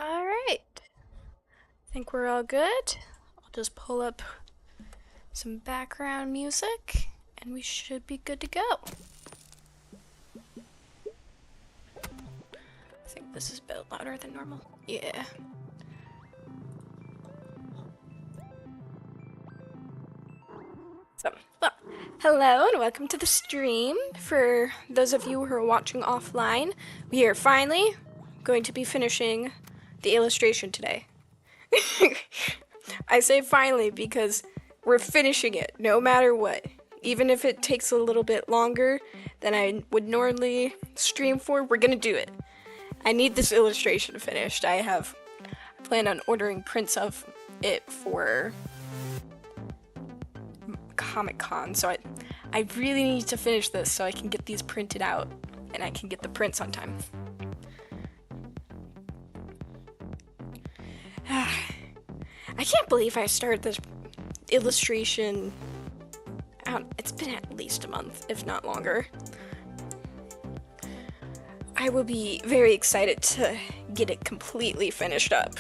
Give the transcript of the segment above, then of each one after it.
All right. Think we're all good. I'll just pull up some background music and we should be good to go. I think this is a bit louder than normal. Yeah. Well, hello and welcome to the stream. For those of you who are watching offline, we are finally going to be finishing the illustration today. I say finally because we're finishing it no matter what. Even if it takes a little bit longer than I would normally stream for, we're gonna do it. I need this illustration finished. I plan on ordering prints of it for Comic-Con, so I really need to finish this so I can get these printed out and I can get the prints on time. I can't believe I started this illustration out. It's been at least a month, if not longer. I will be very excited to get it completely finished up.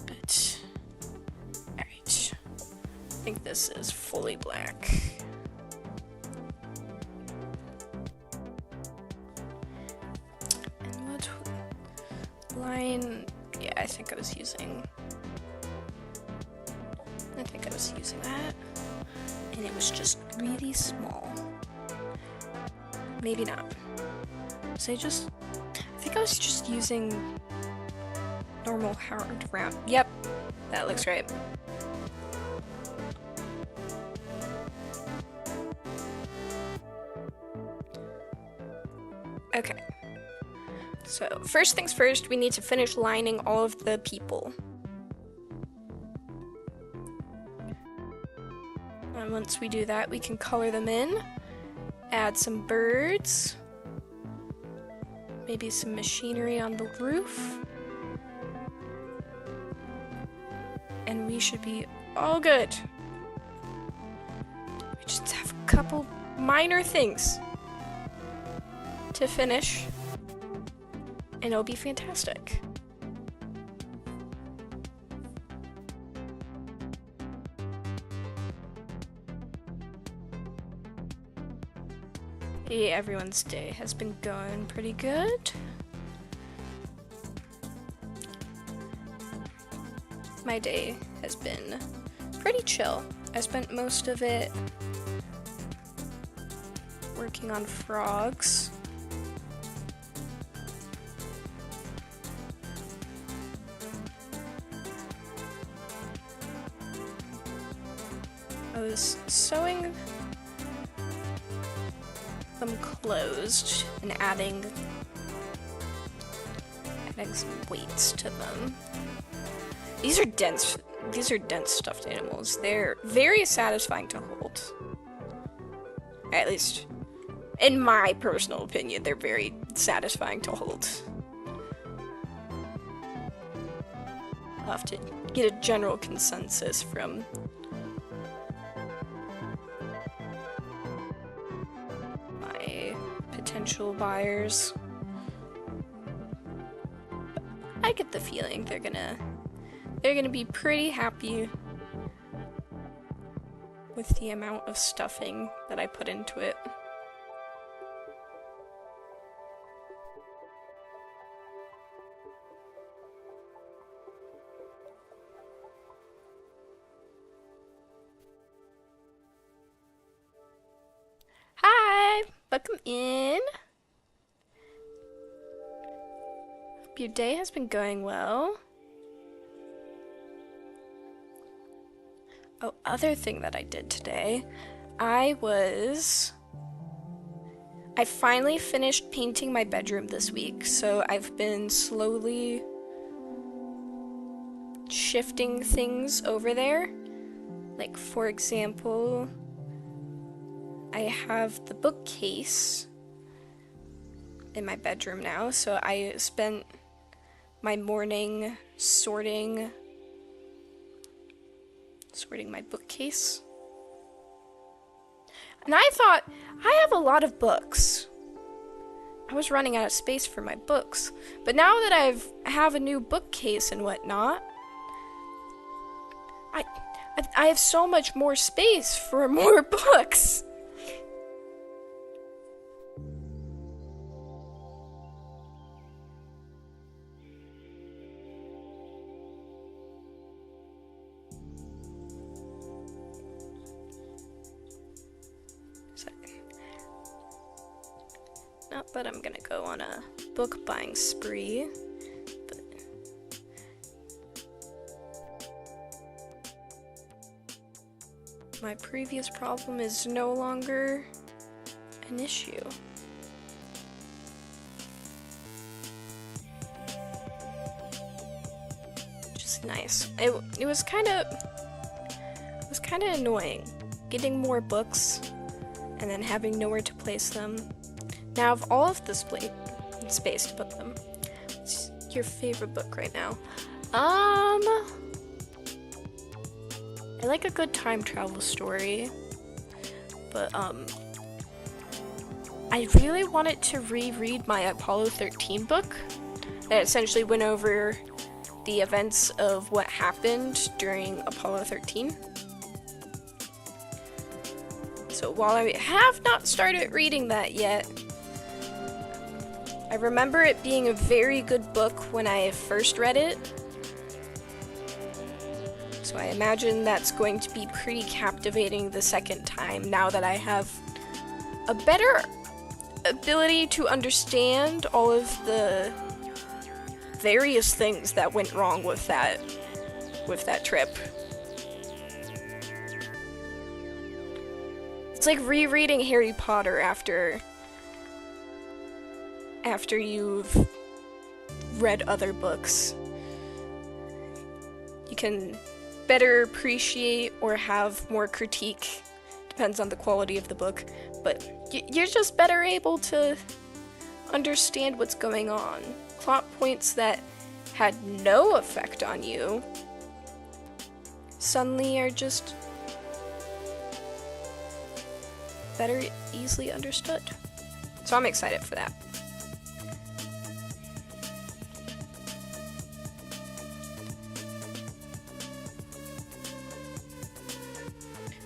But, alright. I think this is fully black. And what line? Yeah, I think I was using that. And it was just really small. Maybe not. So I think I was just using normal hard round. Yep, that looks right. Okay. So first things first, we need to finish lining all of the people. And once we do that, we can color them in, add some birds, maybe some machinery on the roof, and we should be all good. We just have a couple minor things to finish, and it'll be fantastic. Yeah, everyone's day has been going pretty good. My day has been pretty chill. I spent most of it working on frogs. I was sewing them closed and adding some weights to them. These are dense stuffed animals. They're very satisfying to hold. At least in my personal opinion, they're very satisfying to hold. I'll have to get a general consensus from potential buyers. I get the feeling they're gonna be pretty happy with the amount of stuffing that I put into it. Hi! Welcome in. Hope your day has been going well. Oh, other thing that I did today, I finally finished painting my bedroom this week, so I've been slowly shifting things over there. Like, for example, I have the bookcase in my bedroom now, so I spent my morning sorting my bookcase. And I thought, I have a lot of books. I was running out of space for my books. But now that I have a new bookcase and whatnot, I have so much more space for more books. Not that I'm gonna go on a book buying spree, but my previous problem is no longer an issue. Which is nice. It was kind of annoying getting more books and then having nowhere to place them. Now I have all of the space to put them. What's your favorite book right now? I like a good time travel story, but I really wanted to reread my Apollo 13 book that essentially went over the events of what happened during Apollo 13. So while I have not started reading that yet, I remember it being a very good book when I first read it. So I imagine that's going to be pretty captivating the second time now that I have a better ability to understand all of the various things that went wrong with that trip. It's like rereading Harry Potter after you've read other books. You can better appreciate or have more critique, depends on the quality of the book, but you're just better able to understand what's going on. Plot points that had no effect on you suddenly are just better easily understood. So I'm excited for that.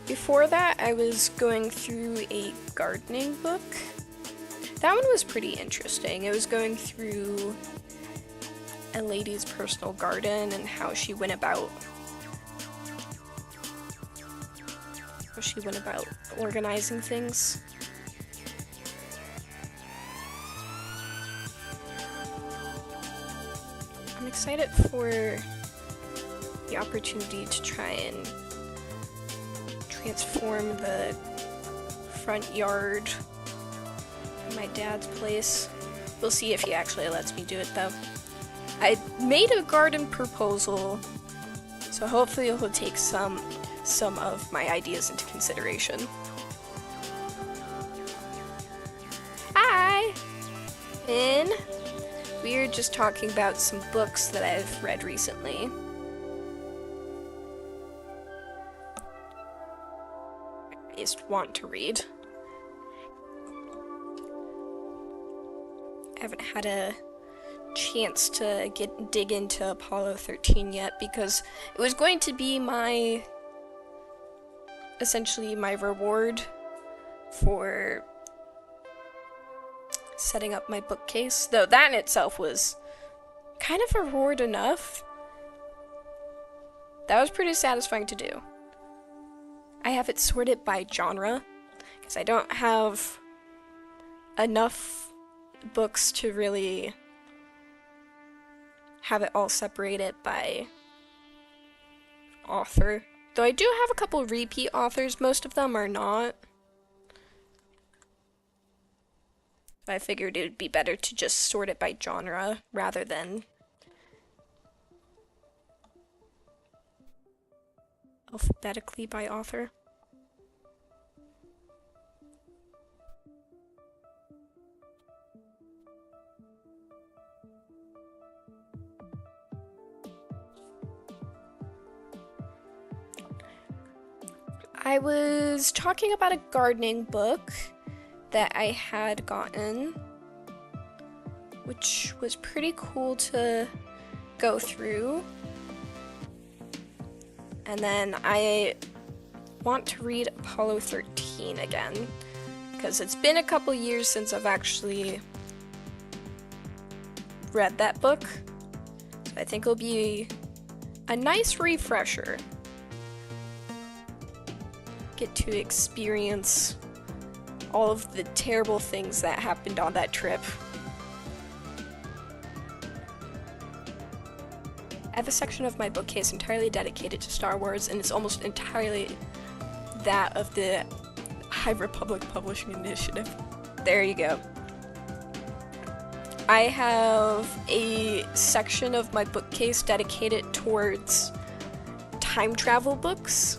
Before that, I was going through a gardening book. That one was pretty interesting. It was going through a lady's personal garden and how she went about organizing things. I'm excited for the opportunity to try and transform the front yard of my dad's place. We'll see if he actually lets me do it though. I made a garden proposal, so hopefully he'll take some of my ideas into consideration. Hi! And we were just talking about some books that I've read recently. I just want to read. I haven't had a chance to dig into Apollo 13 yet because it was going to be essentially my reward for setting up my bookcase, though that in itself was kind of a reward enough. That was pretty satisfying to do. I have it sorted by genre because I don't have enough books to really have it all separated by author. Though I do have a couple repeat authors, most of them are not. I figured it would be better to just sort it by genre rather than alphabetically by author. I was talking about a gardening book that I had gotten. which was pretty cool to go through. And then I want to read Apollo 13 again, because it's been a couple years since I've actually read that book. So I think it'll be a nice refresher. Get to experience all of the terrible things that happened on that trip. I have a section of my bookcase entirely dedicated to Star Wars, and it's almost entirely that of the High Republic Publishing Initiative. There you go. I have a section of my bookcase dedicated towards time travel books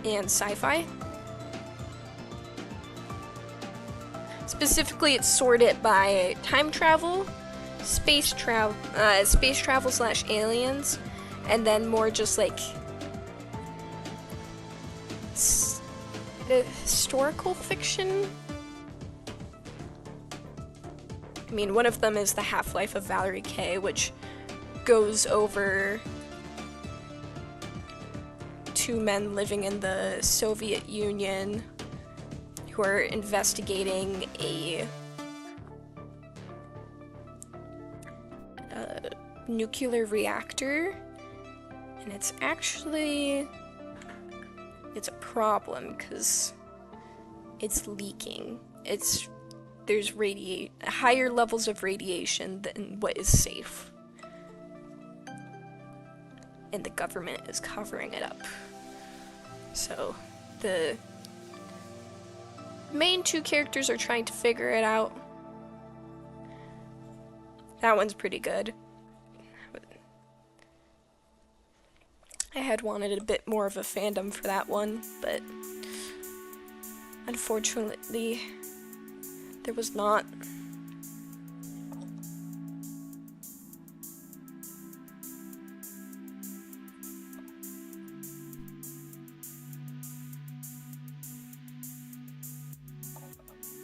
and sci-fi. Specifically, it's sorted by time travel, space travel / aliens, and then more just like historical fiction. I mean, one of them is The Half-Life of Valerie Kaye, which goes over two men living in the Soviet Union who are investigating a nuclear reactor, and it's a problem because it's leaking. There's higher levels of radiation than what is safe, and the government is covering it up. So the main two characters are trying to figure it out. That one's pretty good. I had wanted a bit more of a fandom for that one, but unfortunately, there was not.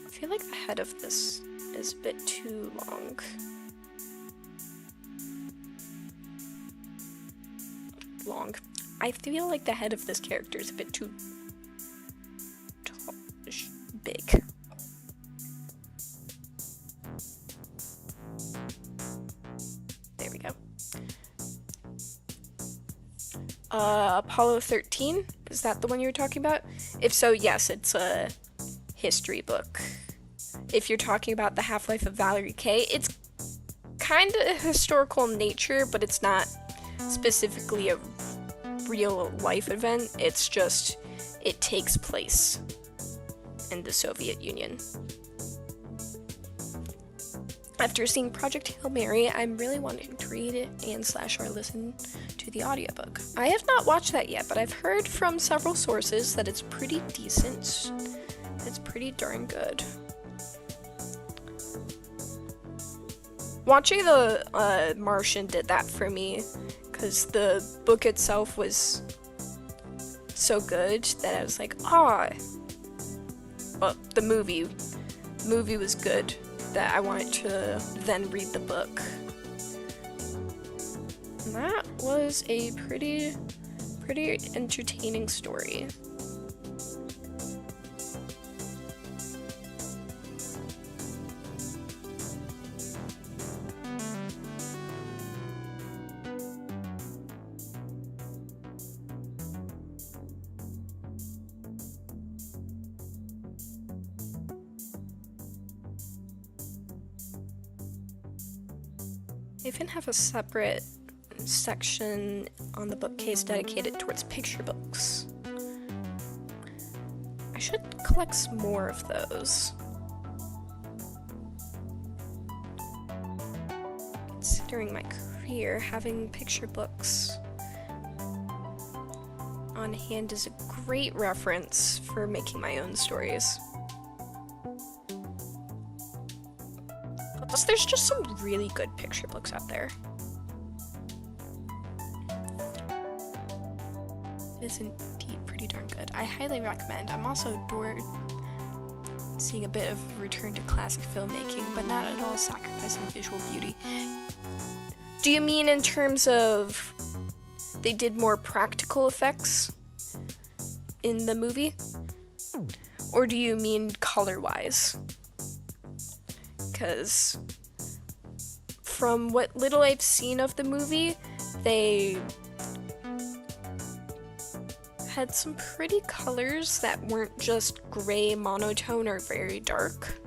I feel like the head of this is a bit too long. I feel like the head of this character is a bit too big. There we go. Apollo 13? Is that the one you were talking about? If so, yes, it's a history book. If you're talking about The Half-Life of Valerie Kaye, it's kind of historical in nature, but it's not specifically a real life event. It's just, it takes place in the Soviet Union. After seeing Project Hail Mary, I'm really wanting to read it and / or listen to the audiobook. I have not watched that yet, but I've heard from several sources that it's pretty decent. It's pretty darn good. Watching The Martian did that for me, because the book itself was so good that I was like, well, the movie was good, that I wanted to then read the book. And that was a pretty entertaining story. I even have a separate section on the bookcase dedicated towards picture books. I should collect some more of those. Considering my career, having picture books on hand is a great reference for making my own stories. Plus, there's just some really good picture books out there. It is indeed pretty darn good. I highly recommend. I'm also seeing a bit of a return to classic filmmaking, but not at all sacrificing visual beauty. Do you mean in terms of they did more practical effects in the movie? Or do you mean color-wise? Because from what little I've seen of the movie, they had some pretty colors that weren't just gray monotone or very dark.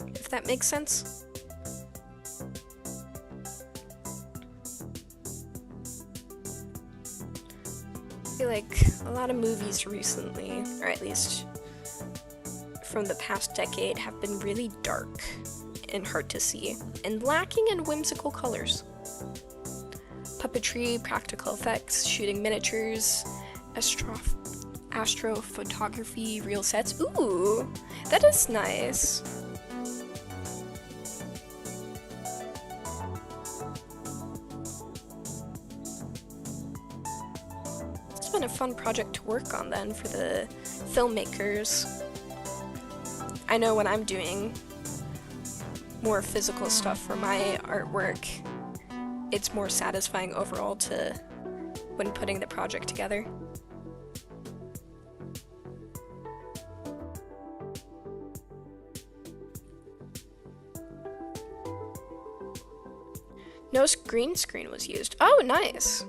If that makes sense. I feel like a lot of movies recently, or at least from the past decade, have been really dark and hard to see, and lacking in whimsical colors. Puppetry, practical effects, shooting miniatures, astrophotography, real sets. Ooh, that is nice. It's been a fun project to work on then for the filmmakers. I know when I'm doing more physical stuff for my artwork, it's more satisfying overall to when putting the project together. No green screen was used. Oh, nice.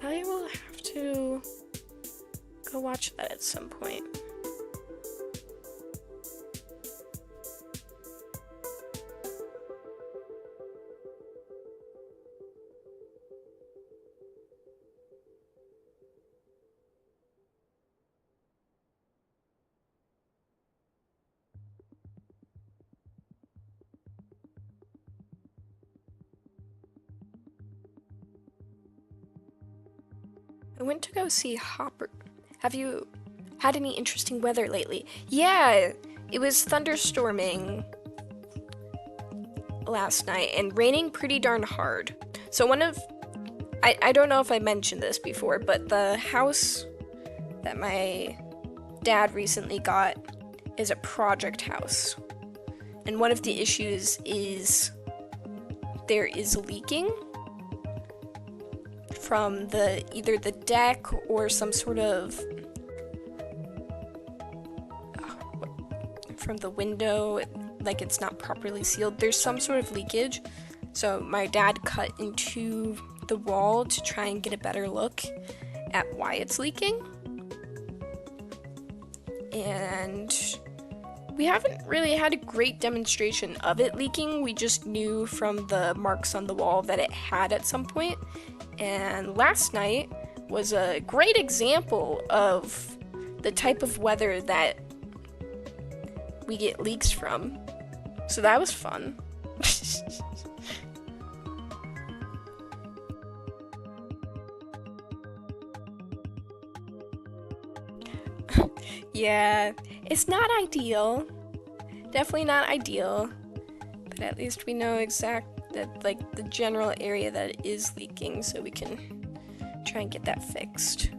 I will have to go watch that at some point. I went to go see Hopper. Have you had any interesting weather lately? Yeah, it was thunderstorming last night and raining pretty darn hard. So I don't know if I mentioned this before, but the house that my dad recently got is a project house. And one of the issues is there is leaking from either the deck or some sort of from the window, like it's not properly sealed. There's some sort of leakage. So my dad cut into the wall to try and get a better look at why it's leaking. And we haven't really had a great demonstration of it leaking. We just knew from the marks on the wall that it had at some point. And last night was a great example of the type of weather that we get leaks from. So that was fun. Yeah, it's not ideal. Definitely not ideal. But at least we know like the general area that it is leaking, so we can try and get that fixed.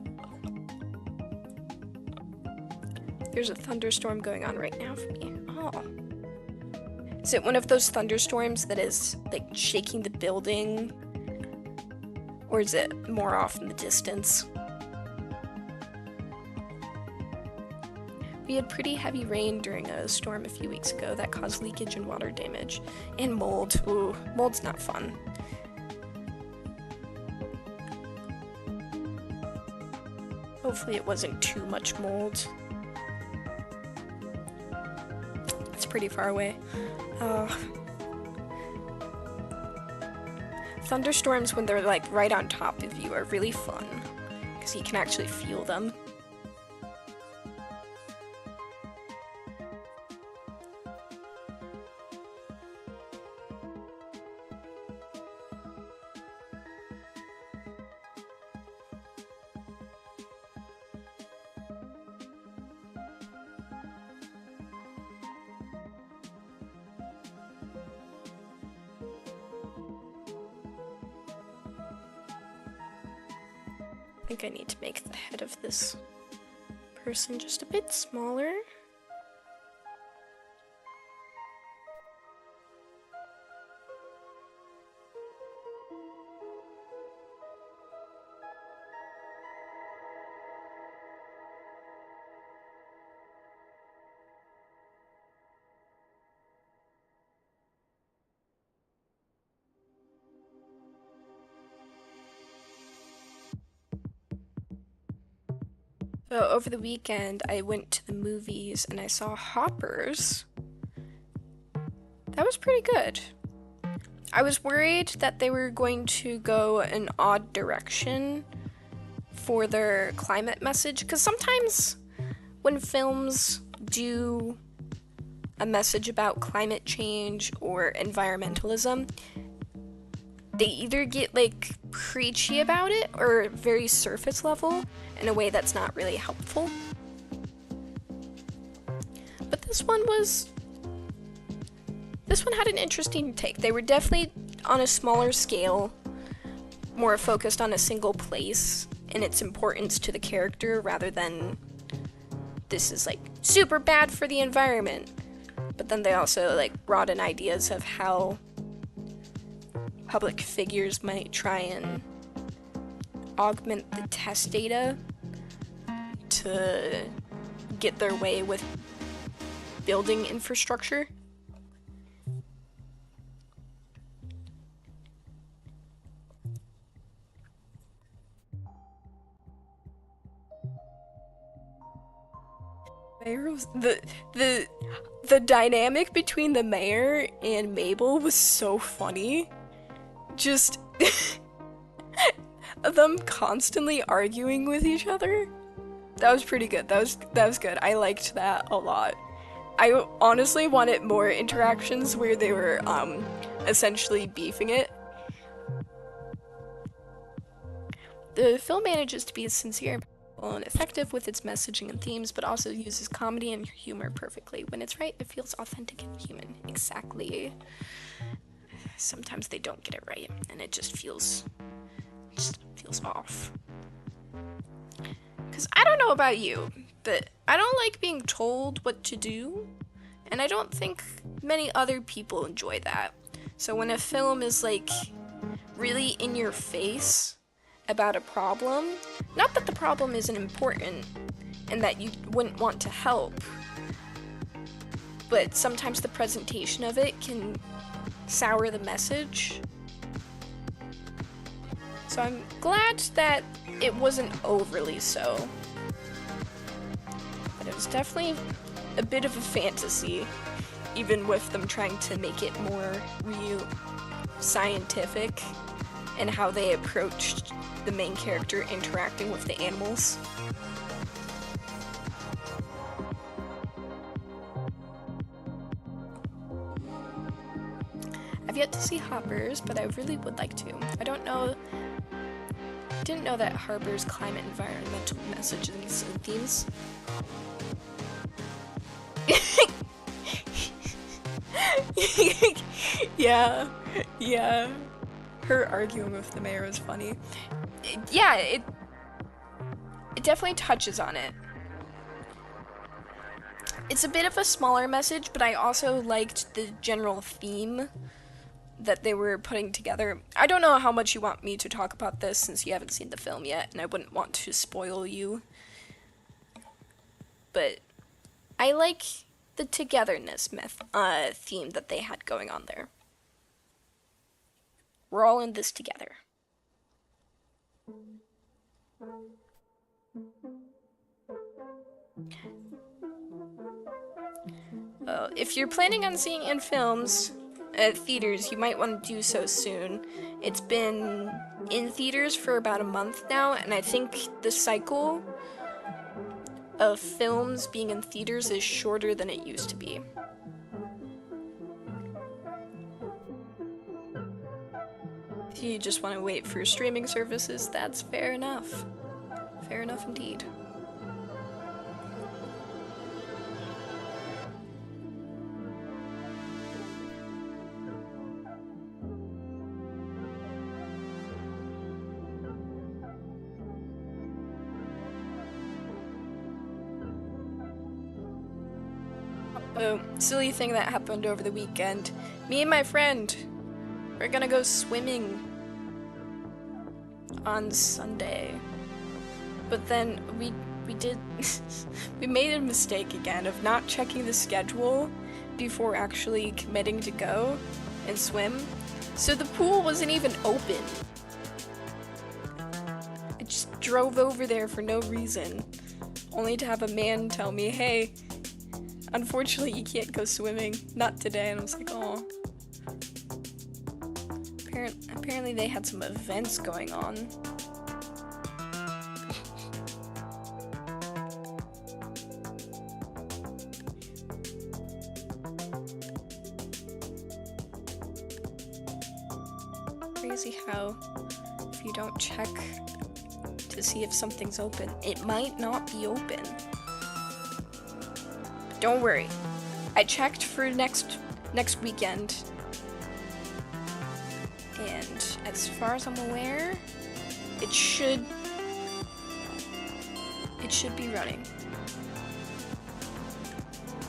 There's a thunderstorm going on right now for me. Oh. Is it one of those thunderstorms that is like shaking the building? Or is it more off in the distance? We had pretty heavy rain during a storm a few weeks ago that caused leakage and water damage. And mold. Ooh, mold's not fun. Hopefully it wasn't too much mold. It's pretty far away. Thunderstorms when they're like right on top of you are really fun, because you can actually feel them. think I need to make the head of this person just a bit smaller. So over the weekend, I went to the movies and I saw Hoppers. That was pretty good. I was worried that they were going to go an odd direction for their climate message, because sometimes when films do a message about climate change or environmentalism, they either get like preachy about it or very surface level in a way that's not really helpful. But this one had an interesting take. They were definitely on a smaller scale, more focused on a single place and its importance to the character rather than this is like super bad for the environment. But then they also like brought in ideas of how public figures might try and augment the test data to get their way with building infrastructure. The dynamic between the mayor and Mabel was so funny. Just them constantly arguing with each other. That was pretty good. That was good. I liked that a lot. I honestly wanted more interactions where they were essentially beefing it. The film manages to be sincere and effective with its messaging and themes, but also uses comedy and humor perfectly. When it's right, it feels authentic and human. Exactly. Sometimes they don't get it right, and it just feels off. Because I don't know about you, but I don't like being told what to do, and I don't think many other people enjoy that. So when a film is like really in your face about a problem, not that the problem isn't important and that you wouldn't want to help, but sometimes the presentation of it can sour the message. So I'm glad that it wasn't overly so. But it was definitely a bit of a fantasy, even with them trying to make it more real scientific and how they approached the main character interacting with the animals. I've yet to see Hoppers, but I really would like to. Didn't know that harbors climate environmental messages and themes. Yeah. Her arguing with the mayor was funny. It definitely touches on it. It's a bit of a smaller message, but I also liked the general theme that they were putting together. I don't know how much you want me to talk about this since you haven't seen the film yet, and I wouldn't want to spoil you. But I like the togetherness theme that they had going on there. We're all in this together. If you're planning on seeing in films at theaters, you might want to do so soon. It's been in theaters for about a month now, and I think the cycle of films being in theaters is shorter than it used to be. If you just want to wait for streaming services, that's fair enough. Fair enough indeed. Oh, silly thing that happened over the weekend. Me and my friend, we're gonna go swimming on Sunday. But then we did we made a mistake again of not checking the schedule before actually committing to go and swim. So the pool wasn't even open. I just drove over there for no reason, only to have a man tell me, "Hey, unfortunately you can't go swimming, not today." And I was like, "Oh." Apparently they had some events going on. Crazy how if you don't check to see if something's open, it might not be open. But don't worry, I checked for next weekend, and as far as I'm aware, it should be running,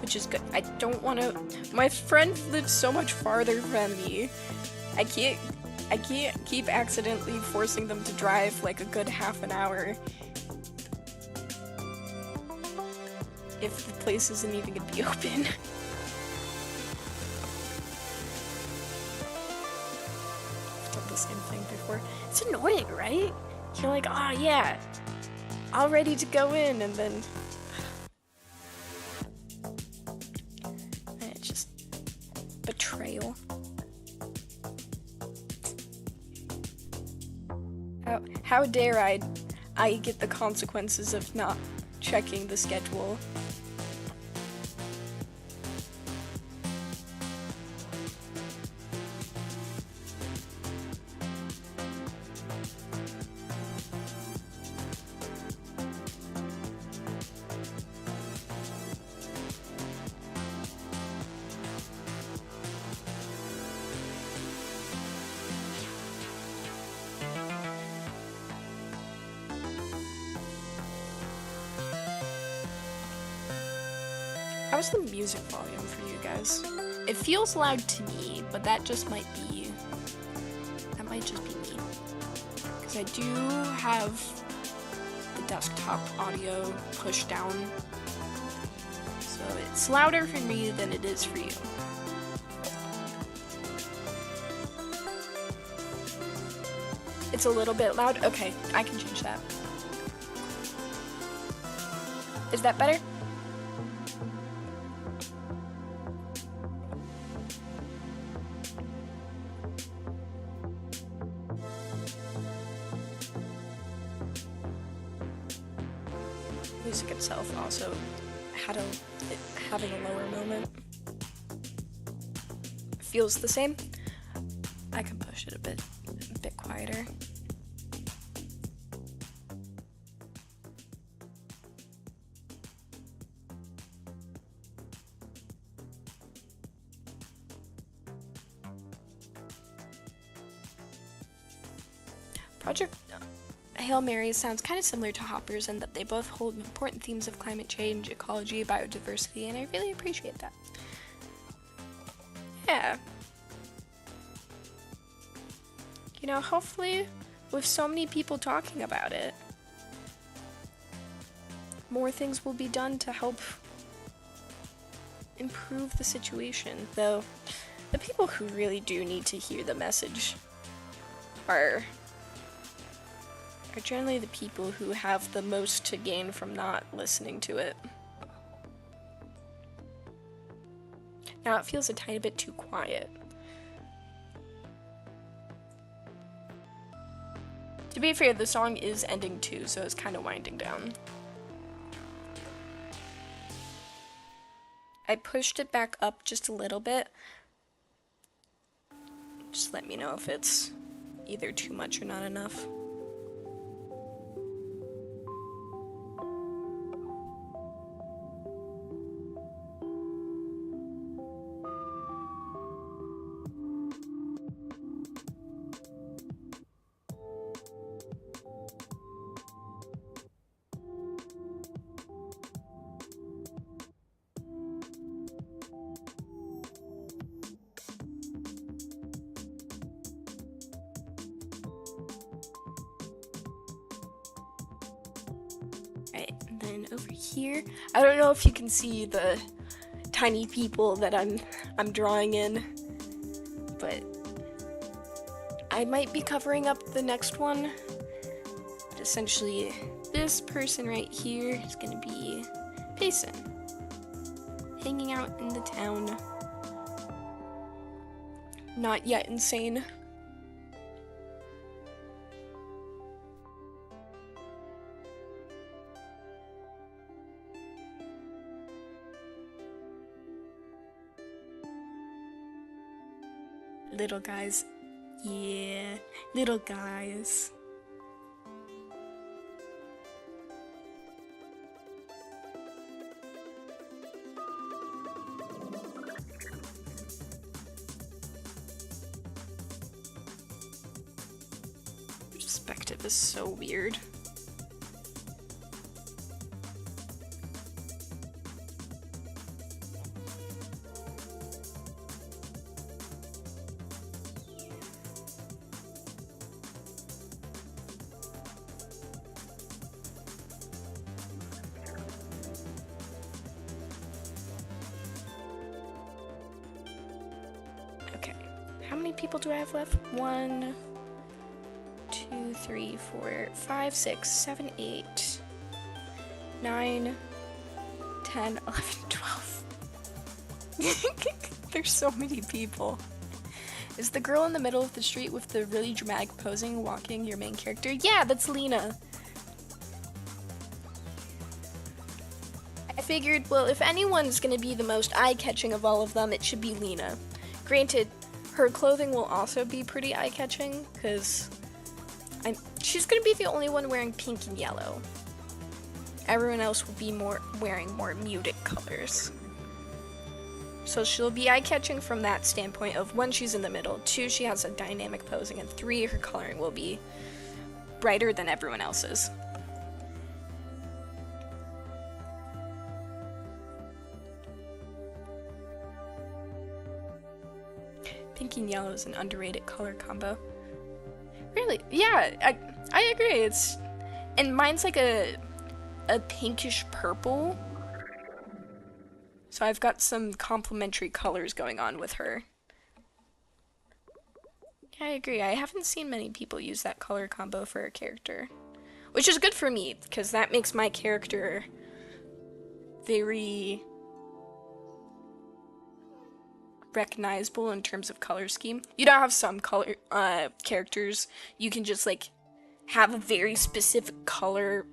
which is good. I don't want to. My friend lives so much farther from me. I can't keep accidentally forcing them to drive like a good half an hour if the place isn't even gonna be open. I've done the same thing before. It's annoying, right? You're like, "Oh yeah, all ready to go in," and then it's just betrayal. How dare I get the consequences of not checking the schedule? How's the music volume for you guys? It feels loud to me, but that just might just be me. Because I do have the desktop audio pushed down, so it's louder for me than it is for you. It's a little bit loud? Okay, I can change that. Is that better? Music itself also having a lower moment. Feels the same. I can push it a bit quieter. Project Hail Mary sounds kind of similar to Hoppers in that they both hold important themes of climate change, ecology, biodiversity, and I really appreciate that. Yeah. You know, hopefully, with so many people talking about it, more things will be done to help improve the situation. Though, the people who really do need to hear the message are generally the people who have the most to gain from not listening to it. Now it feels a tiny bit too quiet. To be fair, the song is ending too, so it's kind of winding down. I pushed it back up just a little bit. Just let me know if it's either too much or not enough. then over here, I don't know if you can see the tiny people that I'm drawing in, but I might be covering up the next one. But essentially, this person right here is gonna be Payson, hanging out in the town. Not yet insane. Little guys. Yeah, little guys. Perspective is so weird. Okay, how many people do I have left? 1, 2, 3, 4, 5, 6, 7, 8, 9, 10, 11, 12. There's so many people. Is the girl in the middle of the street with the really dramatic posing walking your main character? Yeah, that's Lena. I figured, well, if anyone's gonna be the most eye-catching of all of them, it should be Lena. Granted, her clothing will also be pretty eye-catching, because she's gonna be the only one wearing pink and yellow. Everyone else will be wearing more muted colors. So she'll be eye-catching from that standpoint of 1, she's in the middle, 2, she has a dynamic posing, and 3, her coloring will be brighter than everyone else's. Pink and yellow is an underrated color combo. Really? Yeah, I agree. And mine's like a pinkish purple. So I've got some complementary colors going on with her. Yeah, I agree. I haven't seen many people use that color combo for a character, which is good for me because that makes my character very recognizable in terms of color scheme. You don't have some color characters you can just like have a very specific color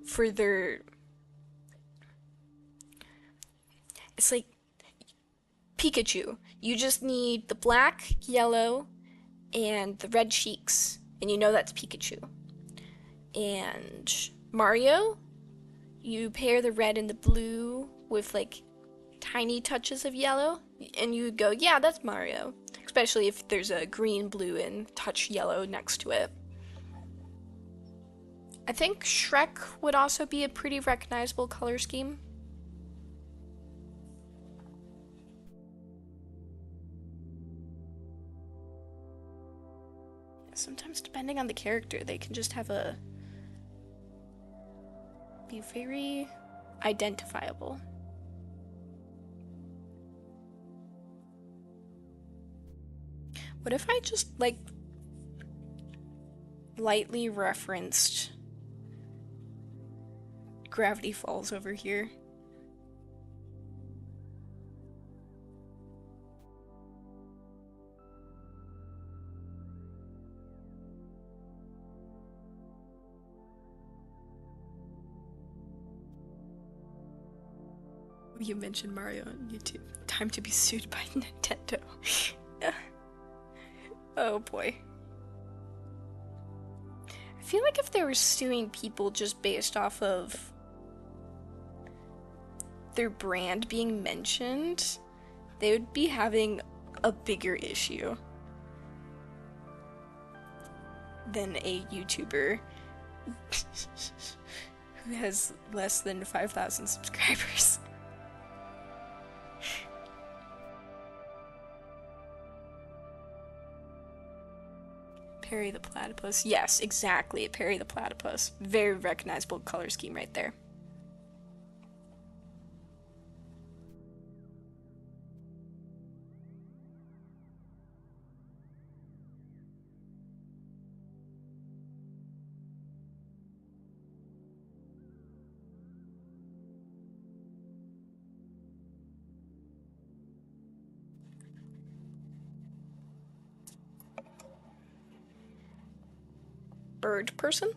for their. It's like Pikachu. You just need the black, yellow, and the red cheeks, and you know that's Pikachu. And Mario, you pair the red and the blue with like tiny touches of yellow, and you go, yeah, that's Mario. Especially if there's a green, blue, and touch yellow next to it. I think Shrek would also be a pretty recognizable color scheme. Sometimes, depending on the character, they can just have be very identifiable. What if I just, like, lightly referenced Gravity Falls over here? You mentioned Mario on YouTube. Time to be sued by Nintendo. Oh boy. I feel like if they were suing people just based off of their brand being mentioned, they would be having a bigger issue than a YouTuber who has less than 5,000 subscribers. Perry the Platypus. Yes, exactly. Perry the Platypus. Very recognizable color scheme right there. bird person?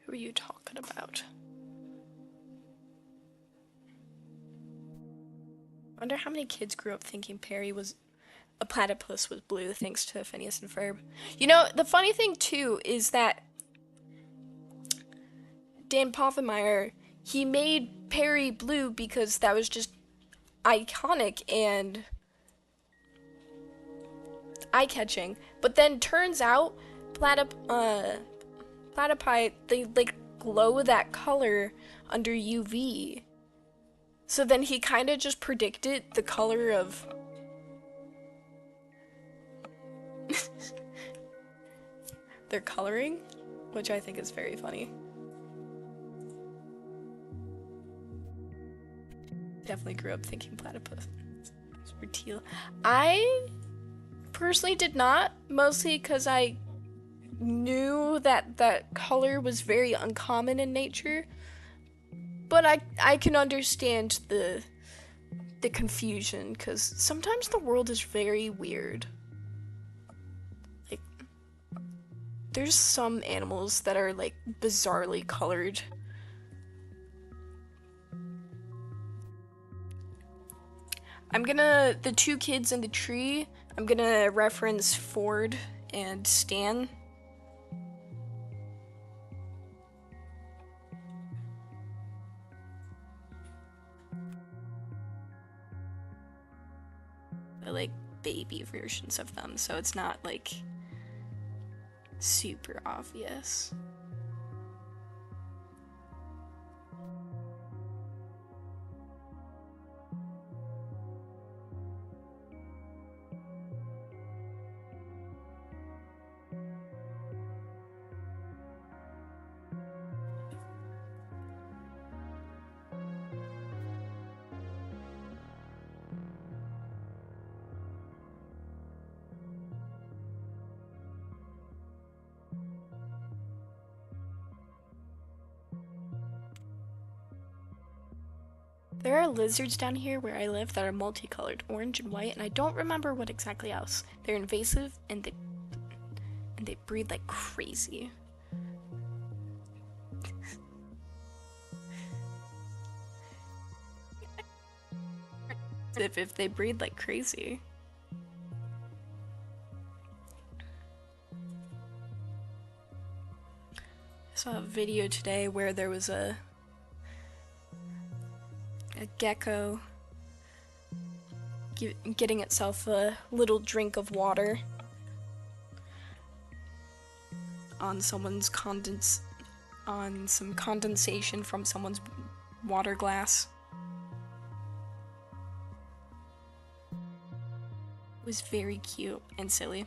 Who are you talking about? I wonder how many kids grew up thinking Perry was a platypus was blue thanks to Phineas and Ferb. You know, the funny thing too is that Dan Povenmire, he made Perry blue because that was just iconic and eye-catching. But then turns out platypi, they like glow that color under UV. So then he kind of just predicted the color of their coloring, which I think is very funny. Definitely grew up thinking platypus were teal. I personally did not, mostly because I knew that that color was very uncommon in nature. But I can understand the confusion, because sometimes the world is very weird. Like, there's some animals that are like bizarrely colored. The two kids in the tree, I'm gonna reference Ford and Stan. They're like baby versions of them, so it's not like super obvious. There are lizards down here where I live that are multicolored, orange and white, and I don't remember what exactly else. They're invasive and they breed like crazy. if they breed like crazy. I saw a video today where there was a gecko getting itself a little drink of water on someone's on some condensation from someone's water glass. It was very cute and silly.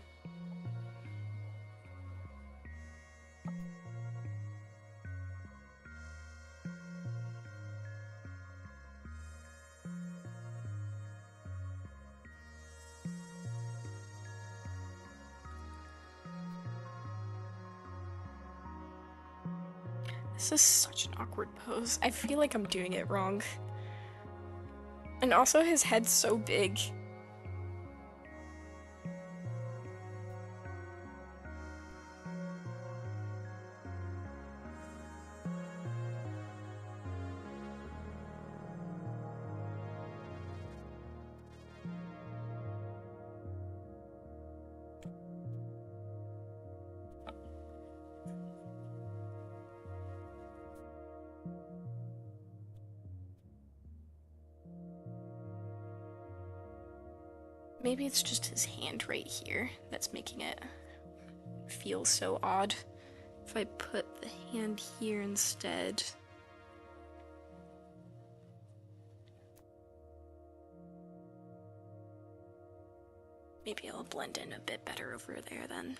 This is such an awkward pose. I feel like I'm doing it wrong. And also his head's so big. Maybe it's just his hand right here that's making it feel so odd. If I put the hand here instead. Maybe it'll blend in a bit better over there then.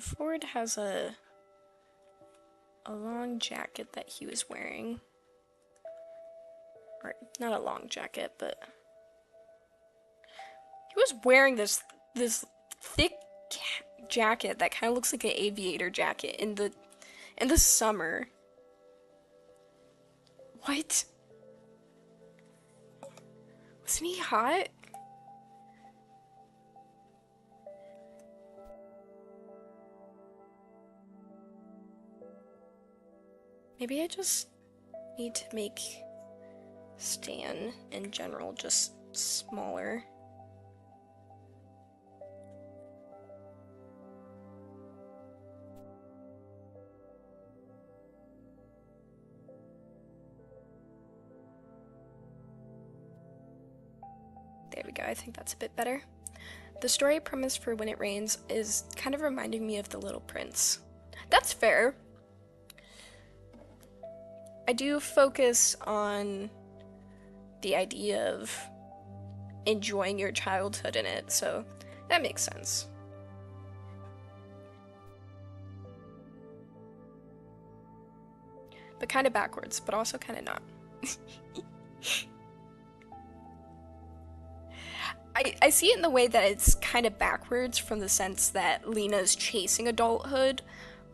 Ford has a long jacket that he was wearing. Or not a long jacket, but he was wearing this thick jacket that kind of looks like an aviator jacket in the summer. What? Wasn't he hot? Maybe I just need to make Stan in general just smaller. There we go, I think that's a bit better. The story premise for When It Rains is kind of reminding me of The Little Prince. That's fair. I do focus on the idea of enjoying your childhood in it, so that makes sense. But kind of backwards, but also kind of not. I see it in the way that it's kind of backwards from the sense that Lena's chasing adulthood,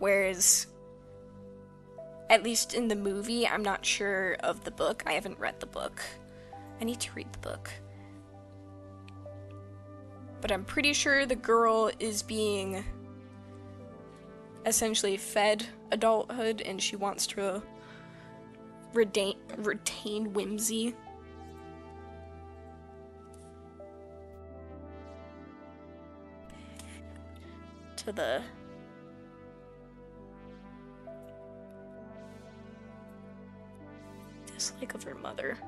whereas, at least in the movie, I'm not sure of the book. I haven't read the book. I need to read the book. But I'm pretty sure the girl is being essentially fed adulthood and she wants to retain whimsy. To the dislike of her mother.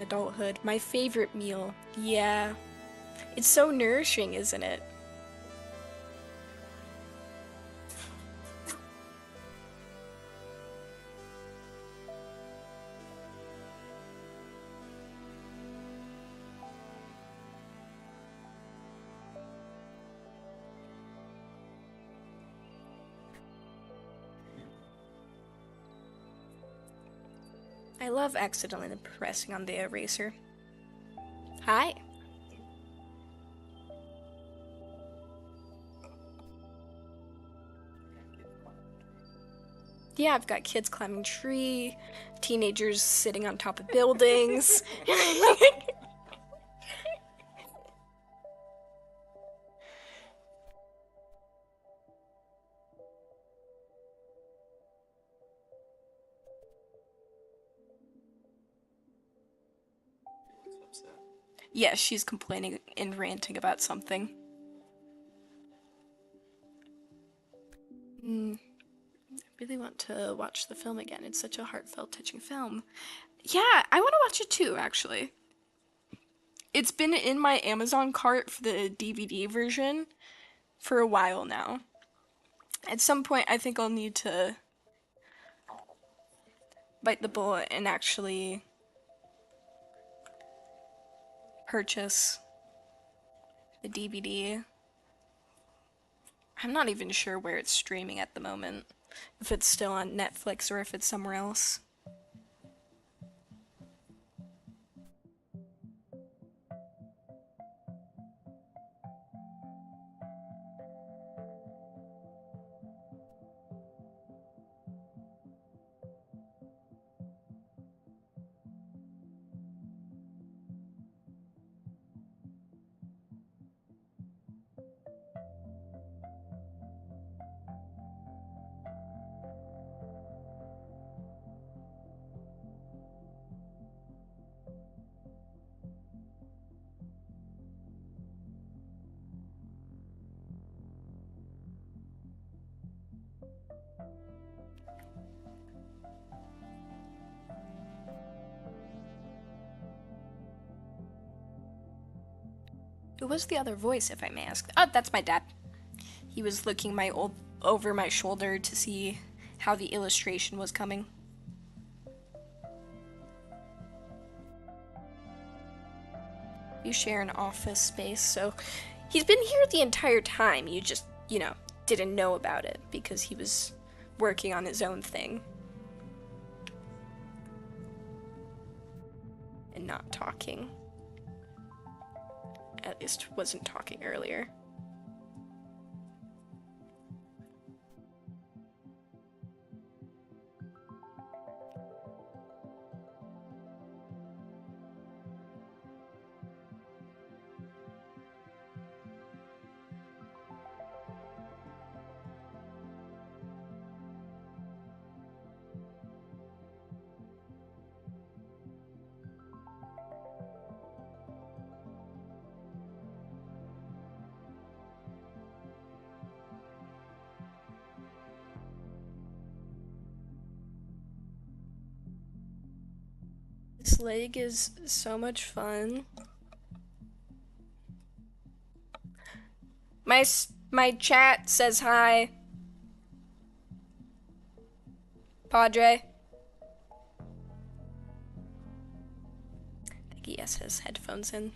Adulthood, my favorite meal. Yeah. It's so nourishing, isn't it? I love accidentally pressing on the eraser. Hi. Yeah, I've got kids climbing tree, teenagers sitting on top of buildings. Yeah, she's complaining and ranting about something. I really want to watch the film again. It's such a heartfelt, touching film. Yeah, I want to watch it too, actually. It's been in my Amazon cart for the DVD version for a while now. At some point, I think I'll need to bite the bullet and actually purchase the DVD. I'm not even sure where it's streaming at the moment. If it's still on Netflix or if it's somewhere else. Who was the other voice, if I may ask? Oh, that's my dad. He was looking over my shoulder to see how the illustration was coming. You share an office space, so he's been here the entire time. You just, didn't know about it because he was working on his own thing. And not talking. At least wasn't talking earlier. This leg is so much fun. My chat says hi. Padre. I think he has his headphones in.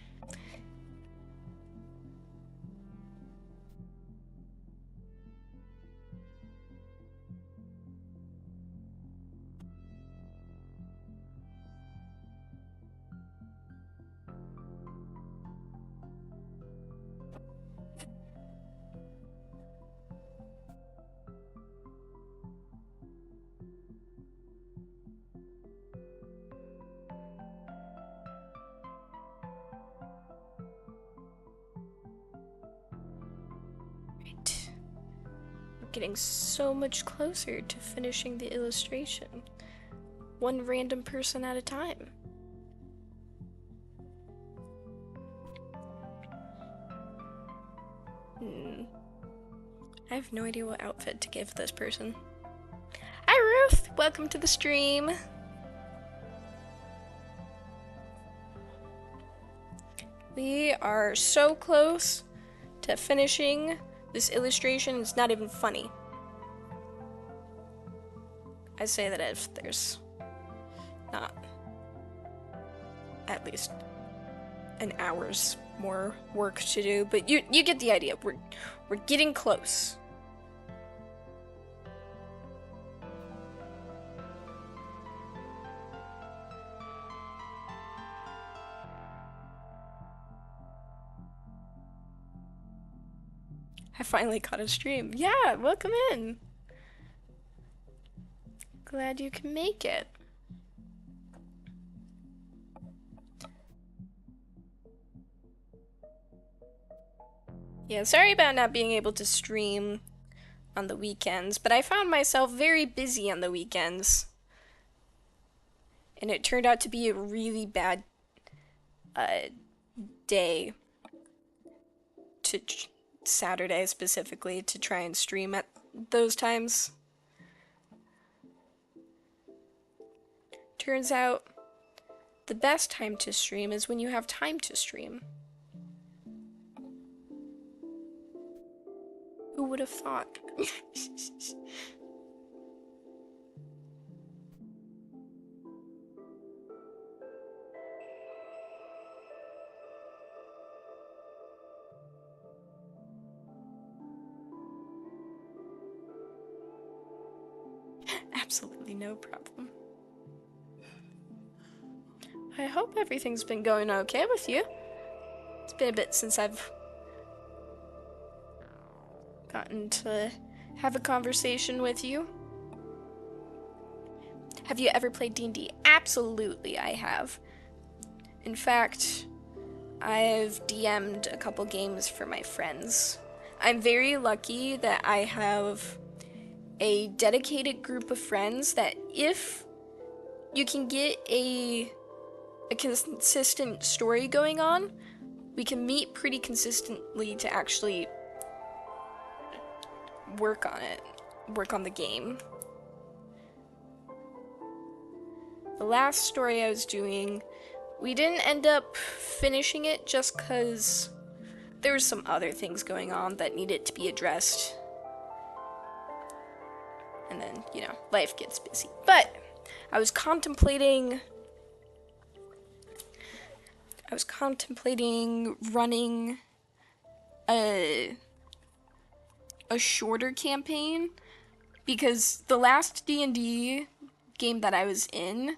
Getting so much closer to finishing the illustration. One random person at a time. I have no idea what outfit to give this person. Hi Ruth! Welcome to the stream! We are so close to finishing this illustration. It's not even funny. I say that if there's not at least an hour's more work to do, but you get the idea. We're getting close. I finally caught a stream. Yeah, welcome in. Glad you can make it. Yeah, sorry about not being able to stream on the weekends, but I found myself very busy on the weekends. And it turned out to be a really bad day to Saturday specifically to try and stream at those times. Turns out the best time to stream is when you have time to stream. Who would have thought? Absolutely no problem. I hope everything's been going okay with you. It's been a bit since I've gotten to have a conversation with you. Have you ever played D&D? Absolutely, I have. In fact, I've DM'd a couple games for my friends. I'm very lucky that I have a dedicated group of friends that if you can get a consistent story going on, we can meet pretty consistently to actually work on the game. The last story I was doing, we didn't end up finishing it just because there were some other things going on that needed to be addressed. and then, you know, life gets busy. But I was contemplating running a shorter campaign, because the last D&D game that I was in,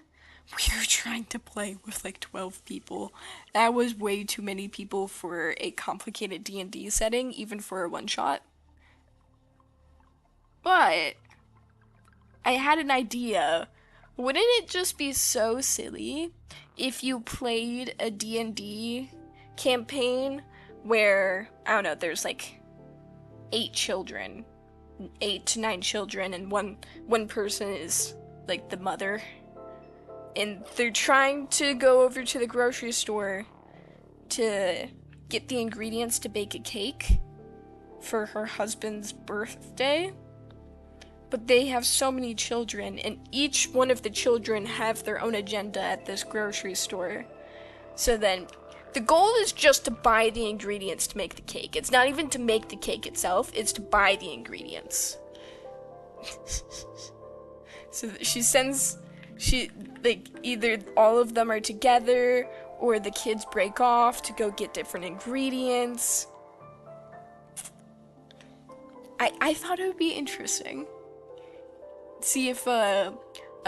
we were trying to play with like 12 people. That was way too many people for a complicated D&D setting, even for a one-shot. But I had an idea. Wouldn't it just be so silly if you played a D&D campaign where, I don't know, there's like 8 to 9 children, and one person is like the mother, and they're trying to go over to the grocery store to get the ingredients to bake a cake for her husband's birthday. But they have so many children, and each one of the children have their own agenda at this grocery store. So then, the goal is just to buy the ingredients to make the cake. It's not even to make the cake itself, it's to buy the ingredients. So either all of them are together, or the kids break off to go get different ingredients. I thought it would be interesting. See if a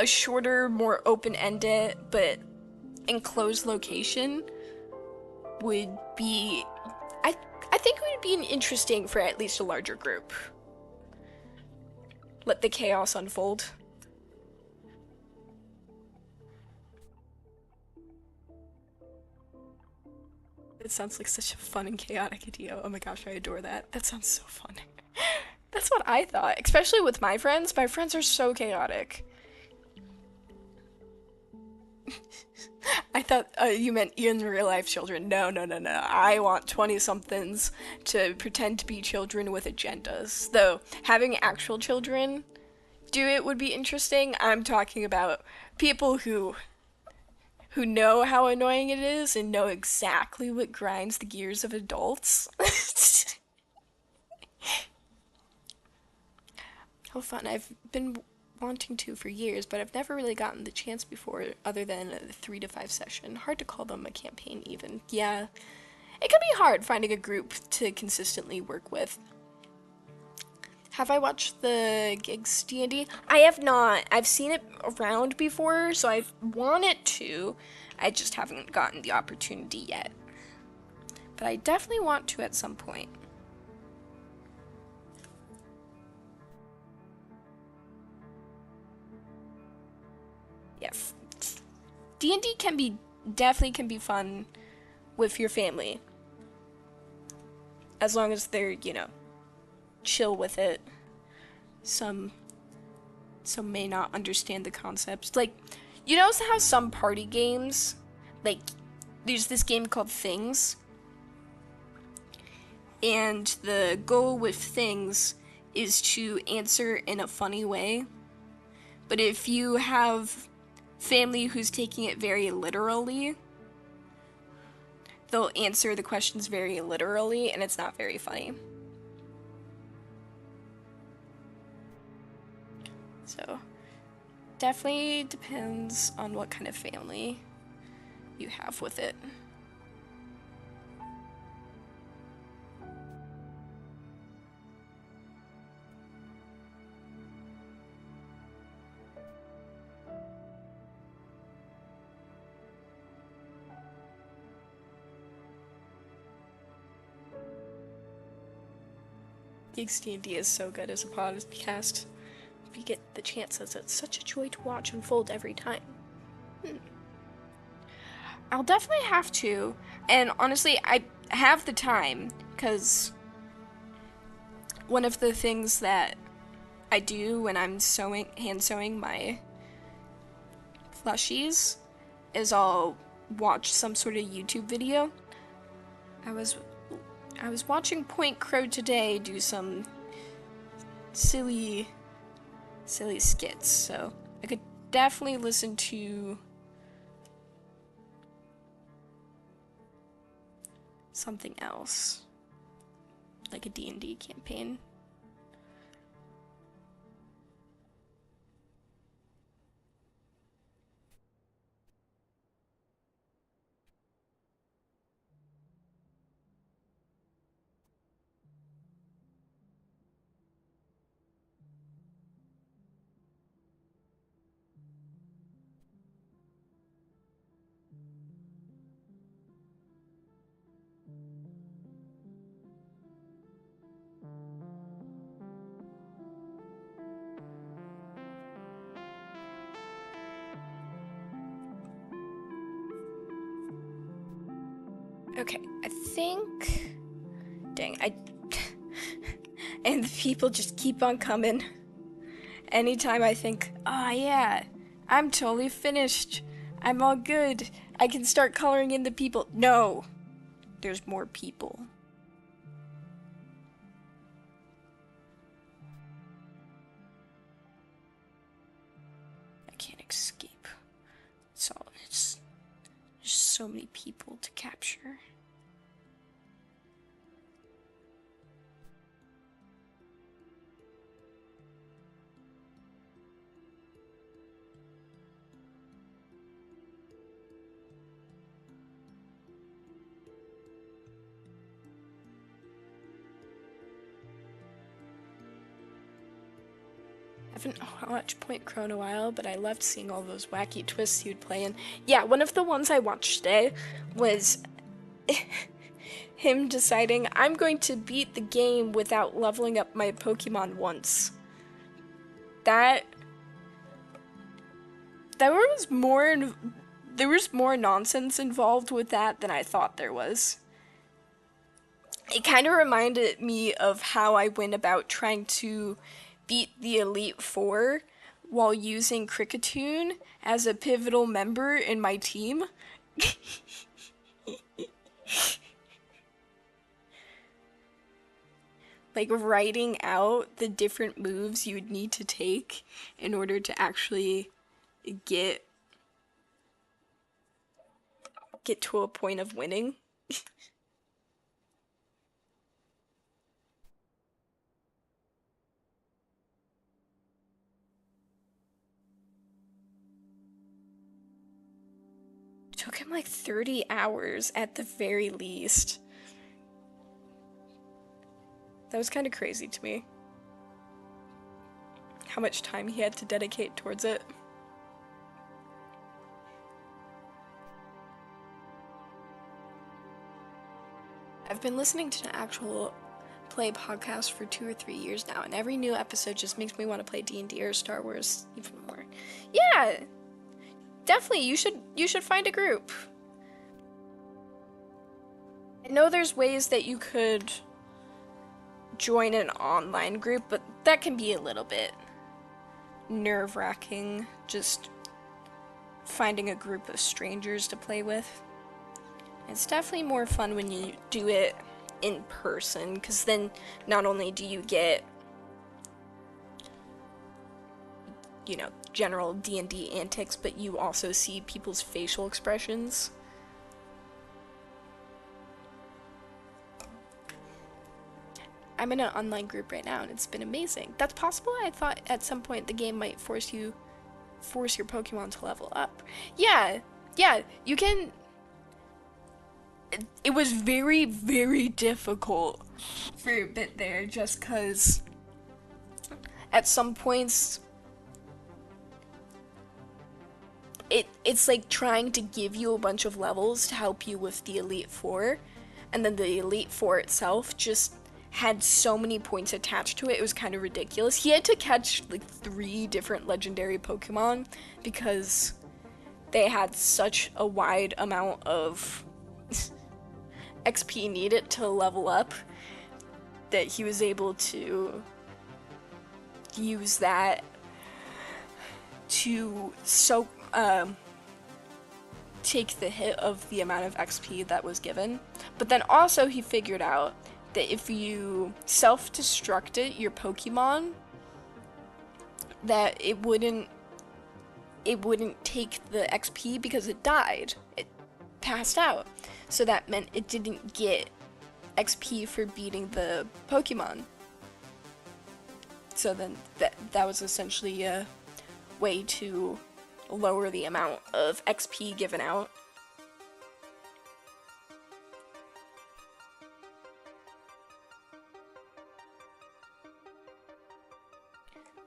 shorter, more open-ended, but enclosed location would be... I think it would be interesting for at least a larger group. Let the chaos unfold. It sounds like such a fun and chaotic idea. Oh my gosh, I adore that. That sounds so fun. That's what I thought, especially with my friends. My friends are so chaotic. I thought you meant in real life children. No. I want 20-somethings to pretend to be children with agendas. Though, having actual children do it would be interesting. I'm talking about people who know how annoying it is and know exactly what grinds the gears of adults. How fun. I've been wanting to for years, but I've never really gotten the chance before, other than a 3 to 5 session. Hard to call them a campaign even. Yeah, it can be hard finding a group to consistently work with. Have I watched the Gigs D&D? I have not. I've seen it around before, so I've wanted to. I just haven't gotten the opportunity yet. But I definitely want to at some point. Yeah, D&D definitely can be fun with your family, as long as they're, you know, chill with it. Some may not understand the concepts. Like, you know how some party games, like, there's this game called Things, and the goal with Things is to answer in a funny way. But if you have family who's taking it very literally, they'll answer the questions very literally, and it's not very funny. So, definitely depends on what kind of family you have with it. Geeks D&D is so good as a podcast. If you get the chances, it's such a joy to watch unfold every time. I'll definitely have to, and honestly, I have the time, because one of the things that I do when I'm hand sewing my plushies is I'll watch some sort of YouTube video. I was watching Point Crow today do some silly skits, so I could definitely listen to something else, like a D&D campaign. Okay, I think... Dang, and the people just keep on coming. Anytime I think, oh yeah, I'm totally finished. I'm all good. I can start coloring in the people. No, there's more people. I can't escape. There's so many people to capture. I haven't watched Point Crow in a while, but I loved seeing all those wacky twists he would play in. Yeah, one of the ones I watched today was him deciding, I'm going to beat the game without leveling up my Pokemon once. There was more nonsense involved with that than I thought there was. It kind of reminded me of how I went about trying to beat the Elite Four while using Kricketune as a pivotal member in my team. Like writing out the different moves you would need to take in order to actually get to a point of winning. It took him like 30 hours at the very least. That was kind of crazy to me. How much time he had to dedicate towards it. I've been listening to an actual play podcast for 2 or 3 years now, and every new episode just makes me want to play D&D or Star Wars even more. Yeah, definitely. You should find a group. I know there's ways that you could join an online group, but that can be a little bit nerve-wracking, just finding a group of strangers to play with. It's definitely more fun when you do it in person, because then not only do you get, you know, general D&D antics, but you also see people's facial expressions. I'm in an online group right now, and it's been amazing. That's possible. I thought at some point the game might force your Pokemon to level up. Yeah, you can. It was very, very difficult for a bit there, just because at some points it's like trying to give you a bunch of levels to help you with the Elite Four, and then the Elite Four itself just had so many points attached to it. It was kind of ridiculous. He had to catch like 3 different legendary Pokemon because they had such a wide amount of XP needed to level up that he was able to use that to take the hit of the amount of XP that was given. But then also he figured out that if you self-destructed your Pokemon, that it wouldn't take the XP because it died. It passed out. So that meant it didn't get XP for beating the Pokemon. So then that was essentially a way to lower the amount of XP given out.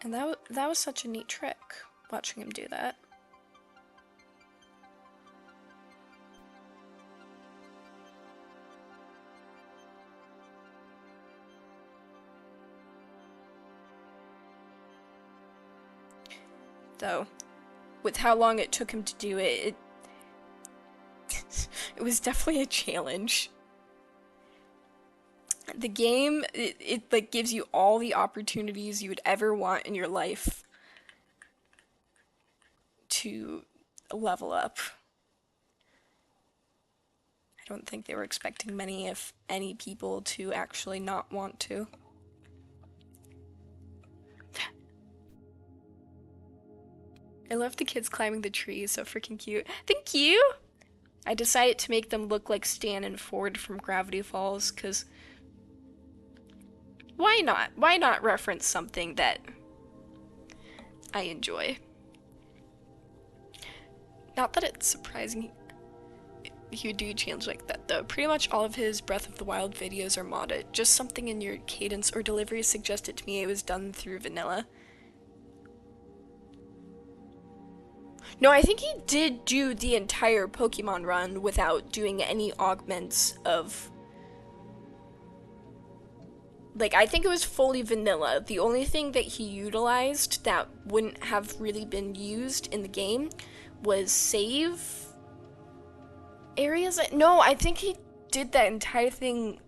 And that was such a neat trick, watching him do that. Though, with how long it took him to do it, It was definitely a challenge. The game, it like gives you all the opportunities you would ever want in your life to level up. I don't think they were expecting many, if any, people to actually not want to. I love the kids climbing the trees, so freaking cute. Thank you! I decided to make them look like Stan and Ford from Gravity Falls, because why not? Why not reference something that I enjoy? Not that it's surprising he would do change like that, though. Pretty much all of his Breath of the Wild videos are modded. Just something in your cadence or delivery suggested to me it was done through vanilla. No, I think he did do the entire Pokemon run without doing any augments of... Like, I think it was fully vanilla. The only thing that he utilized that wouldn't have really been used in the game was save areas. No, I think he did that entire thing.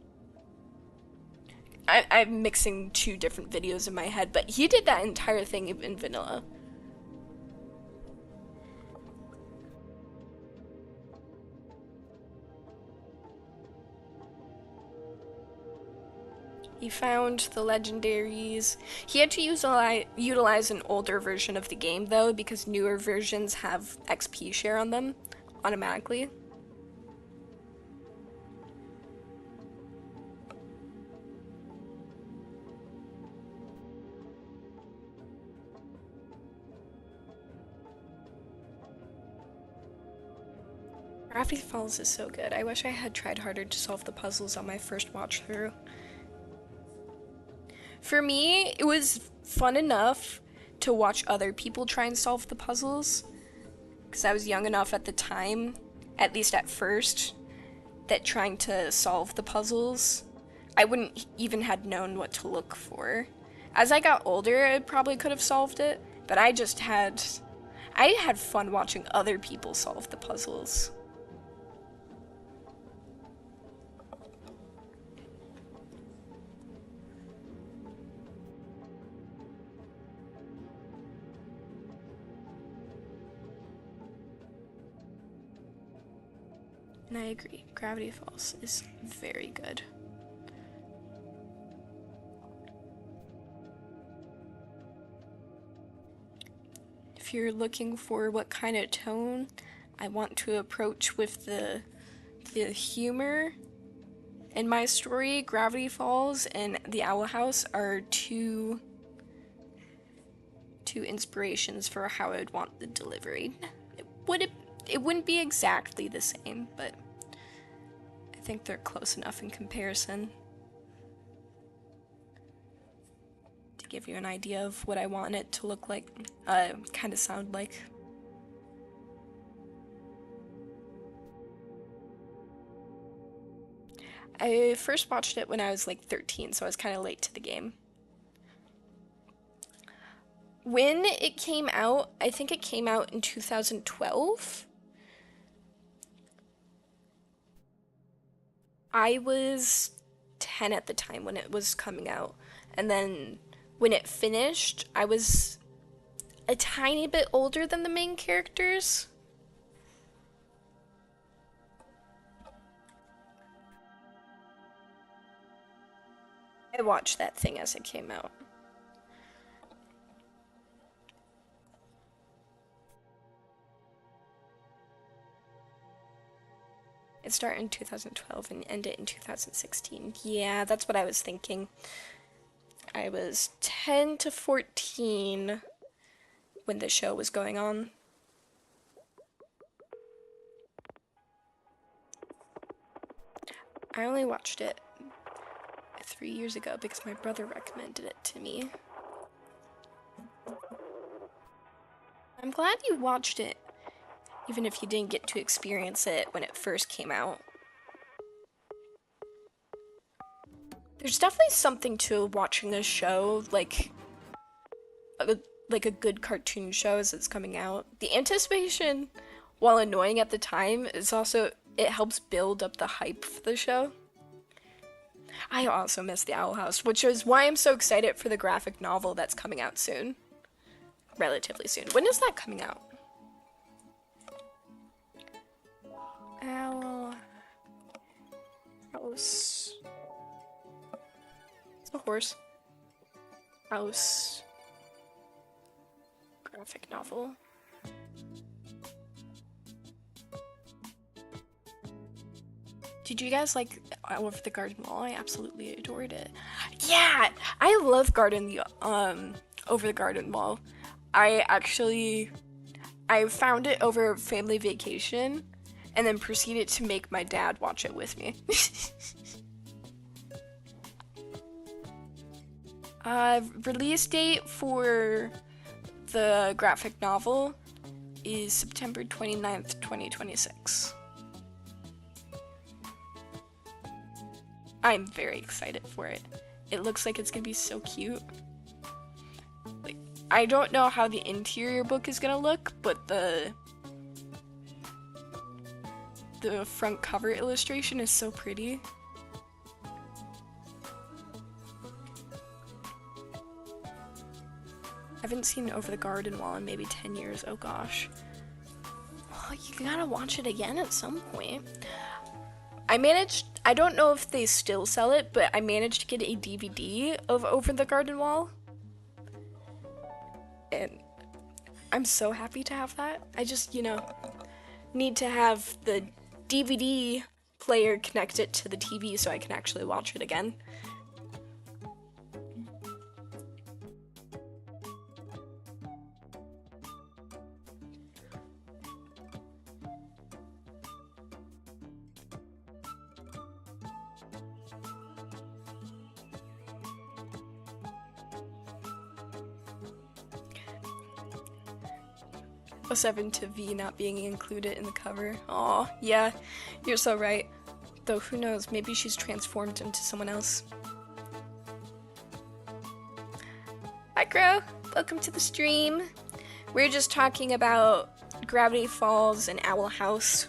I'm mixing two different videos in my head, but he did that entire thing in vanilla. He found the legendaries. He had to utilize an older version of the game, though, because newer versions have XP share on them automatically. Gravity Falls is so good. I wish I had tried harder to solve the puzzles on my first watch through. For me, it was fun enough to watch other people try and solve the puzzles, because I was young enough at the time, at least at first, that trying to solve the puzzles, I wouldn't even had known what to look for. As I got older, I probably could have solved it, but I had fun watching other people solve the puzzles. And I agree, Gravity Falls is very good. If you're looking for what kind of tone I want to approach with the humor in my story, Gravity Falls and The Owl House are two inspirations for how I would want the delivery. It wouldn't be exactly the same, but I think they're close enough in comparison to give you an idea of what I want it to look like, kind of sound like. I first watched it when I was like 13, so I was kind of late to the game. When it came out, I think it came out in 2012. I was 10 at the time when it was coming out. And then when it finished, I was a tiny bit older than the main characters. I watched that thing as it came out. It started in 2012 and ended in 2016. Yeah, that's what I was thinking. I was 10 to 14 when the show was going on. I only watched it 3 years ago because my brother recommended it to me. I'm glad you watched it, even if you didn't get to experience it when it first came out. There's definitely something to watching a show, like a good cartoon show as it's coming out. The anticipation, while annoying at the time, is also it helps build up the hype for the show. I also miss the Owl House, which is why I'm so excited for the graphic novel that's coming out soon. Relatively soon. When is that coming out? Owl House. It's a horse. House. Graphic novel. Did you guys like Over the Garden Wall? I absolutely adored it. Yeah, I love Over the Garden Wall. I found it over family vacation and then proceeded to make my dad watch it with me. Release date for the graphic novel is September 29th, 2026. I'm very excited for it. It looks like it's gonna be so cute. Like, I don't know how the interior book is gonna look, but the front cover illustration is so pretty. I haven't seen Over the Garden Wall in maybe 10 years. Oh gosh. Oh, you gotta watch it again at some point. I don't know if they still sell it, but I managed to get a DVD of Over the Garden Wall. And I'm so happy to have that. I just, need to have the DVD player connected to the TV so I can actually watch it again. +7 to V not being included in the cover. Aw, yeah, you're so right. Though who knows, maybe she's transformed into someone else. Hi Crow, welcome to the stream. We're just talking about Gravity Falls and Owl House,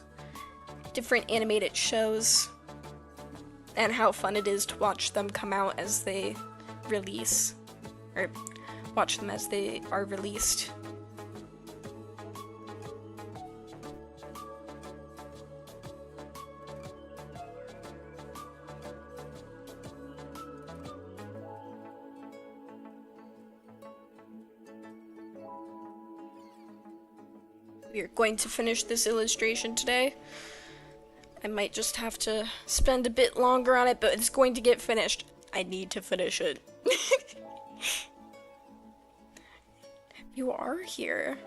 different animated shows, and how fun it is to watch them come out as they release, or watch them as they are released. We're going to finish this illustration today. I might just have to spend a bit longer on it, but it's going to get finished. I need to finish it. You are here.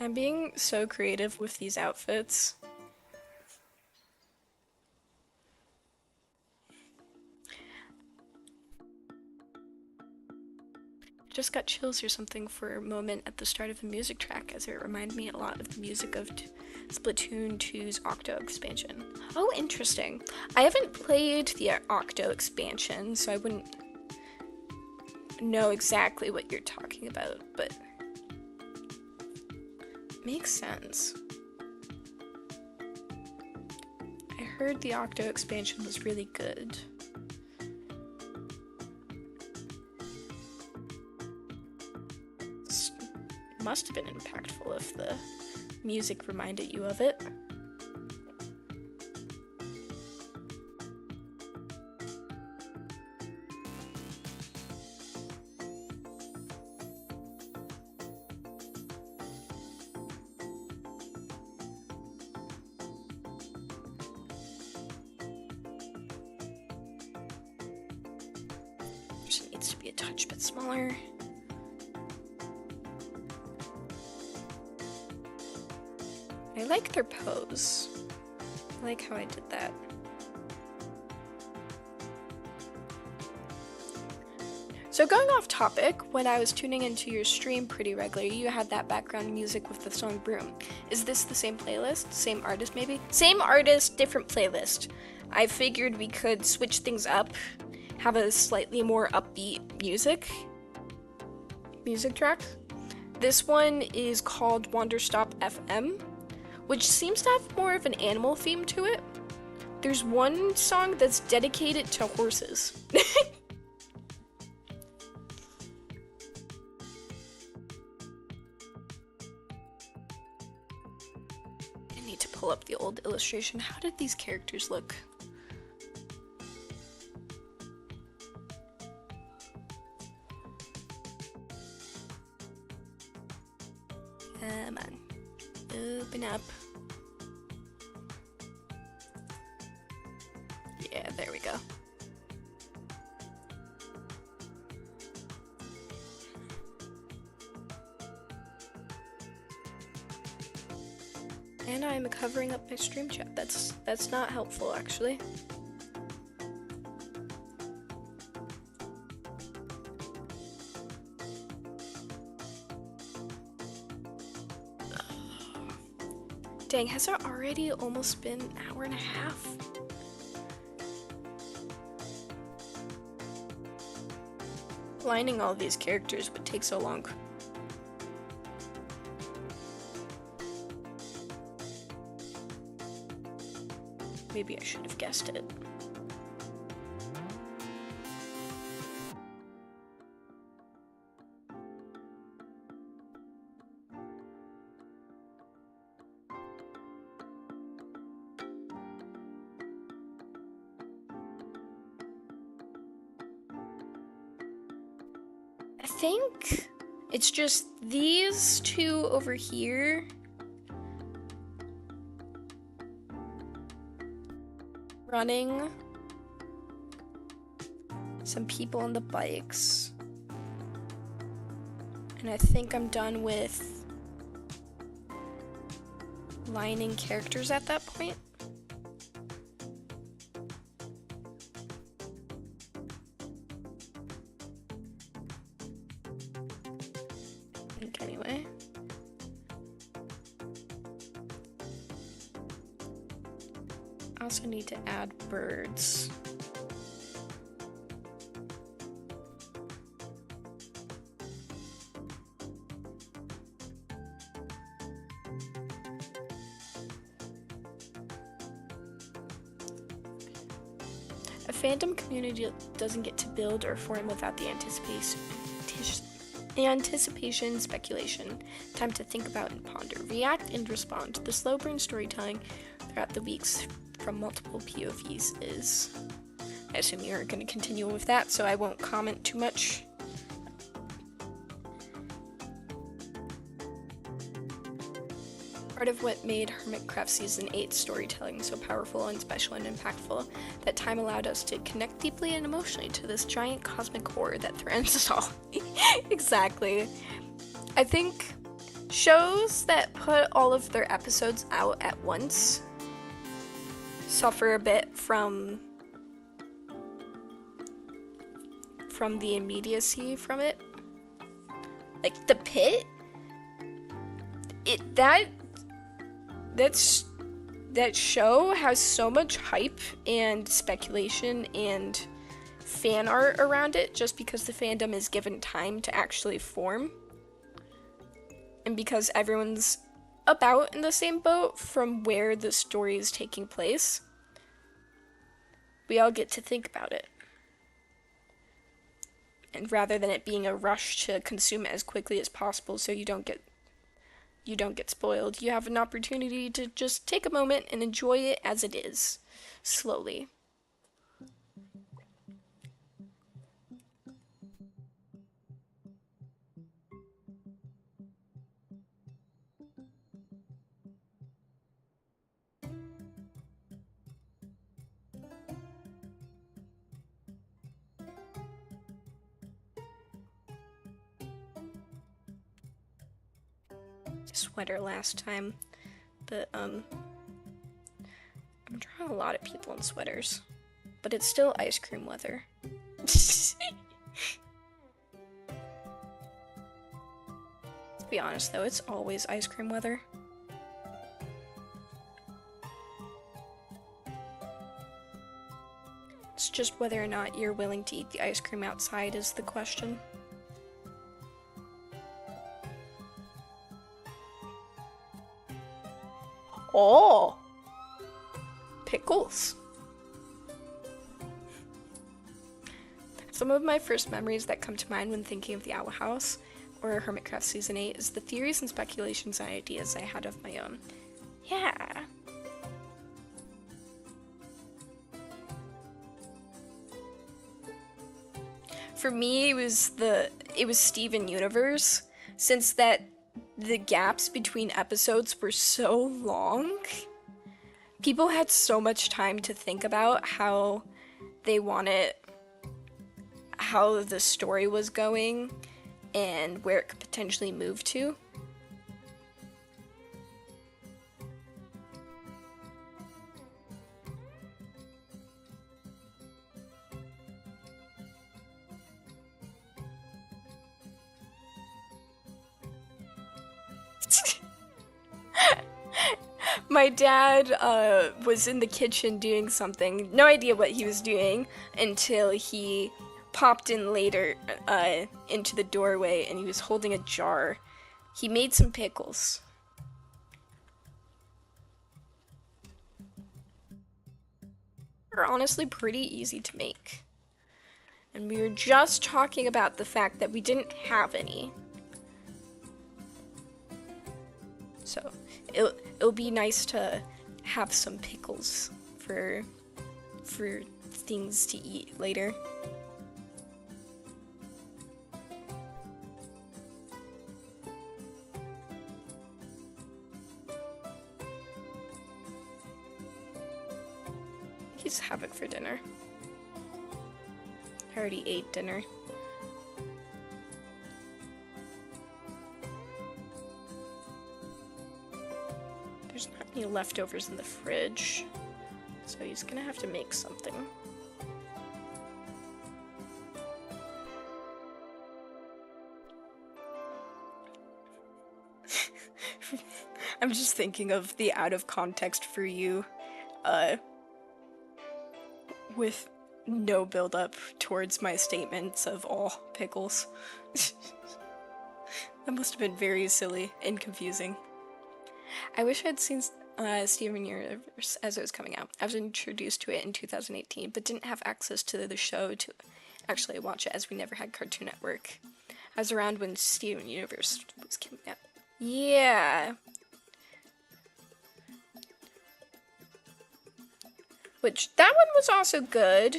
I'm being so creative with these outfits. Just got chills or something for a moment at the start of the music track, as it reminded me a lot of the music of Splatoon 2's Octo expansion. Oh, interesting. I haven't played the Octo expansion, so I wouldn't know exactly what you're talking about, but makes sense. I heard the Octo expansion was really good. Must have been impactful if the music reminded you of it. Just needs to be a touch bit smaller. I like their pose. I like how I did that. So going off topic, when I was tuning into your stream pretty regularly, you had that background music with the song Broom. Is this the same playlist? Same artist maybe? Same artist, different playlist. I figured we could switch things up, have a slightly more upbeat music, music track. This one is called Wanderstop FM, which seems to have more of an animal theme to it. There's one song that's dedicated to horses. I need to pull up the old illustration. How did these characters look? Come on. Open up. Yeah, there we go. And I'm covering up my stream chat. That's not helpful, actually. Dang, has it already almost been an hour and a half? Lining all these characters would take so long. Maybe I should have guessed it. I think it's just these two over here. Running. Some people on the bikes. And I think I'm done with lining characters at that point. Anyway. I also need to add birds. A fandom community doesn't get to build or form without the anticipation, speculation, time to think about and ponder, react and respond. The slow burn storytelling throughout the weeks from multiple POVs is... I assume you're going to continue with that, so I won't comment too much. Part of what made Hermitcraft Season 8 storytelling so powerful and special and impactful, that time allowed us to connect deeply and emotionally to this giant cosmic horror that threatens us all. Exactly. I think shows that put all of their episodes out at once suffer a bit from the immediacy from it. Like The Pit, that show has so much hype and speculation and fan art around it just because the fandom is given time to actually form. And because everyone's about in the same boat from where the story is taking place, we all get to think about it. And rather than it being a rush to consume it as quickly as possible so you don't get spoiled, you have an opportunity to just take a moment and enjoy it as it is, slowly. Sweater last time, but I'm drawing a lot of people in sweaters, but it's still ice cream weather. To be honest though, it's always ice cream weather. It's just whether or not you're willing to eat the ice cream outside is the question. Oh! Pickles. Some of my first memories that come to mind when thinking of the Owl House or Hermitcraft Season 8 is the theories and speculations and ideas I had of my own. Yeah. For me, it was Steven Universe, since that the gaps between episodes were so long. People had so much time to think about how they wanted, how the story was going, and where it could potentially move to. My dad was in the kitchen doing something, no idea what he was doing, until he popped in later into the doorway and he was holding a jar. He made some pickles. They're honestly pretty easy to make. And we were just talking about the fact that we didn't have any. So it'll be nice to have some pickles for things to eat later. Just have it for dinner. I already ate dinner. There's not any leftovers in the fridge, so he's gonna have to make something. I'm just thinking of the out of context for you, with no build up towards my statements of all pickles. That must have been very silly and confusing. I wish I'd seen Steven Universe as it was coming out. I was introduced to it in 2018, but didn't have access to the show to actually watch it, as we never had Cartoon Network. I was around when Steven Universe was coming out. Yeah. Which, that one was also good,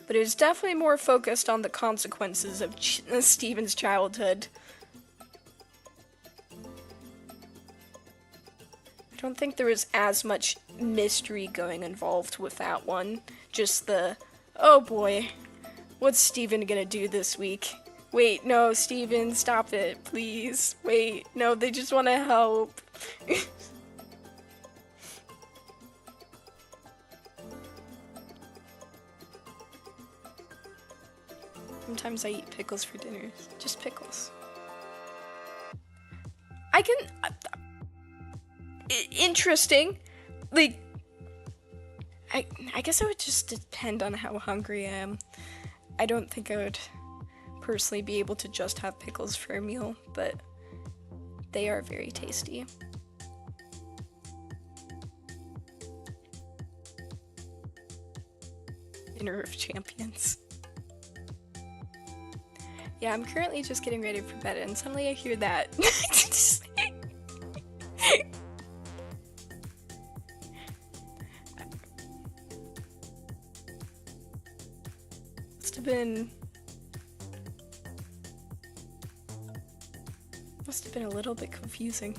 but it was definitely more focused on the consequences of Steven's childhood. I don't think there was as much mystery going involved with that one. Just the, oh boy, what's Steven gonna do this week? Wait, no, Steven, stop it, please. Wait, no, they just want to help. Sometimes I eat pickles for dinner. Just pickles. I can... interesting. Like... I guess it would just depend on how hungry I am. I don't think I would personally be able to just have pickles for a meal, but they are very tasty. Dinner of Champions. Yeah, I'm currently just getting ready for bed, and suddenly I hear that. Must have been a little bit confusing.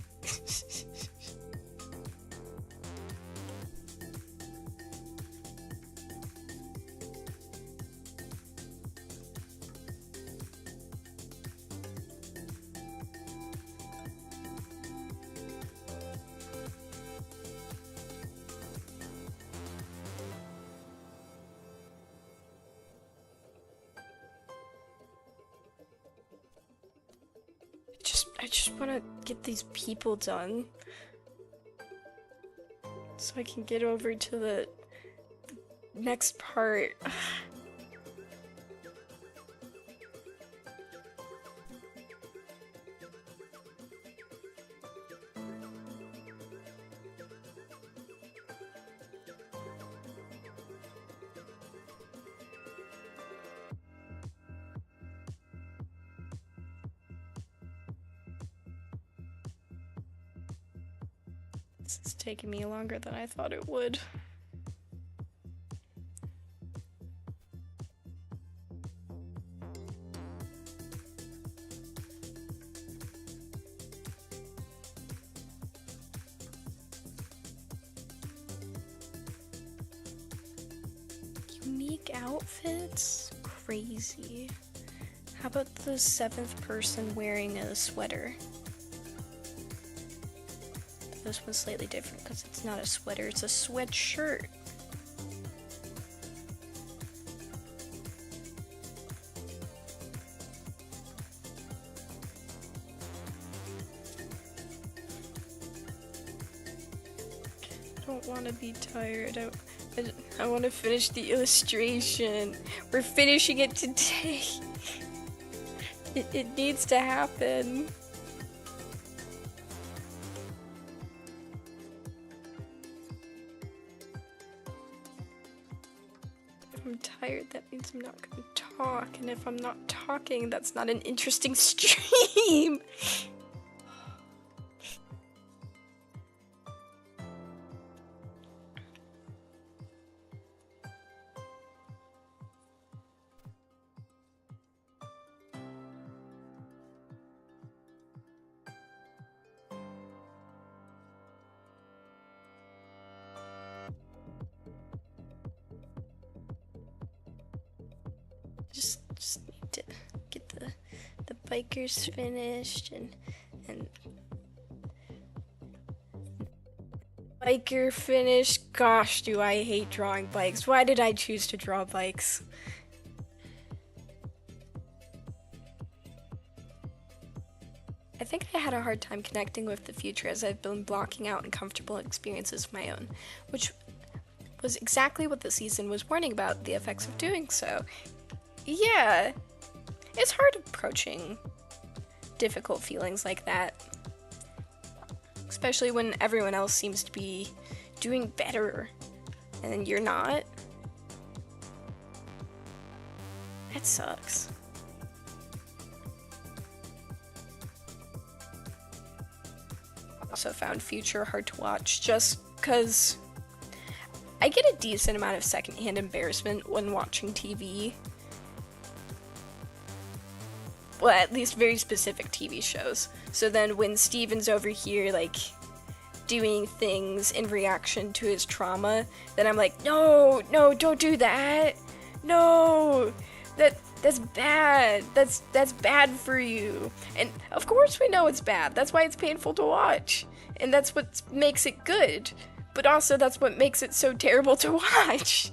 I just want to get these people done so I can get over to the next part. This is taking me longer than I thought it would. Unique outfits? Crazy. How about the 7th person wearing a sweater? This one's slightly different because it's not a sweater, it's a sweatshirt. I don't want to be tired. I want to finish the illustration. We're finishing it today. It needs to happen. If I'm tired, that means I'm not going to talk. And if I'm not talking, that's not an interesting stream. Just need to get the bikers finished and biker finished. Gosh, do I hate drawing bikes. Why did I choose to draw bikes? I think I had a hard time connecting with the future as I've been blocking out uncomfortable experiences of my own, which was exactly what the season was warning about, the effects of doing so. Yeah, it's hard approaching difficult feelings like that, especially when everyone else seems to be doing better and you're not. That sucks. Also found Future hard to watch just because I get a decent amount of secondhand embarrassment when watching TV. Well, at least very specific TV shows. So then when Steven's over here, like, doing things in reaction to his trauma, then I'm like, no, don't do that. No, that's bad. That's bad for you. And of course we know it's bad. That's why it's painful to watch. And that's what makes it good. But also that's what makes it so terrible to watch.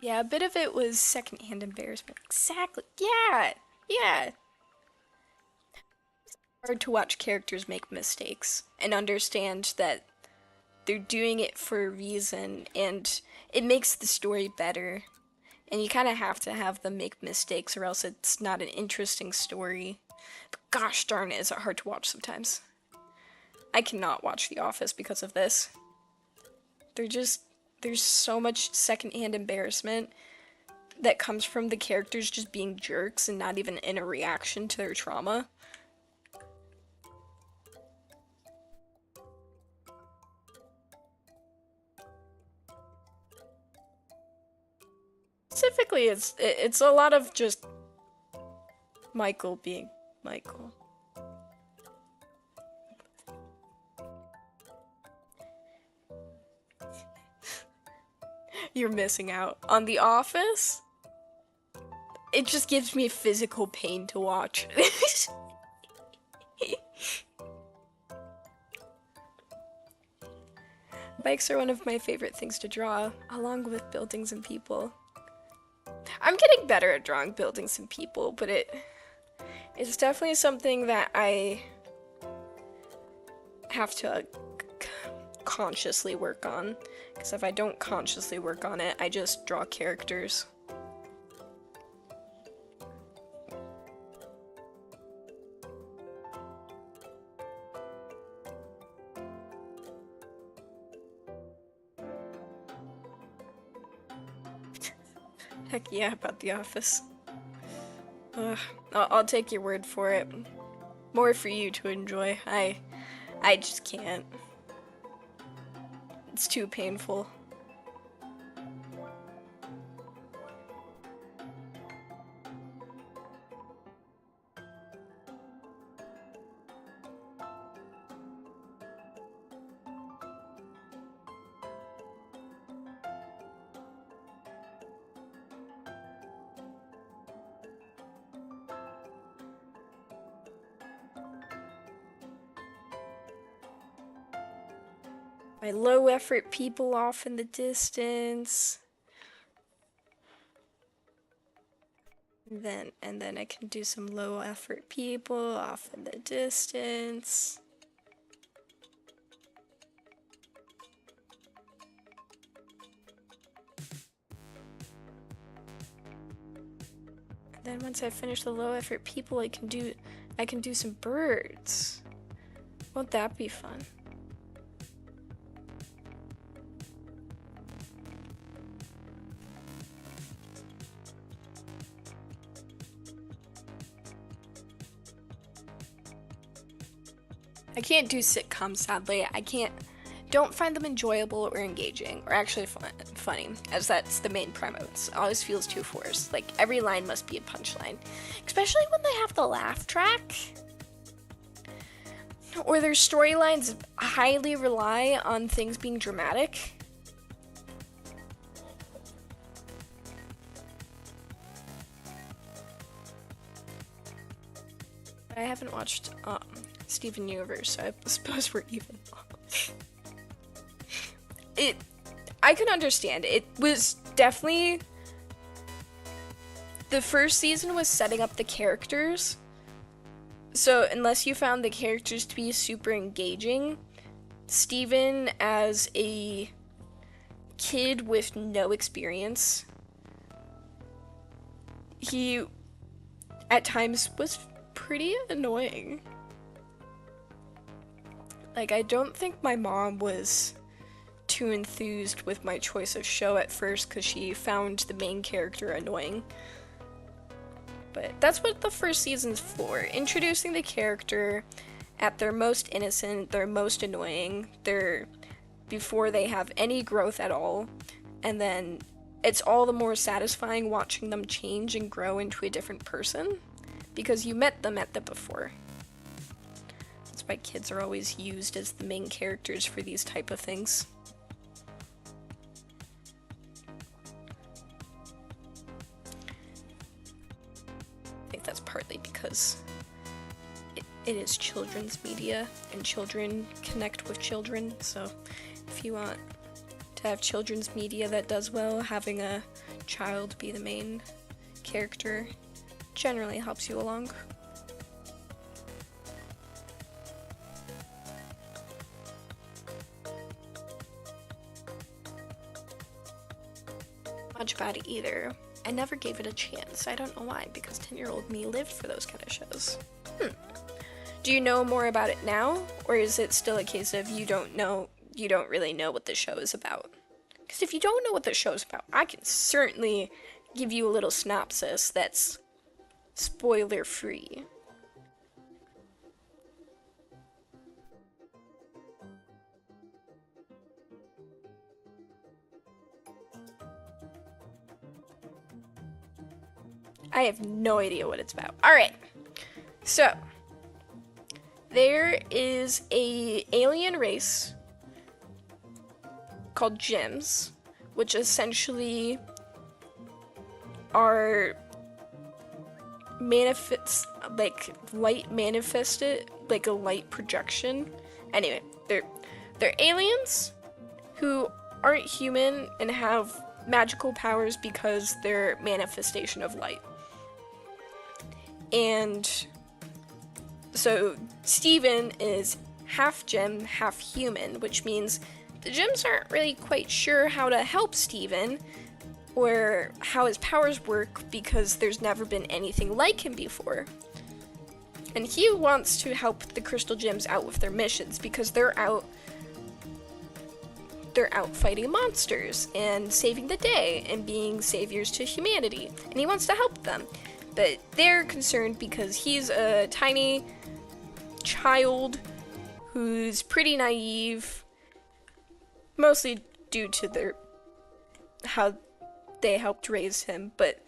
Yeah, a bit of it was secondhand embarrassment. Exactly. Yeah. It's hard to watch characters make mistakes and understand that they're doing it for a reason and it makes the story better. And you kind of have to have them make mistakes or else it's not an interesting story. But gosh darn it, is it hard to watch sometimes. I cannot watch The Office because of this. There's so much secondhand embarrassment that comes from the characters just being jerks and not even in a reaction to their trauma. Specifically, it's a lot of just Michael being Michael. You're missing out on The Office. It just gives me physical pain to watch. Bikes are one of my favorite things to draw, along with buildings and people. I'm getting better at drawing buildings and people, but it's definitely something that I have to consciously work on. Because if I don't consciously work on it, I just draw characters. Heck yeah, about The Office. I'll take your word for it. More for you to enjoy. I just can't. It's too painful. My low effort people off in the distance. And then I can do some low effort people off in the distance. And then once I finish the low effort people, I can do some birds. Won't that be fun? I can't do sitcoms, sadly. Don't find them enjoyable or engaging, or actually funny, as that's the main premise. It always feels too forced. Like, every line must be a punchline. Especially when they have the laugh track. Or their storylines highly rely on things being dramatic. I haven't watched, Steven Universe, so I suppose we're even. I can understand. It was definitely, the first season was setting up the characters. So unless you found the characters to be super engaging, Steven as a kid with no experience, he at times was pretty annoying. Like, I don't think my mom was too enthused with my choice of show at first because she found the main character annoying. But that's what the first season's for. Introducing the character at their most innocent, their most annoying, before they have any growth at all. And then it's all the more satisfying watching them change and grow into a different person because you met them at the before. That's why kids are always used as the main characters for these type of things. I think that's partly because it is children's media and children connect with children, so if you want to have children's media that does well, having a child be the main character generally helps you along. Much about it either. I never gave it a chance. I don't know why, because 10-year-old me lived for those kind of shows. Do you know more about it now, or is it still a case of you don't really know what the show is about? Because if you don't know what the show's about, I can certainly give you a little synopsis that's spoiler-free. I have no idea what it's about. Alright, so there is a alien race called gems, which essentially are light manifested, like a light projection. Anyway, they're aliens who aren't human and have magical powers because they're manifestation of light. And so Steven is half gem, half human, which means the gyms aren't really quite sure how to help Steven or how his powers work because there's never been anything like him before. And he wants to help the Crystal Gems out with their missions because they're out fighting monsters and saving the day and being saviors to humanity. And he wants to help them. But they're concerned because he's a tiny child who's pretty naive, mostly due to how they helped raise him, but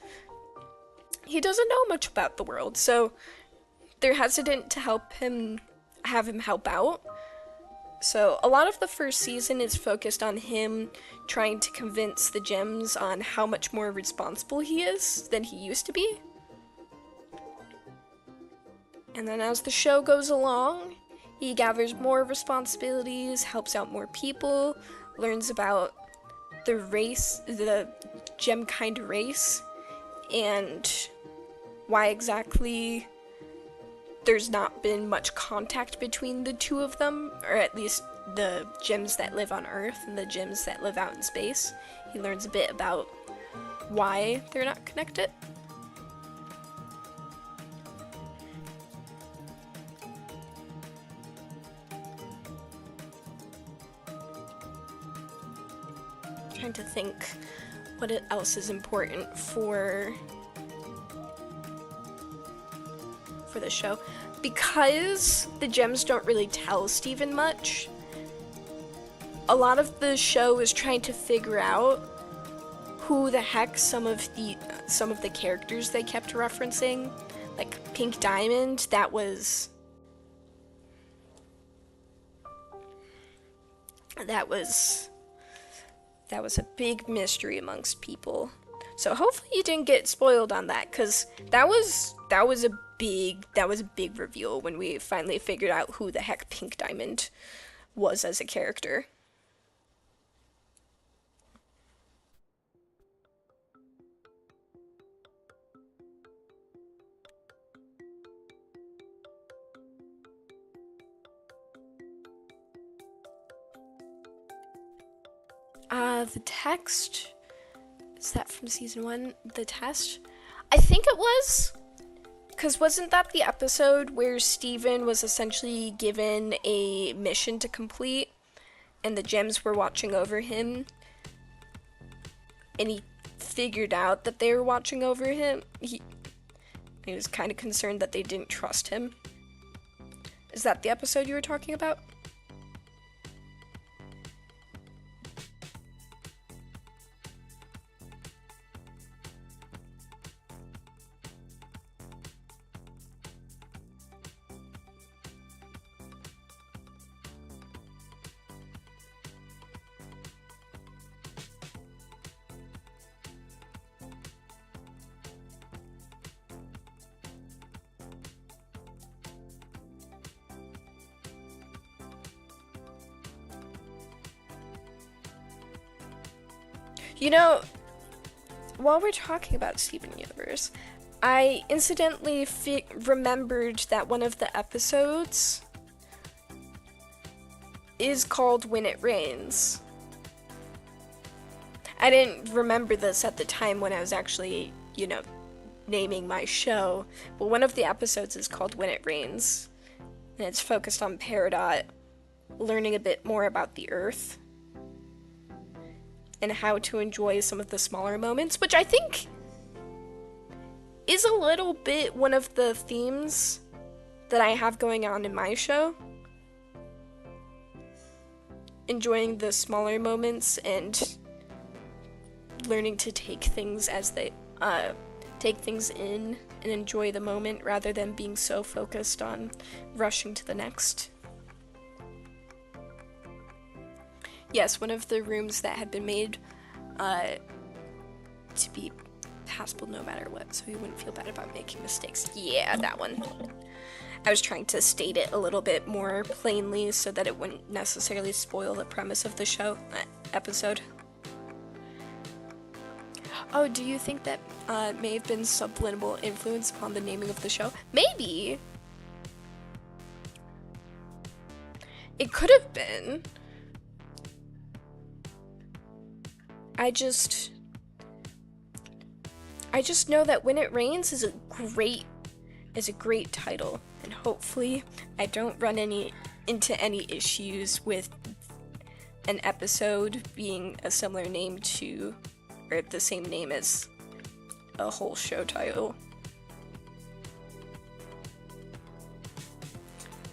he doesn't know much about the world, so they're hesitant to have him help out. So a lot of the first season is focused on him trying to convince the gems on how much more responsible he is than he used to be. And then as the show goes along, he gathers more responsibilities, helps out more people, learns about the gem kind race, and why exactly there's not been much contact between the two of them, or at least the gems that live on Earth and the gems that live out in space. He learns a bit about why they're not connected. Trying to think what else is important for the show. Because the gems don't really tell Steven much, a lot of the show is trying to figure out who the heck some of the characters they kept referencing, like Pink Diamond, that was a big mystery amongst people. So hopefully you didn't get spoiled on that, because that was a big reveal when we finally figured out who the heck Pink Diamond was as a character. The text, is that from season 1? The test? I think it was, because wasn't that the episode where Steven was essentially given a mission to complete and the gems were watching over him, and he figured out that they were watching over him? He was kind of concerned that they didn't trust him. Is that the episode you were talking about? You know, while we're talking about Steven Universe, I incidentally remembered that one of the episodes is called When It Rains. I didn't remember this at the time when I was actually, naming my show, but one of the episodes is called When It Rains, and it's focused on Peridot learning a bit more about the Earth and how to enjoy some of the smaller moments, which I think is a little bit one of the themes that I have going on in my show. Enjoying the smaller moments and learning to take things as they take things in and enjoy the moment rather than being so focused on rushing to the next. Yes, one of the rooms that had been made to be passable no matter what, so you wouldn't feel bad about making mistakes. Yeah, that one. I was trying to state it a little bit more plainly so that it wouldn't necessarily spoil the premise of the show episode. Oh, do you think that may have been subliminal influence upon the naming of the show? Maybe. It could have been. I just know that When It Rains is a great title, and hopefully I don't run into any issues with an episode being a similar name to, or the same name as a whole show title.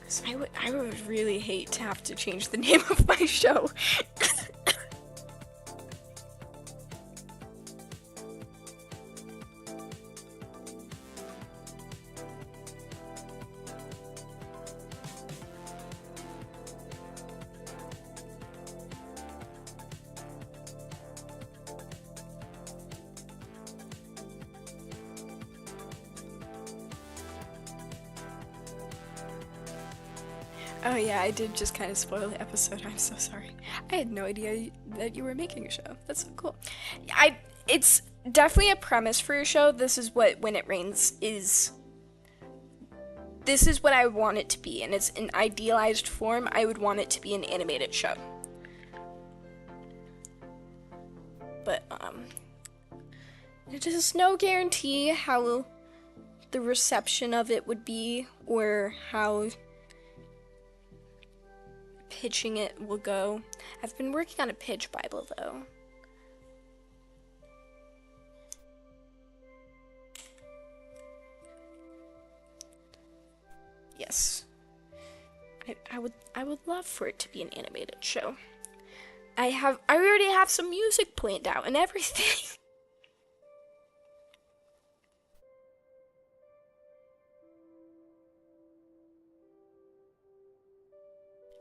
Because I would really hate to have to change the name of my show. Oh yeah, I did just kind of spoil the episode. I'm so sorry. I had no idea that you were making a show. That's so cool. It's definitely a premise for your show. This is what When It Rains is. This is what I want it to be, and it's an idealized form. I would want it to be an animated show. But there's no guarantee how the reception of it would be, or how pitching it will go. I've been working on a pitch Bible though. Yes. I would love for it to be an animated show. I already have some music planned out and everything.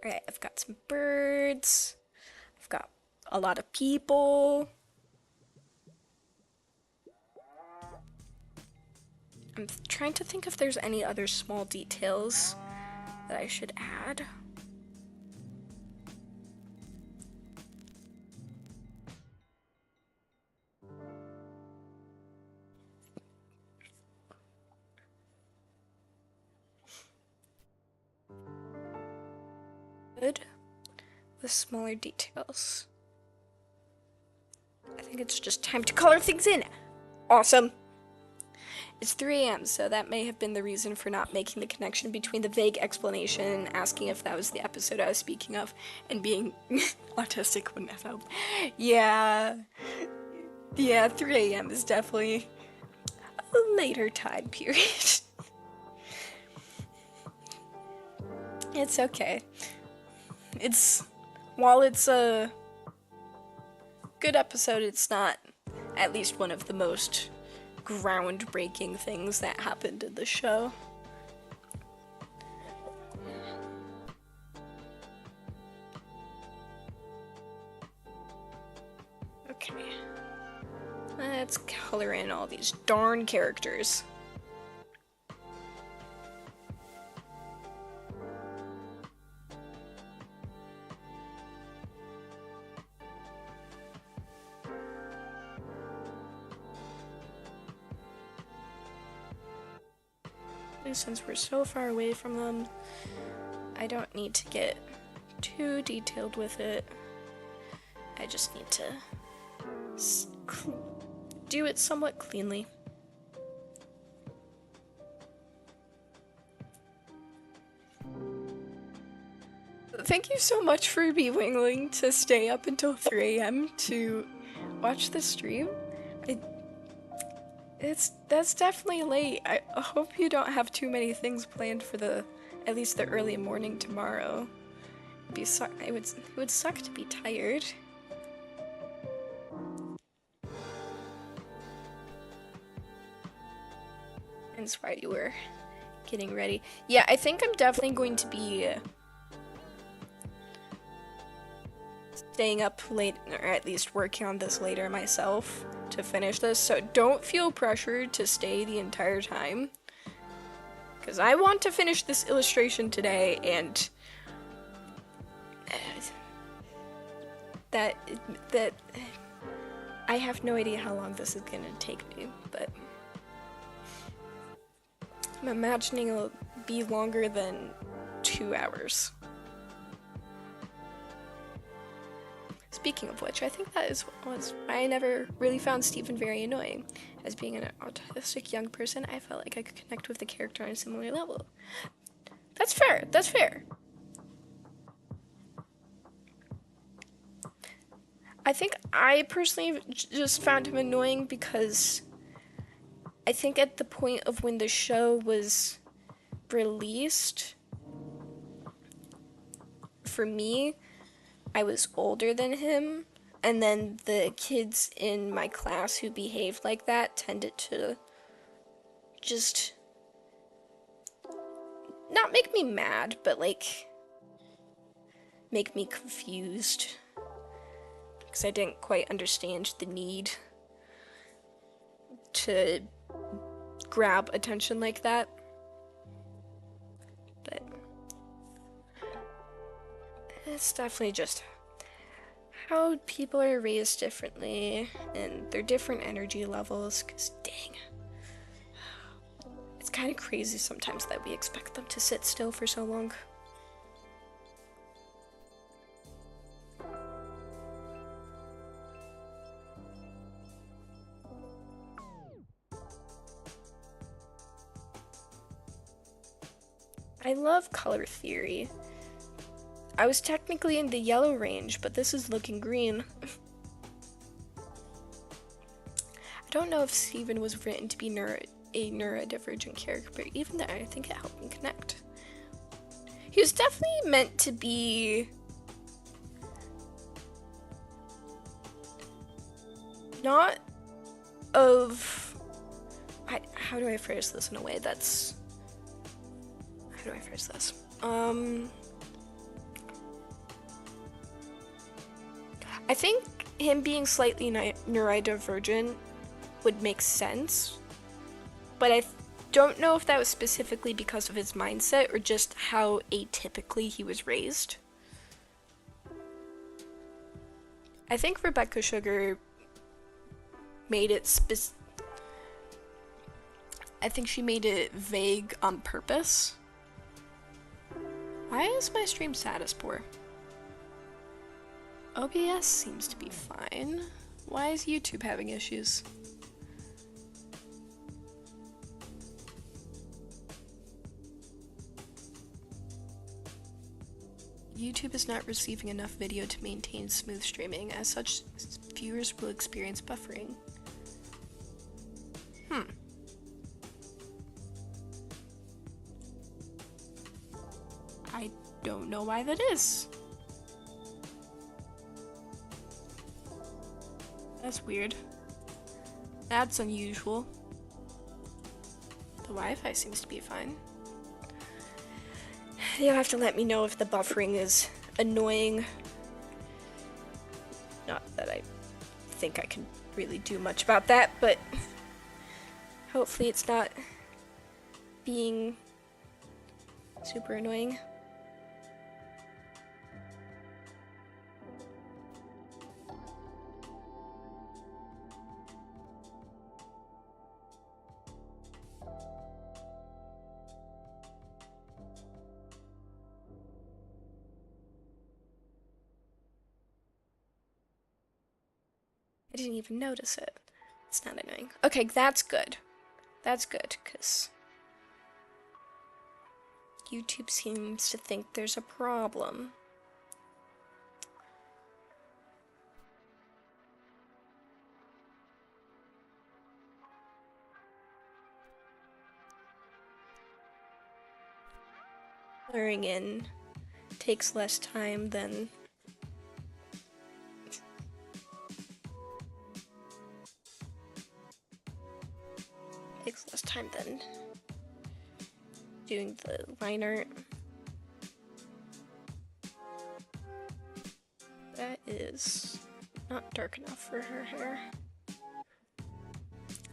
Alright, I've got some birds. I've got a lot of people. I'm trying to think if there's any other small details that I should add. Good with smaller details. I think it's just time to color things in. Awesome. It's 3 a.m., so that may have been the reason for not making the connection between the vague explanation and asking if that was the episode I was speaking of, and being autistic wouldn't have helped. Yeah, 3 a.m. is definitely a later time period. It's okay. While it's a good episode, it's not at least one of the most groundbreaking things that happened in the show. Okay. Let's color in all these darn characters. Since we're so far away from them, I don't need to get too detailed with it. I just need to do it somewhat cleanly. Thank you so much for being willing to stay up until 3 a.m. to watch the stream. That's definitely late. I hope you don't have too many things planned for at least the early morning tomorrow. It would suck to be tired. That's why you were getting ready. Yeah, I think I'm definitely going to be staying up late, or at least working on this later myself to finish this, so don't feel pressured to stay the entire time, because I want to finish this illustration today, and that I have no idea how long this is gonna take me, but I'm imagining it'll be longer than 2 hours. speaking of which, I think that was why I never really found Steven very annoying. As being an autistic young person, I felt like I could connect with the character on a similar level. That's fair. That's fair. I think I personally just found him annoying because I think at the point of when the show was released, for me, I was older than him, and then the kids in my class who behaved like that tended to just not make me mad, but like make me confused, because I didn't quite understand the need to grab attention like that. But it's definitely just how people are raised differently and their different energy levels, because dang, it's kind of crazy sometimes that we expect them to sit still for so long. I love color theory. I was technically in the yellow range, but this is looking green. I don't know if Steven was written to be a neurodivergent character, but even there, I think it helped me connect. He was definitely meant to be not of... how do I phrase this in a way that's... How do I phrase this? I think him being slightly neurodivergent would make sense, but I don't know if that was specifically because of his mindset or just how atypically he was raised. I think Rebecca Sugar made it I think she made it vague on purpose. Why is my stream status poor? OBS seems to be fine. Why is YouTube having issues? YouTube is not receiving enough video to maintain smooth streaming. As such, viewers will experience buffering. I don't know why that is. That's weird. That's unusual. The Wi-Fi seems to be fine. You'll have to let me know if the buffering is annoying. Not that I think I can really do much about that, but hopefully it's not being super annoying. I didn't even notice it. It's not annoying. Okay, that's good. That's good, because YouTube seems to think there's a problem. Blurring in takes less time than doing the line art. That is not dark enough for her hair.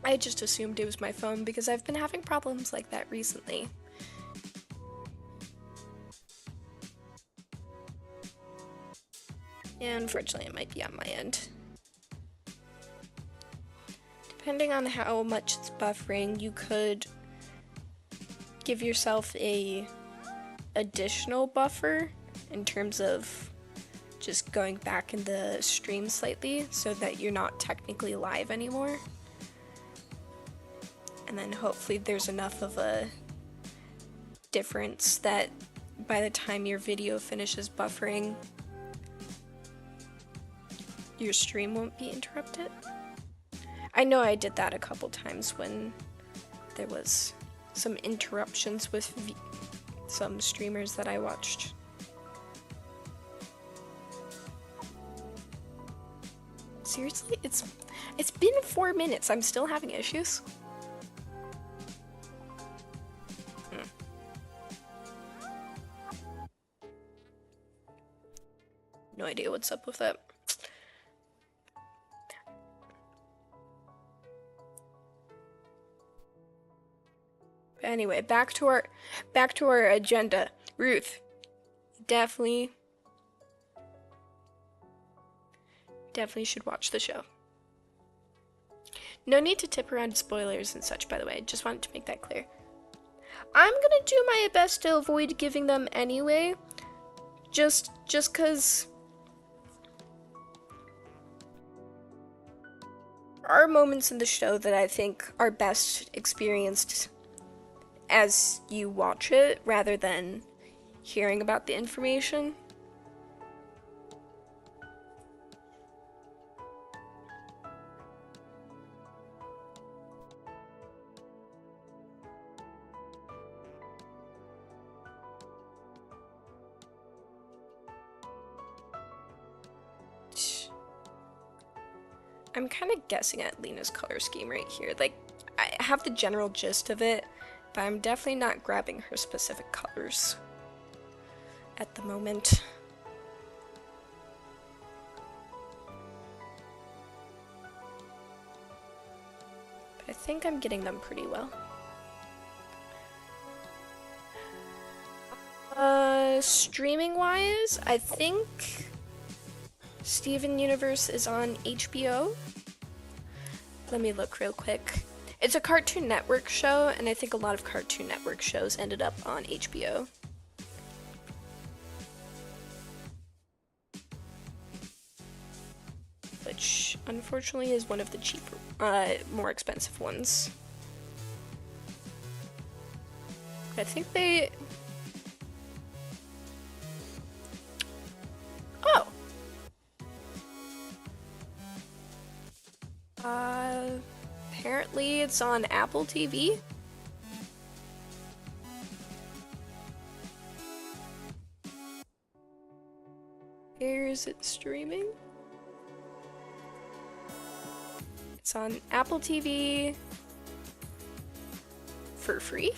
I just assumed it was my phone because I've been having problems like that recently. And unfortunately, it might be on my end. Depending on how much it's buffering, you could give yourself a additional buffer in terms of just going back in the stream slightly so that you're not technically live anymore. And then hopefully there's enough of a difference that by the time your video finishes buffering, your stream won't be interrupted. I know I did that a couple times when there was some interruptions with some streamers that I watched. Seriously? It's been 4 minutes. I'm still having issues. No idea what's up with that. Anyway, back to our agenda. Ruth, definitely should watch the show. No need to tip around spoilers and such, by the way. Just wanted to make that clear. I'm gonna do my best to avoid giving them anyway. Just cause there are moments in the show that I think are best experienced as you watch it rather than hearing about the information. I'm kind of guessing at Lena's color scheme right here. Like, I have the general gist of it, but I'm definitely not grabbing her specific colors at the moment. But I think I'm getting them pretty well. Streaming wise, I think Steven Universe is on HBO. Let me look real quick. It's a Cartoon Network show, and I think a lot of Cartoon Network shows ended up on HBO. Which, unfortunately, is one of the cheaper, more expensive ones. I think they... Oh! Apparently it's on Apple TV. Where is it streaming? It's on Apple TV for free,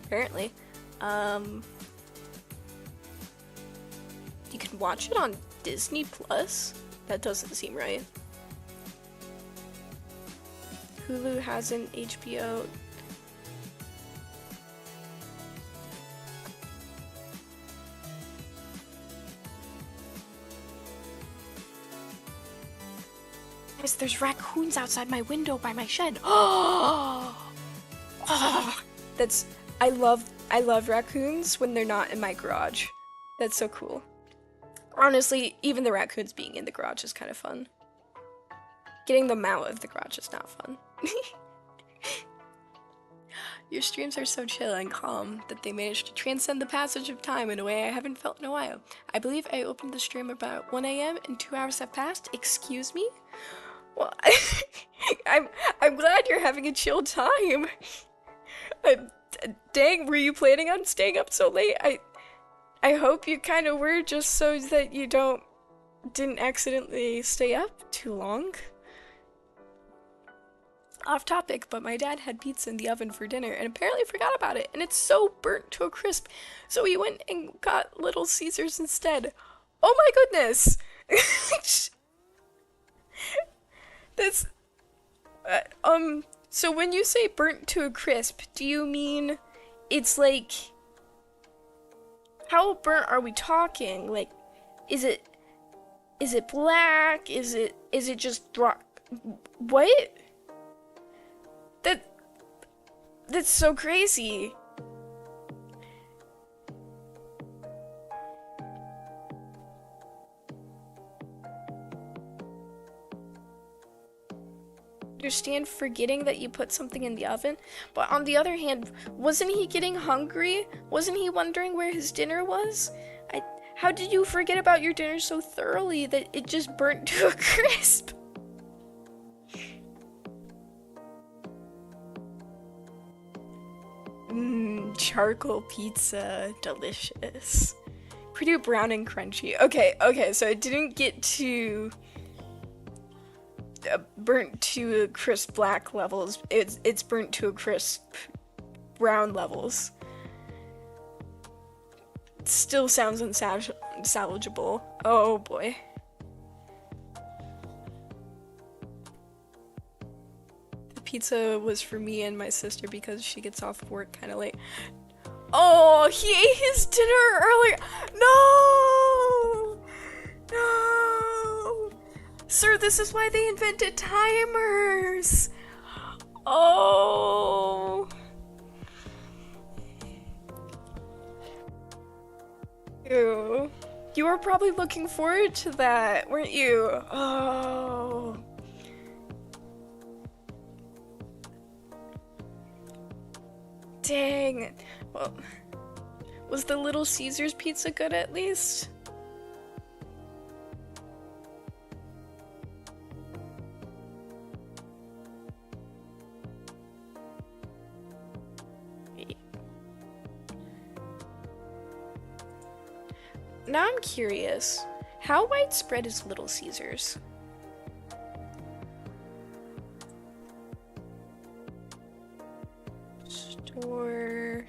apparently. You can watch it on Disney Plus? That doesn't seem right. Hulu has an HBO. Guys, there's raccoons outside my window by my shed. Oh, that's I love raccoons when they're not in my garage. That's so cool. Honestly, even the raccoons being in the garage is kind of fun. Getting them out of the garage is not fun. Your streams are so chill and calm that they manage to transcend the passage of time in a way I haven't felt in a while. I believe I opened the stream about 1 a.m. and 2 hours have passed. Excuse me? Well, I'm glad you're having a chill time. Dang, were you planning on staying up so late? I hope you kind of were, just so that you didn't accidentally stay up too long. Off topic, but my dad had pizza in the oven for dinner and apparently forgot about it, and it's so burnt to a crisp, so he went and got Little Caesars instead. Oh my goodness! That's... so when you say burnt to a crisp, do you mean it's like... How burnt are we talking? Like, is it black? Is it just what? That's so crazy. understand forgetting that you put something in the oven, but on the other hand, wasn't he getting hungry? Wasn't he wondering where his dinner was? How did you forget about your dinner so thoroughly that it just burnt to a crisp? Charcoal pizza, delicious. Pretty brown and crunchy. Okay, so it didn't get to burnt to a crisp black levels. It's burnt to a crisp brown levels. Still sounds unsalvageable. Oh boy. The pizza was for me and my sister because she gets off work kind of late. Oh, he ate his dinner earlier. No! Sir, this is why they invented timers. Oh. Ew. You were probably looking forward to that, weren't you? Oh. Dang. Well, was the Little Caesars pizza good at least? Now I'm curious, how widespread is Little Caesars? Store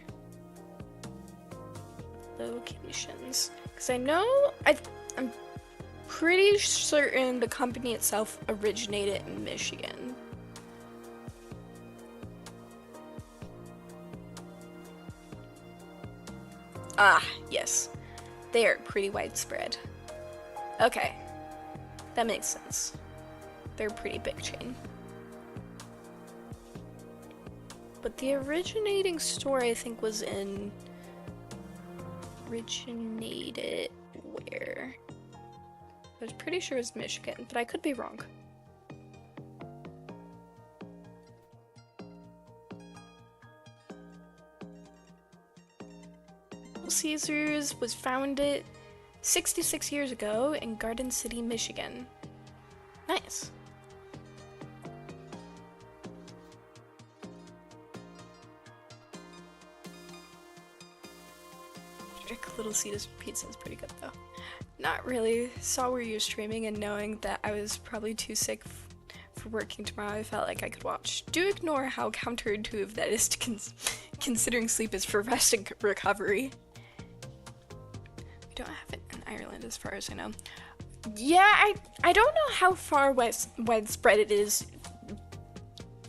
locations. Because I know, I'm pretty certain the company itself originated in Michigan. Ah, yes. They are pretty widespread. Okay, that makes sense. They're a pretty big chain. But the originating store, I think, was in... Originated where? I was pretty sure it was Michigan, but I could be wrong. Caesars was founded 66 years ago in Garden City, Michigan. Nice. Little Caesars pizza is pretty good though. Not really. Saw where you were streaming and knowing that I was probably too sick for working tomorrow, I felt like I could watch. Do ignore how counterintuitive that is to considering sleep is for rest and recovery. We don't have it in Ireland as far as I know. Yeah, I don't know how far widespread it is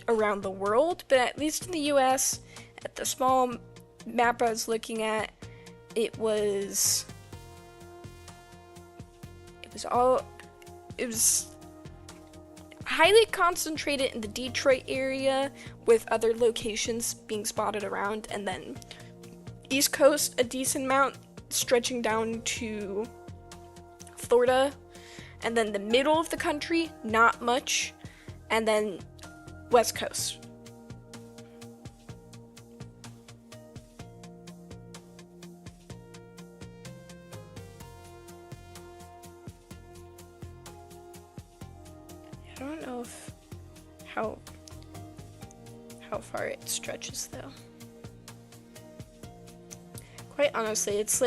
around the world, but at least in the US, at the small map I was looking at, it was highly concentrated in the Detroit area, with other locations being spotted around, and then East Coast a decent amount, stretching down to Florida, and then the middle of the country, not much, and then West Coast. I don't know if how far it stretches though. Quite honestly, it's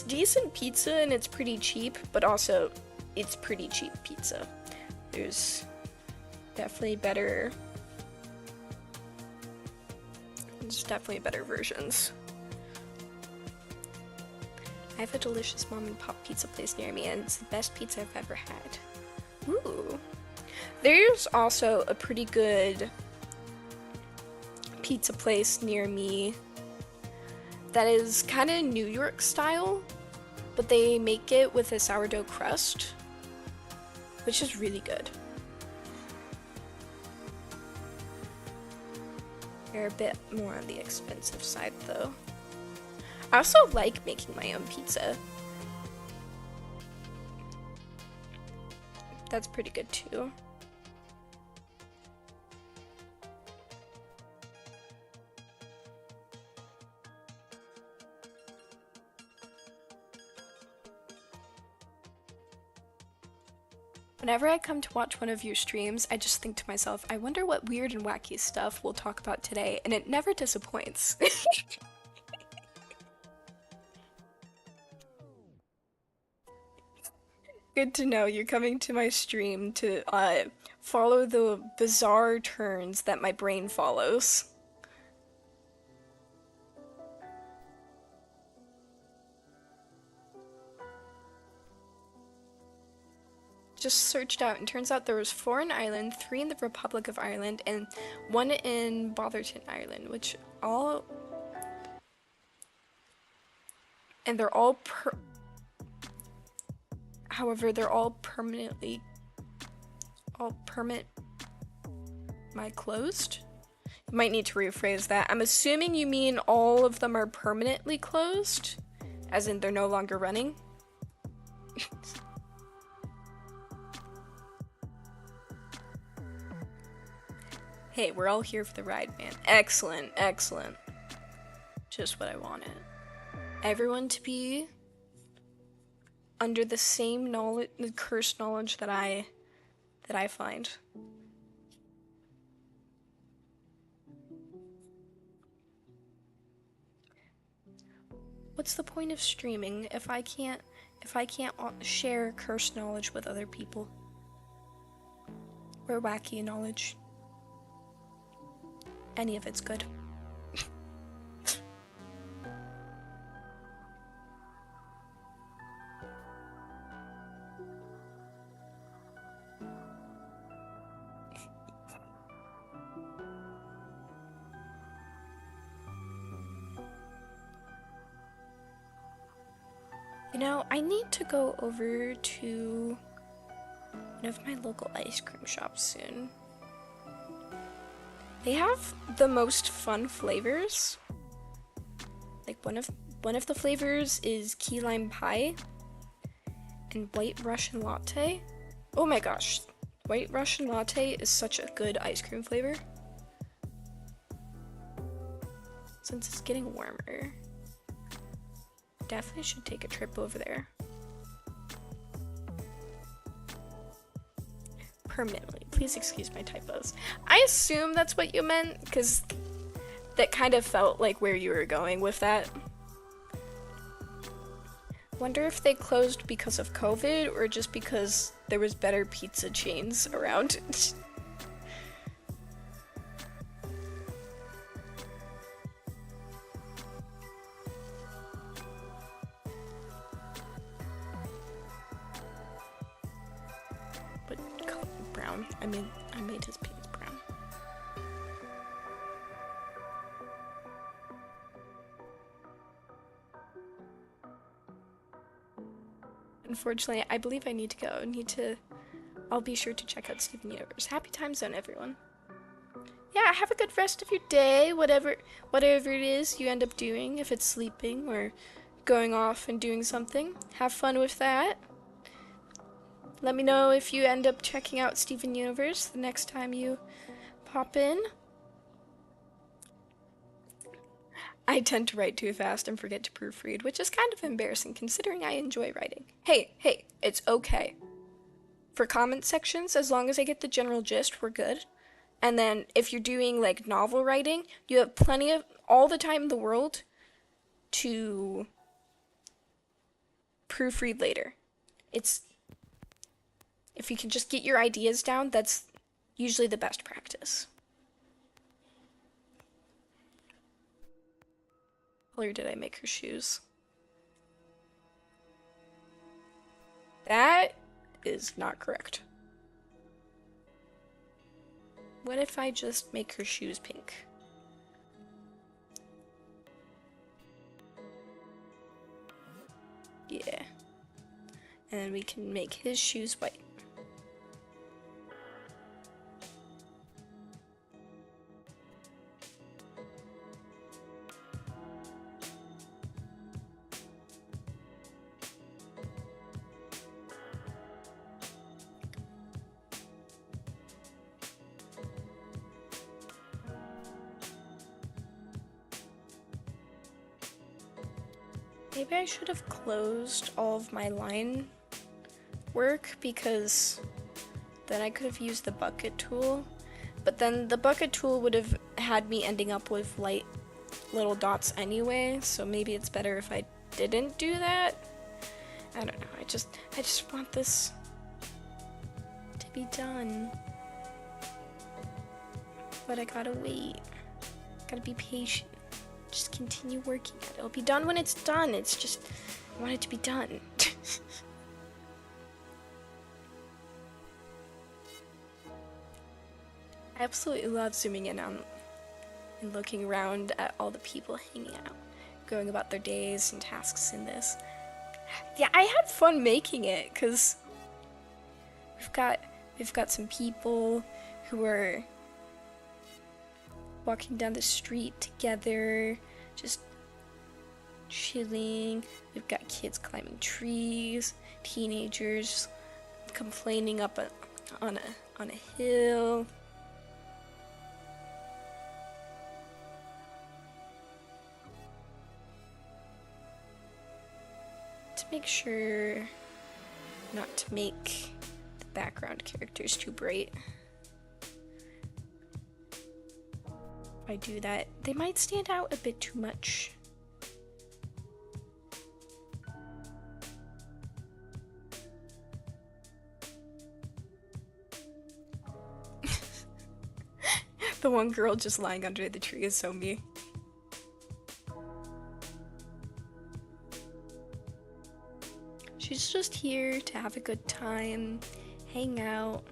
decent pizza and it's pretty cheap, but also it's pretty cheap pizza. There's definitely better versions. I have a delicious mom and pop pizza place near me and it's the best pizza I've ever had. Ooh. There's also a pretty good pizza place near me that is kind of New York style, but they make it with a sourdough crust, which is really good. They're a bit more on the expensive side though. I also like making my own pizza. That's pretty good too. Whenever I come to watch one of your streams, I just think to myself, I wonder what weird and wacky stuff we'll talk about today, and it never disappoints. Good to know you're coming to my stream to follow the bizarre turns that my brain follows. Just searched out, and turns out there was 4 in Ireland, 3 in the Republic of Ireland, and 1 in Botherton, Ireland, which all... And they're all However, they're all permanently... Am I closed? You might need to rephrase that. I'm assuming you mean all of them are permanently closed? As in they're no longer running? Hey, we're all here for the ride, man. Excellent, excellent. Just what I wanted. Everyone to be under the same knowledge, the cursed knowledge that I find. What's the point of streaming if I can't share cursed knowledge with other people? Or wacky knowledge? Any of it's good. You know, I need to go over to one of my local ice cream shops soon. They have the most fun flavors. Like one of the flavors is key lime pie and white Russian latte. Oh my gosh, white Russian latte is such a good ice cream flavor. Since it's getting warmer, definitely should take a trip over there. Permanently. Please excuse my typos. I assume that's what you meant, because that kind of felt like where you were going with that. Wonder if they closed because of COVID or just because there was better pizza chains around. But brown. I made his pants brown. Unfortunately, I believe I need to go. I'll be sure to check out Steven Universe. Happy time zone, everyone. Yeah, have a good rest of your day, whatever it is you end up doing, if it's sleeping or going off and doing something. Have fun with that. Let me know if you end up checking out Steven Universe the next time you pop in. I tend to write too fast and forget to proofread, which is kind of embarrassing considering I enjoy writing. Hey, it's okay. For comment sections, as long as I get the general gist, we're good. And then if you're doing like novel writing, you have plenty of all the time in the world to proofread later. If you can just get your ideas down, that's usually the best practice. Or did I make her shoes? That is not correct. What if I just make her shoes pink? Yeah. And then we can make his shoes white. Maybe I should have closed all of my line work because then I could have used the bucket tool. But then the bucket tool would have had me ending up with light little dots anyway, so maybe it's better if I didn't do that. I don't know, I just want this to be done. But I gotta wait. Gotta be patient. Just continue working at it. It'll be done when it's done. It's just, I want it to be done. I absolutely love zooming in on and looking around at all the people hanging out, going about their days and tasks in this. Yeah, I had fun making it because we've got some people who are walking down the street together, just chilling. We've got kids climbing trees, teenagers complaining up on a hill. To make sure not to make the background characters too bright. If I do that, they might stand out a bit too much. The one girl just lying under the tree is so me. She's just here to have a good time, hang out.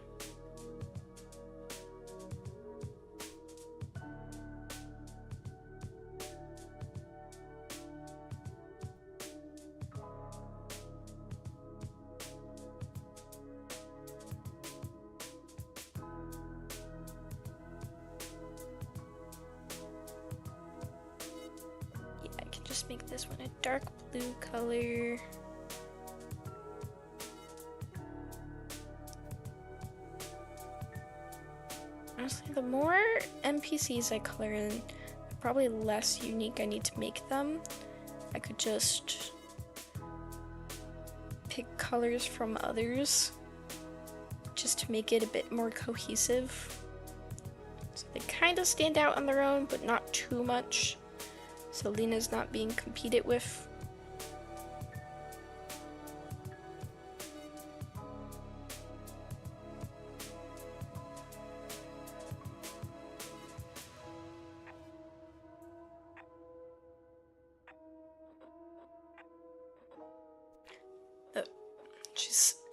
Yeah, I can just make this one a dark blue color. Honestly, the more NPCs I color in, the probably less unique I need to make them. I could just pick colors from others just to make it a bit more cohesive. So they kind of stand out on their own, but not too much. So Lena's not being competed with.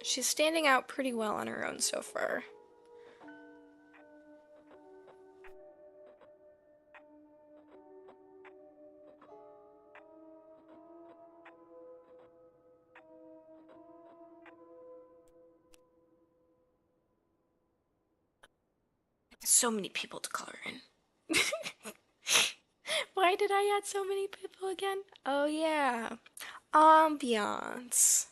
She's standing out pretty well on her own so far. So many people to color in. Why did I add so many people again? Oh yeah, ambiance.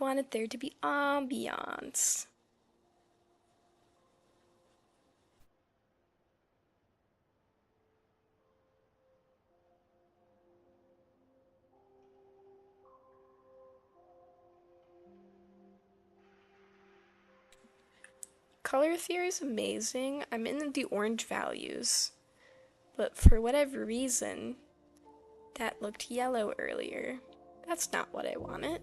I wanted there to be ambiance. Color theory is amazing. I'm in the orange values, but for whatever reason, that looked yellow earlier. That's not what I wanted.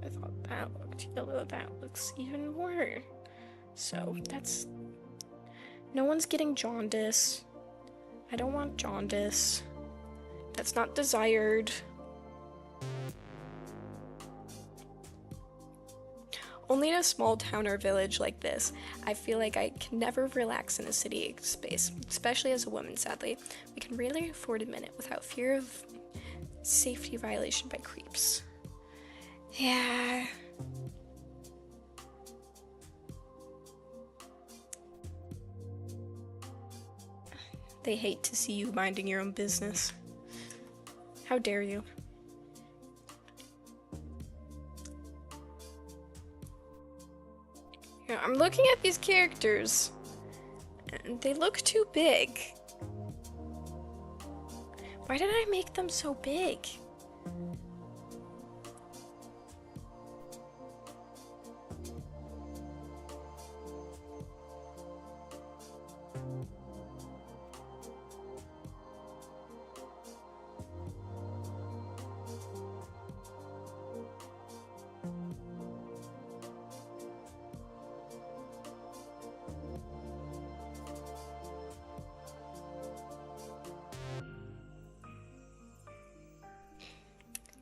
I thought that looked yellow. That looks even more. So that's... No one's getting jaundice. I don't want jaundice. That's not desired. Only in a small town or village like this, I feel like I can never relax in a city space, especially as a woman, sadly. We can rarely afford a minute without fear of safety violation by creeps. Yeah. They hate to see you minding your own business. How dare you? You know, I'm looking at these characters, and they look too big. Why did I make them so big?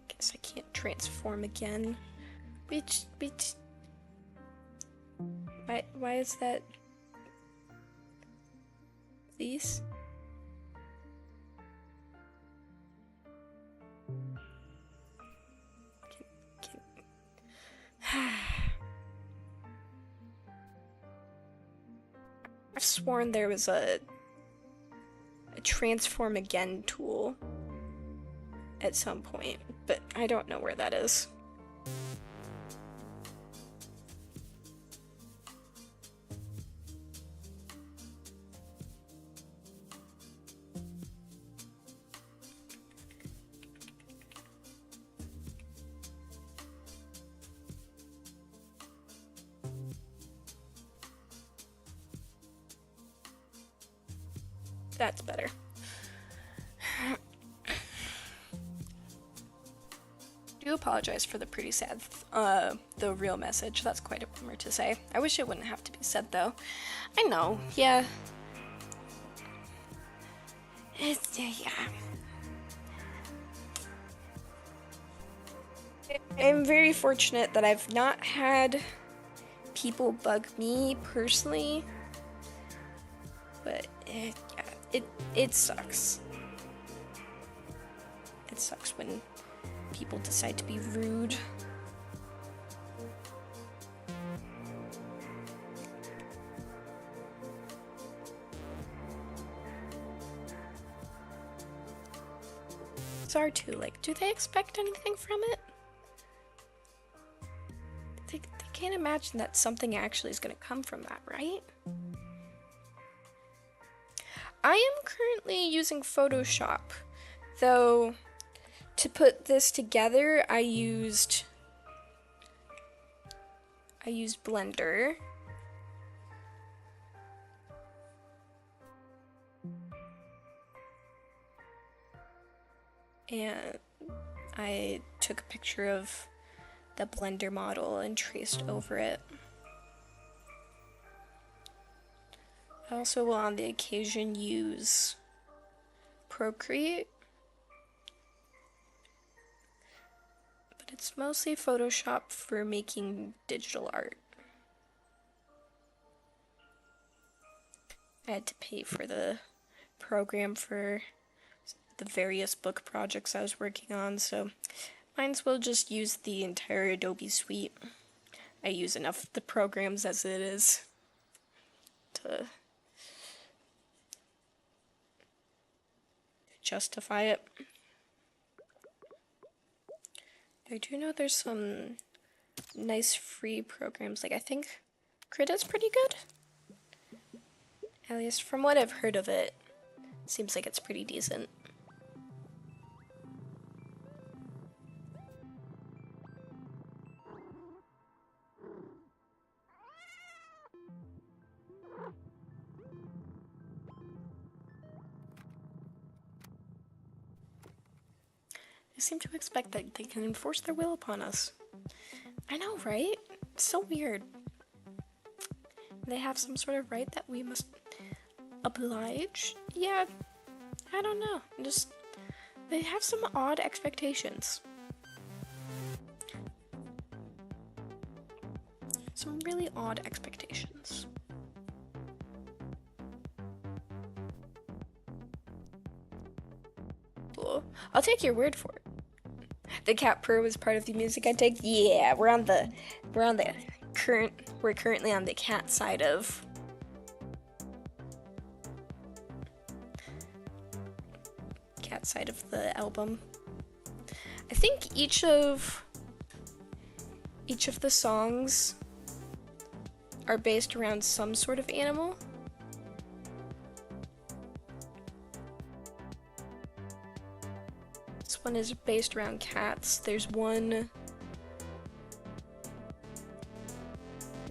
Guess I can't transform again. Bitch. Why is that? Please? I've sworn there was a transform again tool at some point, but I don't know where that is. That's better. I do apologize for the pretty sad, the real message. That's quite a bummer to say. I wish it wouldn't have to be said, though. I know, yeah. Yeah. I'm very fortunate that I've not had people bug me personally, but it sucks. It sucks when people decide to be rude. It's R2, like, do they expect anything from it? They can't imagine that something actually is gonna come from that, right? I am currently using Photoshop, though to put this together I used Blender. And I took a picture of the Blender model and traced over it. I also will on the occasion use Procreate, but it's mostly Photoshop for making digital art. I had to pay for the program for the various book projects I was working on, so might as well just use the entire Adobe suite. I use enough of the programs as it is to justify it. I do know there's some nice free programs, like I think Krita's pretty good. At least from what I've heard of it, seems like it's pretty decent. They seem to expect that they can enforce their will upon us. I know, right? It's so weird. They have some sort of right that we must oblige? Yeah, I don't know. Just, they have some odd expectations. Some really odd expectations. Cool. I'll take your word for it. The cat purr was part of the music I take. Yeah, we're currently on the cat side of the album. I think each of the songs are based around some sort of animal. This one is based around cats. There's one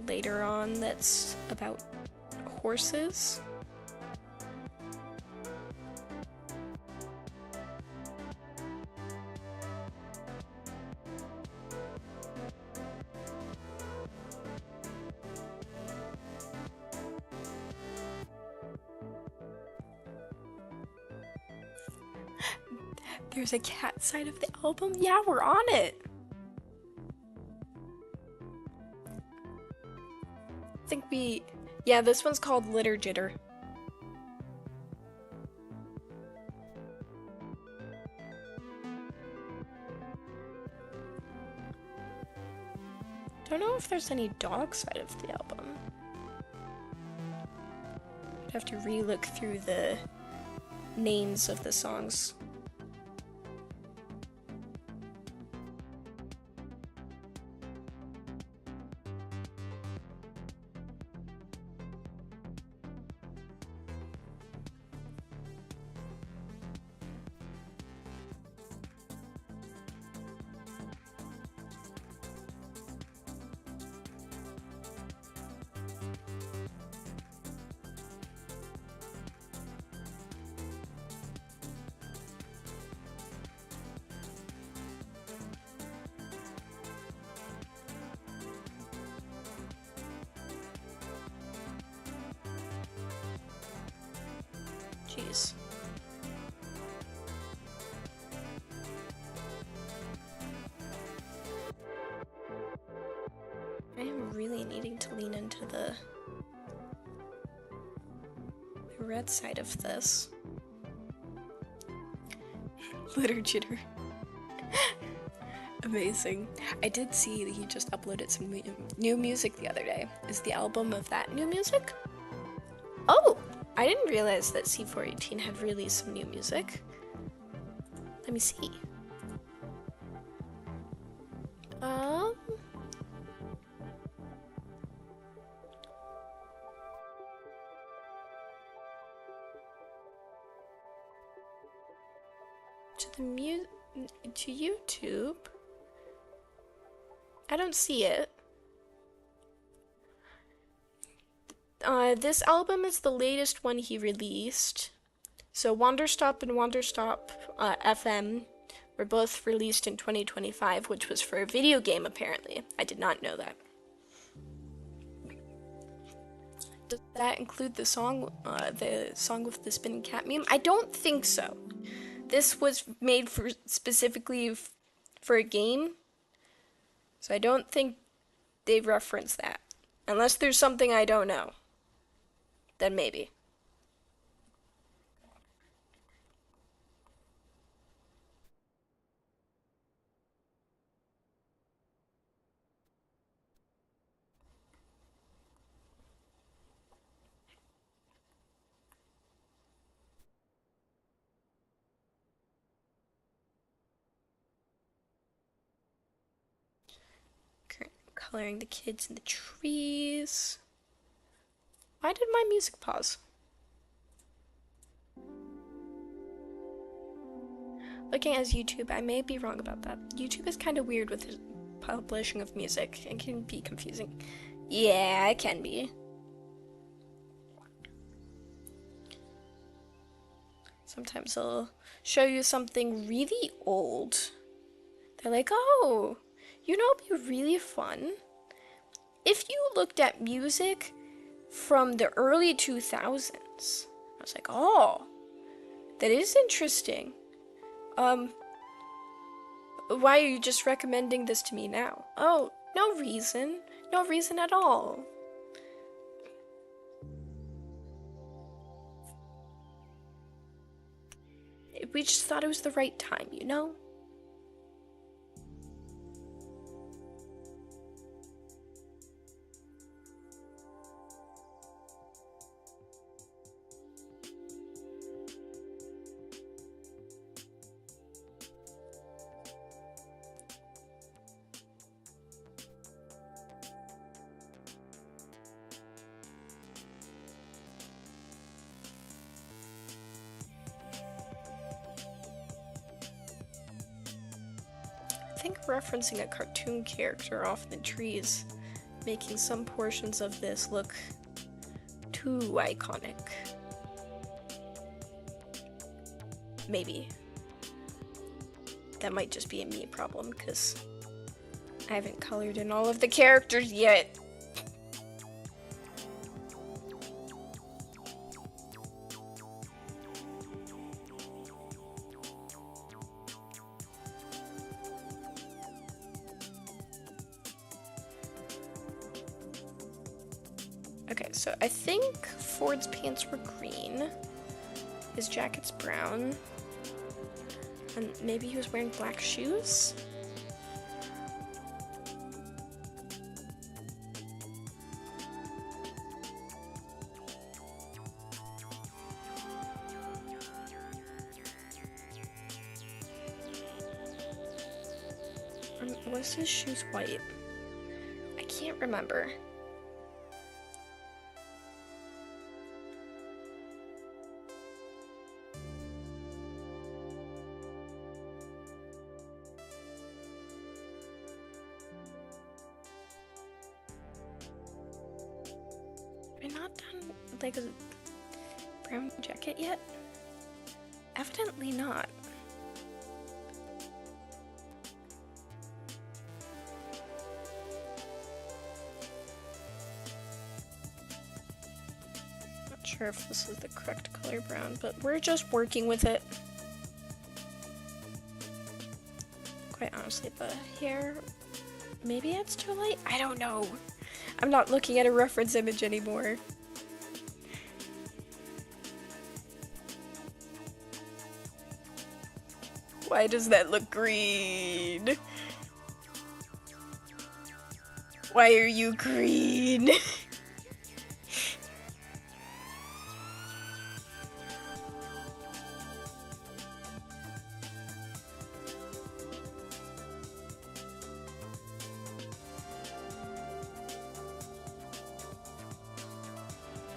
later on that's about horses. There's a cat side of the album? Yeah, we're on it! I think yeah, this one's called Litter Jitter. Don't know if there's any dog side of the album. I'd have to re-look through the names of the songs. Jeez. I am really needing to lean into the red side of this. Litter Jitter. Amazing. I did see that he just uploaded some new music the other day. Is the album of that new music? Oh! I didn't realize that C418 had released some new music. Let me see. To YouTube. I don't see it. This album is the latest one he released. So Wanderstop and Wanderstop FM were both released in 2025, which was for a video game apparently. I did not know that. Does that include the song with the spinning cat meme? I don't think so. This was made specifically for a game, so I don't think they reference that. Unless there's something I don't know. Then maybe. Coloring the kids in the trees. Why did my music pause? Looking at YouTube, I may be wrong about that. YouTube is kind of weird with the publishing of music. It can be confusing. Yeah, it can be. Sometimes they'll show you something really old. They're like, oh, you know it'd be really fun if you looked at music from the early 2000s. I was like, oh, that is interesting. Why are you just recommending this to me now? Oh, no reason. No reason at all. We just thought it was the right time, you know? think referencing a cartoon character off the trees, making some portions of this look too iconic. Maybe. That might just be a me problem, because I haven't colored in all of the characters yet. Okay, so I think Ford's pants were green, his jacket's brown, and maybe he was wearing black shoes? Was his shoes white? I can't remember. We're not done like a brown jacket yet? Evidently not. Not sure if this is the correct color brown, but we're just working with it. Quite honestly, the hair, maybe it's too light? I don't know. I'm not looking at a reference image anymore. Why does that look green? Why are you green?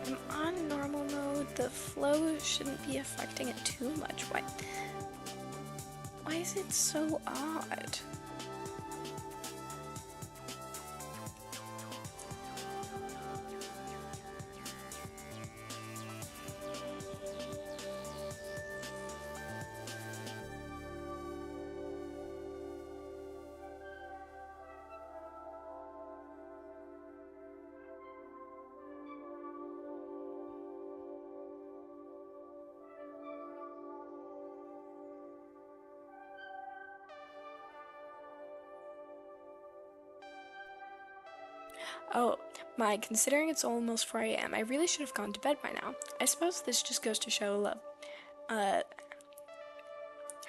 I'm on normal mode. The flow shouldn't be affecting it too much. Why is it so odd? Oh, considering it's almost 4 a.m., I really should have gone to bed by now. I suppose this just goes to show how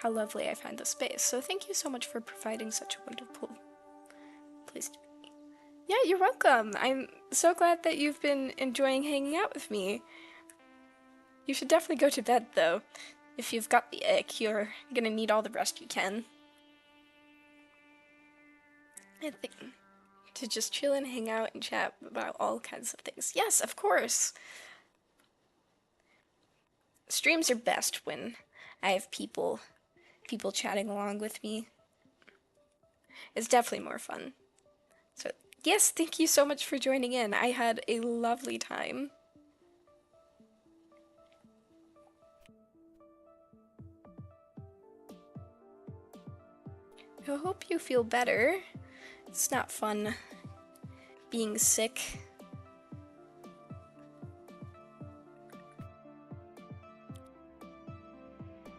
lovely I find this space. So thank you so much for providing such a wonderful place to be. Yeah, you're welcome. I'm so glad that you've been enjoying hanging out with me. You should definitely go to bed, though. If you've got the ick, you're gonna need all the rest you can. I think to just chill and hang out and chat about all kinds of things. Yes, of course. Streams are best when I have people chatting along with me. It's definitely more fun. So, yes, thank you so much for joining in. I had a lovely time. I hope you feel better. It's not fun being sick.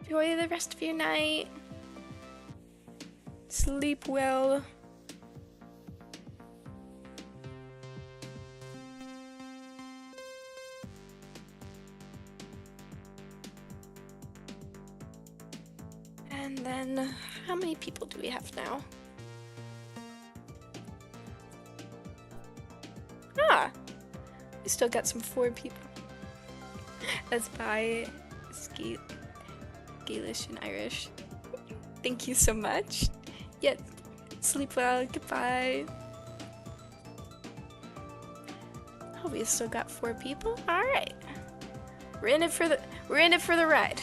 Enjoy the rest of your night. Sleep well. And then, how many people do we have now? We still got some 4 people. That's by Gaelish and Irish. Thank you so much. Yes, sleep well. Goodbye. Oh, we still got 4 people. All right, we're in it for the ride.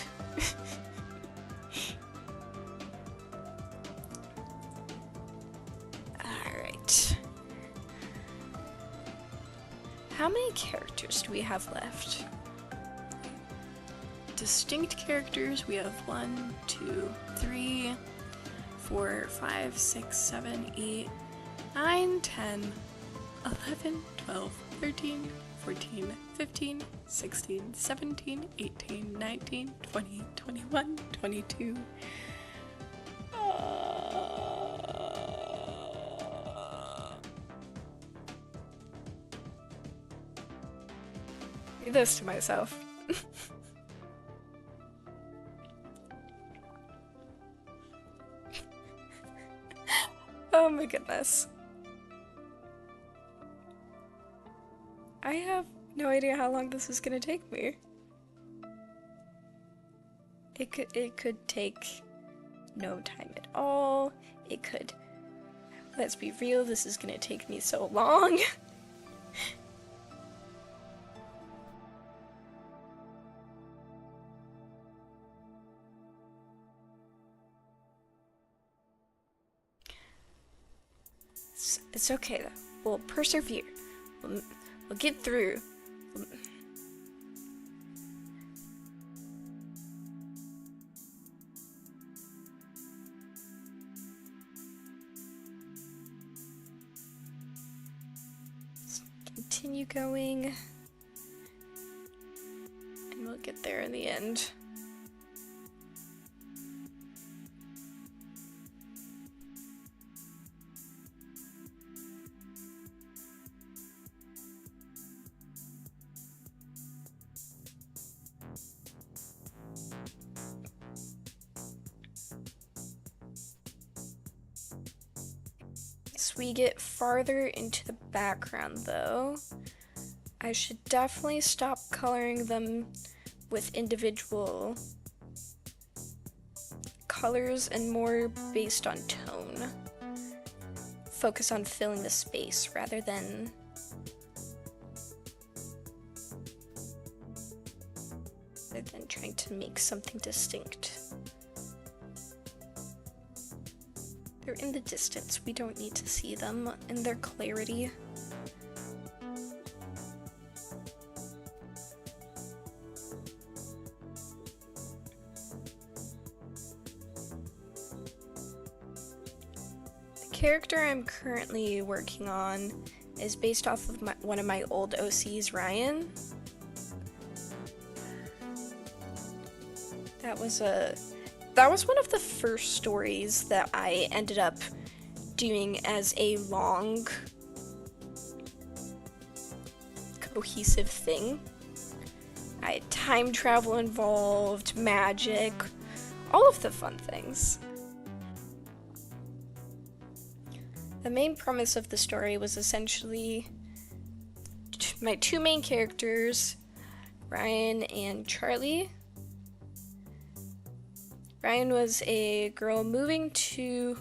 Alright. How many characters do we have left? Distinct characters, we have 1, 2, 3, 4, 5, 6, 7, 8, 9, 10, 11, 12, 13, 14, 15, 16, 17, 18, 19, 20, 21, 22. Do this to myself. Oh my goodness. I have no idea how long this is gonna take me. It could take no time at all. It could, let's be real, this is gonna take me so long. It's okay though. We'll persevere. We'll get through. Let's continue going. And we'll get there in the end. As we get farther into the background though, I should definitely stop coloring them with individual colors and more based on tone. Focus on filling the space rather than trying to make something distinct. They're in the distance, we don't need to see them in their clarity. The character I'm currently working on is based off of one of my old OCs, Ryan. That was one of the first stories that I ended up doing as a long, cohesive thing. I had time travel involved, magic, all of the fun things. The main premise of the story was essentially my two main characters, Ryan and Charlie. Ryan was a girl moving to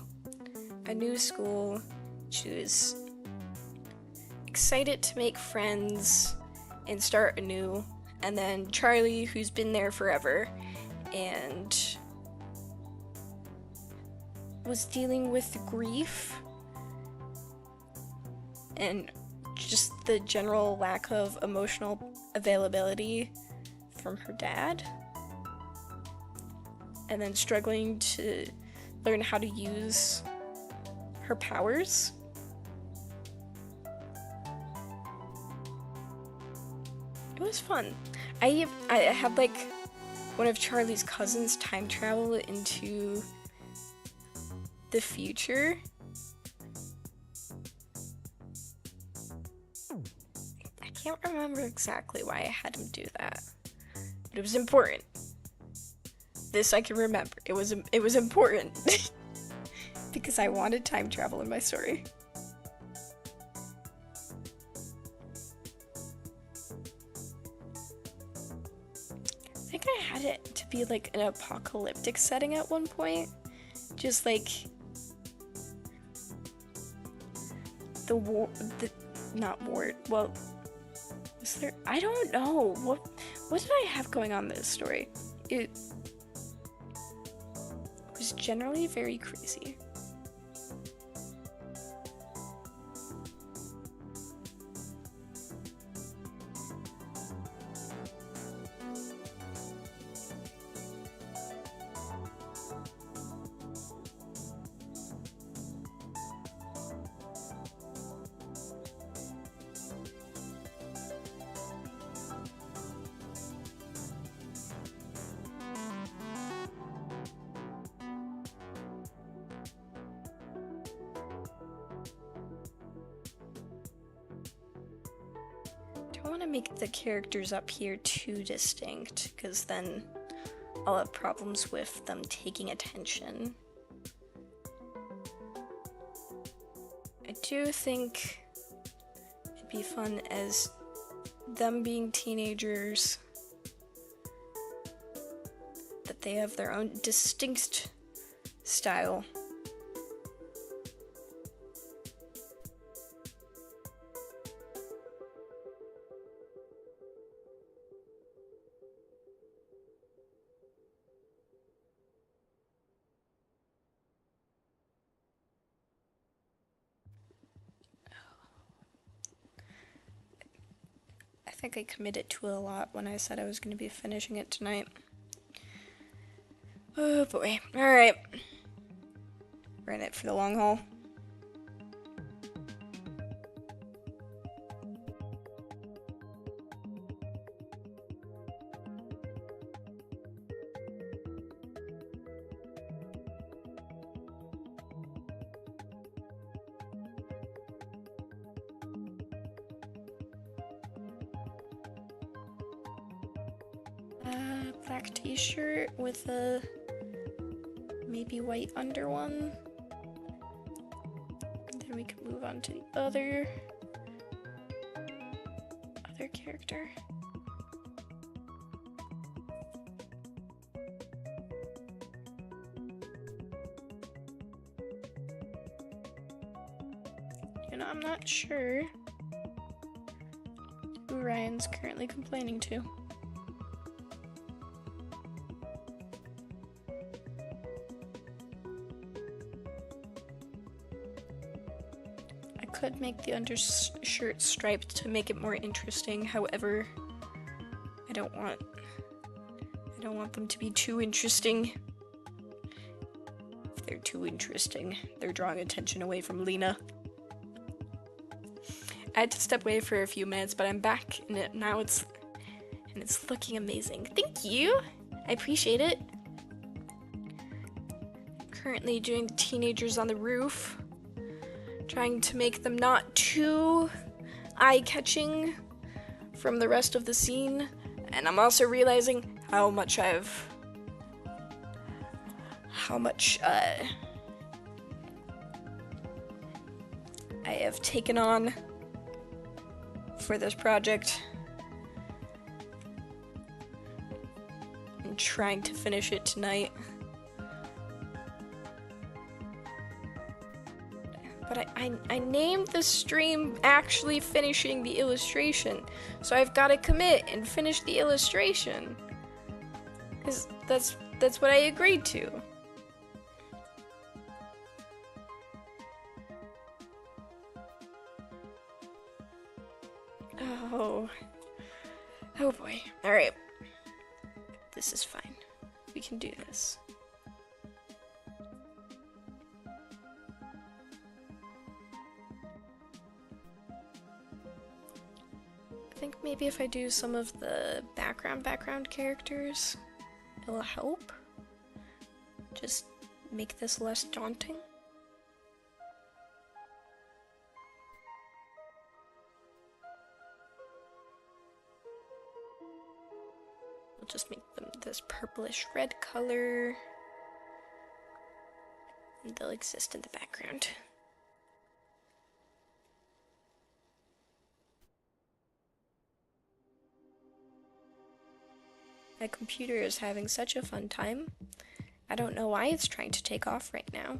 a new school. She was excited to make friends and start anew. And then Charlie, who's been there forever and was dealing with grief and just the general lack of emotional availability from her dad. And then struggling to learn how to use her powers. It was fun. I had like one of Charlie's cousins time travel into the future. I can't remember exactly why I had him do that, but it was important. This I can remember. It was important because I wanted time travel in my story. I think I had it to be like an apocalyptic setting at one point. Just like not war. Well, was there? I don't know. What did I have going on in this story? It was generally very crazy. don't want to make the characters up here too distinct, because then I'll have problems with them taking attention. I do think it'd be fun as them being teenagers, that they have their own distinct style. I think I committed to a lot when I said I was going to be finishing it tonight. Oh boy. Alright. We're in it for the long haul. Black t-shirt with a maybe white under one. And then we can move on to the other character. You know, I'm not sure who Ryan's currently complaining to. Could make the undershirt striped to make it more interesting. However, I don't want them to be too interesting. If they're too interesting, they're drawing attention away from Lena. I had to step away for a few minutes, but I'm back in it now. It's looking amazing. Thank you. I appreciate it. Currently doing the teenagers on the roof. Trying to make them not too eye-catching from the rest of the scene, and I'm also realizing how much I have taken on for this project, and trying to finish it tonight. But I named the stream actually finishing the illustration, so I've got to commit and finish the illustration, because that's what I agreed to. Oh boy. All right, this is fine. We can do this. I think maybe if I do some of the background characters, it'll help. Just make this less daunting. We'll just make them this purplish red color, and they'll exist in the background. My computer is having such a fun time. I don't know why it's trying to take off right now.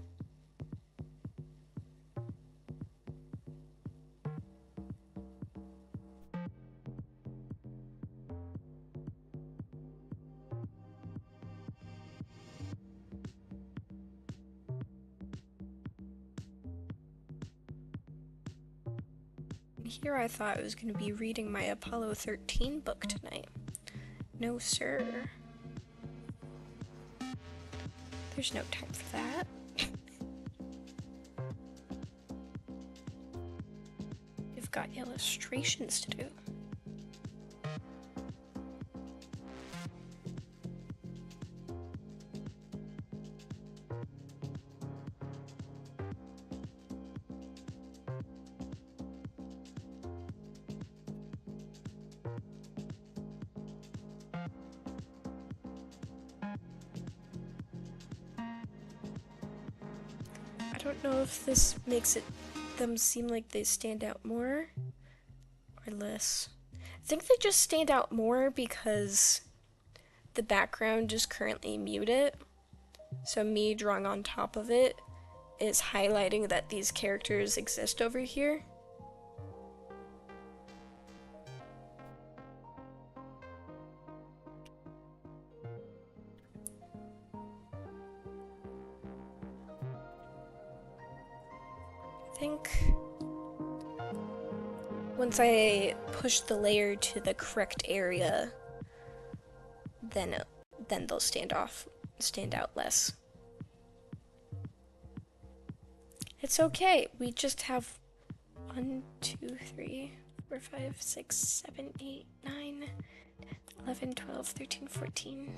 Here I thought I was going to be reading my Apollo 13 book tonight. No, sir. There's no time for that. We've got illustrations to do. don't know if this makes them seem like they stand out more or less. I think they just stand out more because the background is currently muted. So me drawing on top of it is highlighting that these characters exist over here. I think once I push the layer to the correct area, then they'll stand out less. It's okay. We just have 1, 2, 3, 4, 5, 6, 7, 8, 9, 11, 12, 13, 14,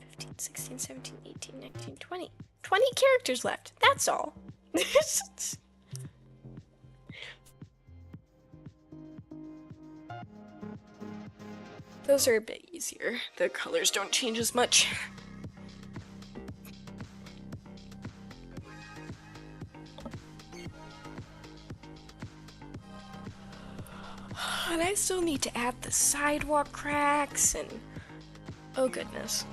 15, 16, 17, 18, 19, 20. 20 characters left. That's all. Those are a bit easier. The colors don't change as much. And I still need to add the sidewalk cracks and... oh goodness.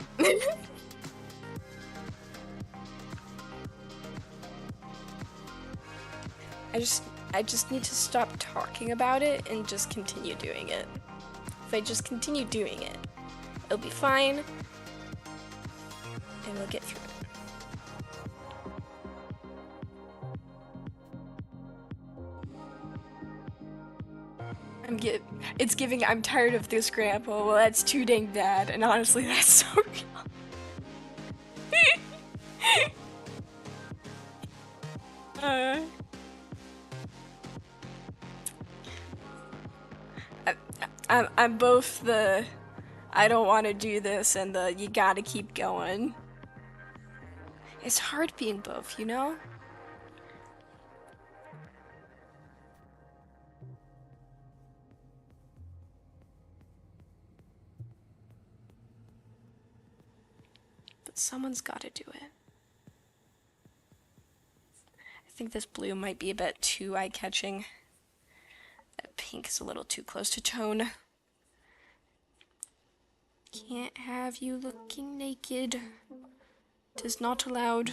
I just need to stop talking about it and just continue doing it. If I just continue doing it, it'll be fine, and we'll get through it. It's giving, I'm tired of this, Grandpa. Well, that's too dang bad, and honestly, that's so real. I'm both the I don't want to do this and the you gotta keep going. It's hard being both, you know? But someone's gotta do it. I think this blue might be a bit too eye-catching. That pink is a little too close to tone. Can't have you looking naked. 'Tis not allowed.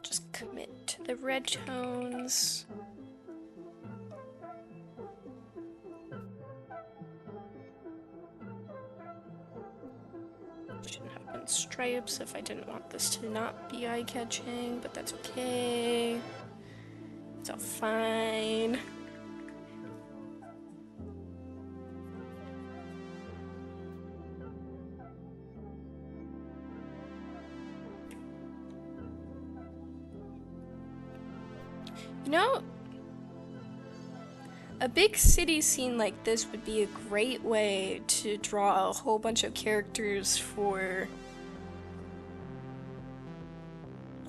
Just commit to the red tones. Shouldn't have been stripes if I didn't want this to not be eye-catching, but that's okay. It's all fine. You know, a big city scene like this would be a great way to draw a whole bunch of characters for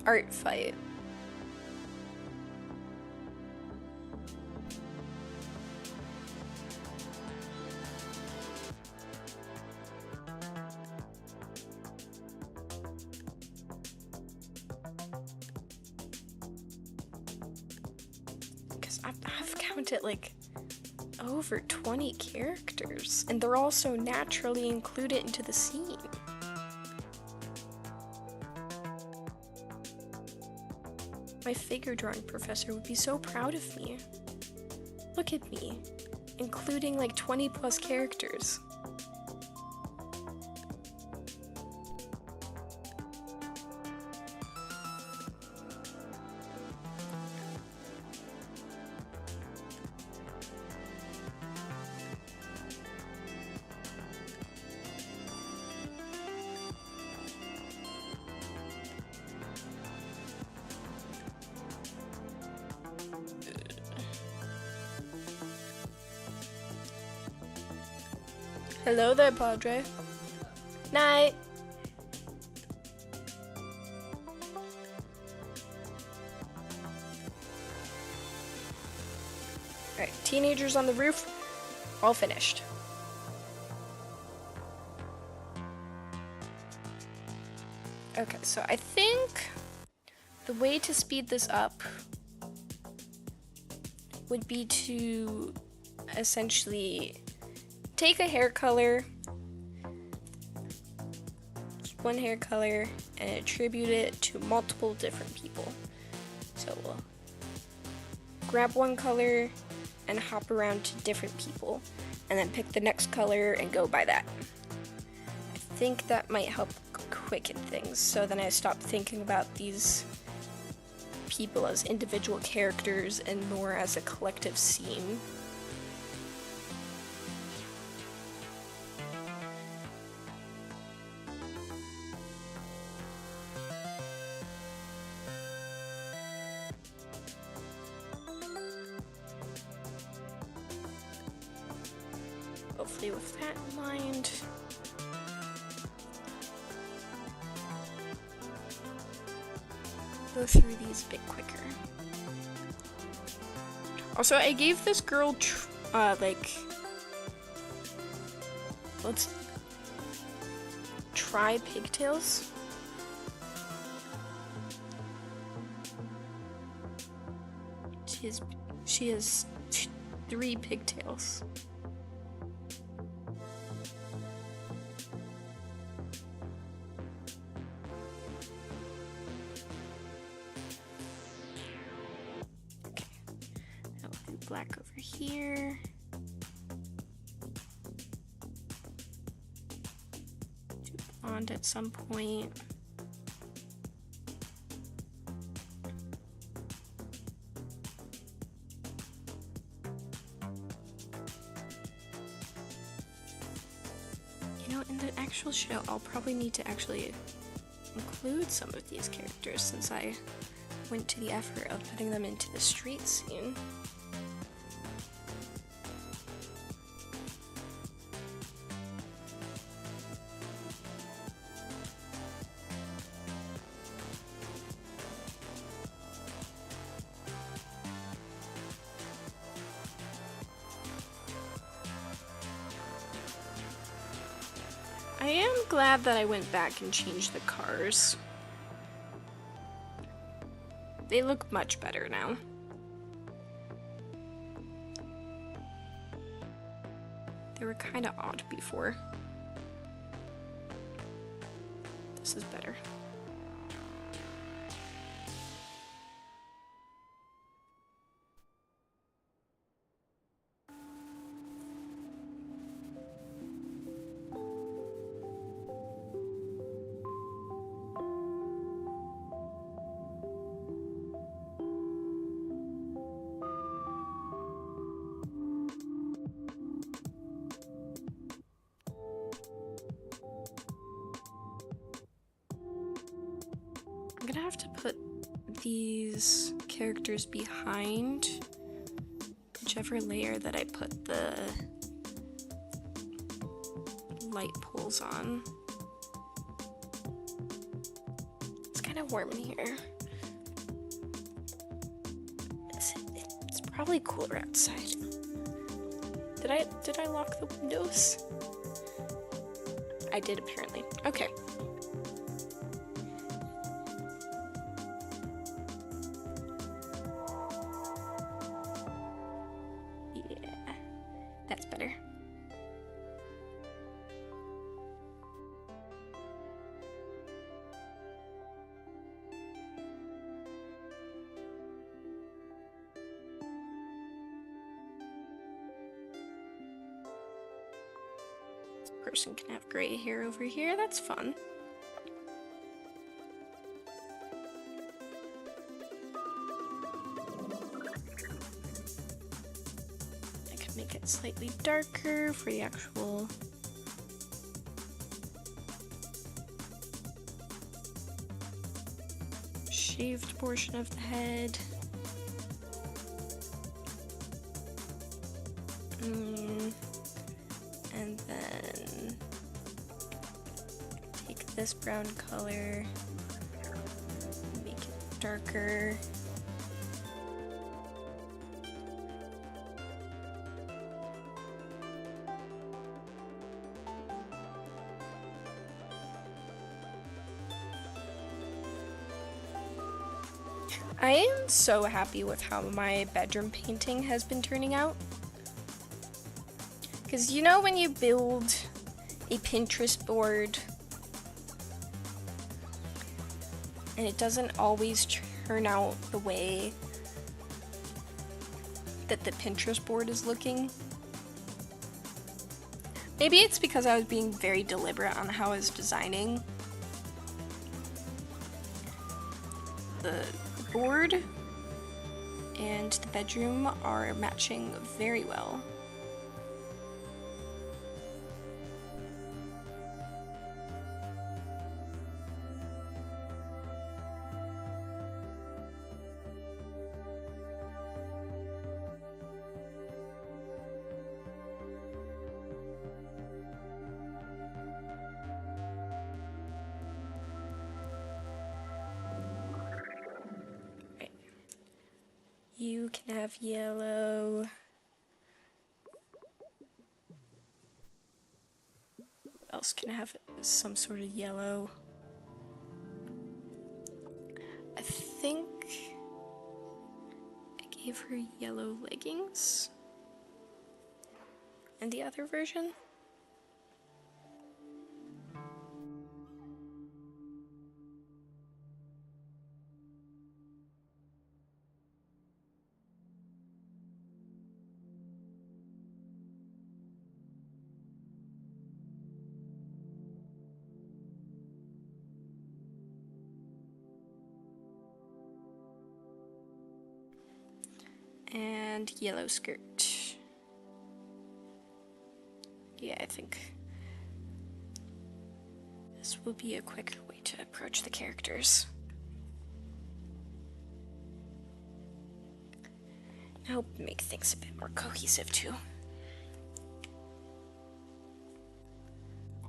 art fight. Because I've counted like over 20 characters, and they're all so naturally included into the scene. My figure drawing professor would be so proud of me. Look at me, including like 20 plus characters. Hello there, Padre. Night. Alright, teenagers on the roof, all finished. Okay, so I think the way to speed this up would be to essentially take a hair color, just one hair color, and attribute it to multiple different people. So we'll grab one color and hop around to different people, and then pick the next color and go by that. I think that might help quicken things, so then I stop thinking about these people as individual characters and more as a collective scene. Hopefully with that in mind, go through these a bit quicker. Also, I gave this girl let's try pigtails. She has 3 pigtails. Black over here. Do blonde at some point. You know, in the actual show, I'll probably need to actually include some of these characters since I went to the effort of putting them into the street scene. I am glad that I went back and changed the cars. They look much better now. They were kind of odd before. This is better. I'm gonna have to put these characters behind whichever layer that I put the light poles on. It's kind of warm in here. It's probably cooler outside. Did I lock the windows? I did apparently. Okay. That's better. This person can have gray hair over here. That's fun. Make it slightly darker for the actual shaved portion of the head. And then take this brown color, make it darker. I am so happy with how my bedroom painting has been turning out. Because you know when you build a Pinterest board and it doesn't always turn out the way that the Pinterest board is looking? Maybe it's because I was being very deliberate on how I was designing the board, and the bedroom are matching very well. You can have yellow. What else can have some sort of yellow? I think I gave her yellow leggings. And the other version? And yellow skirt. Yeah, I think this will be a quicker way to approach the characters. Help make things a bit more cohesive too.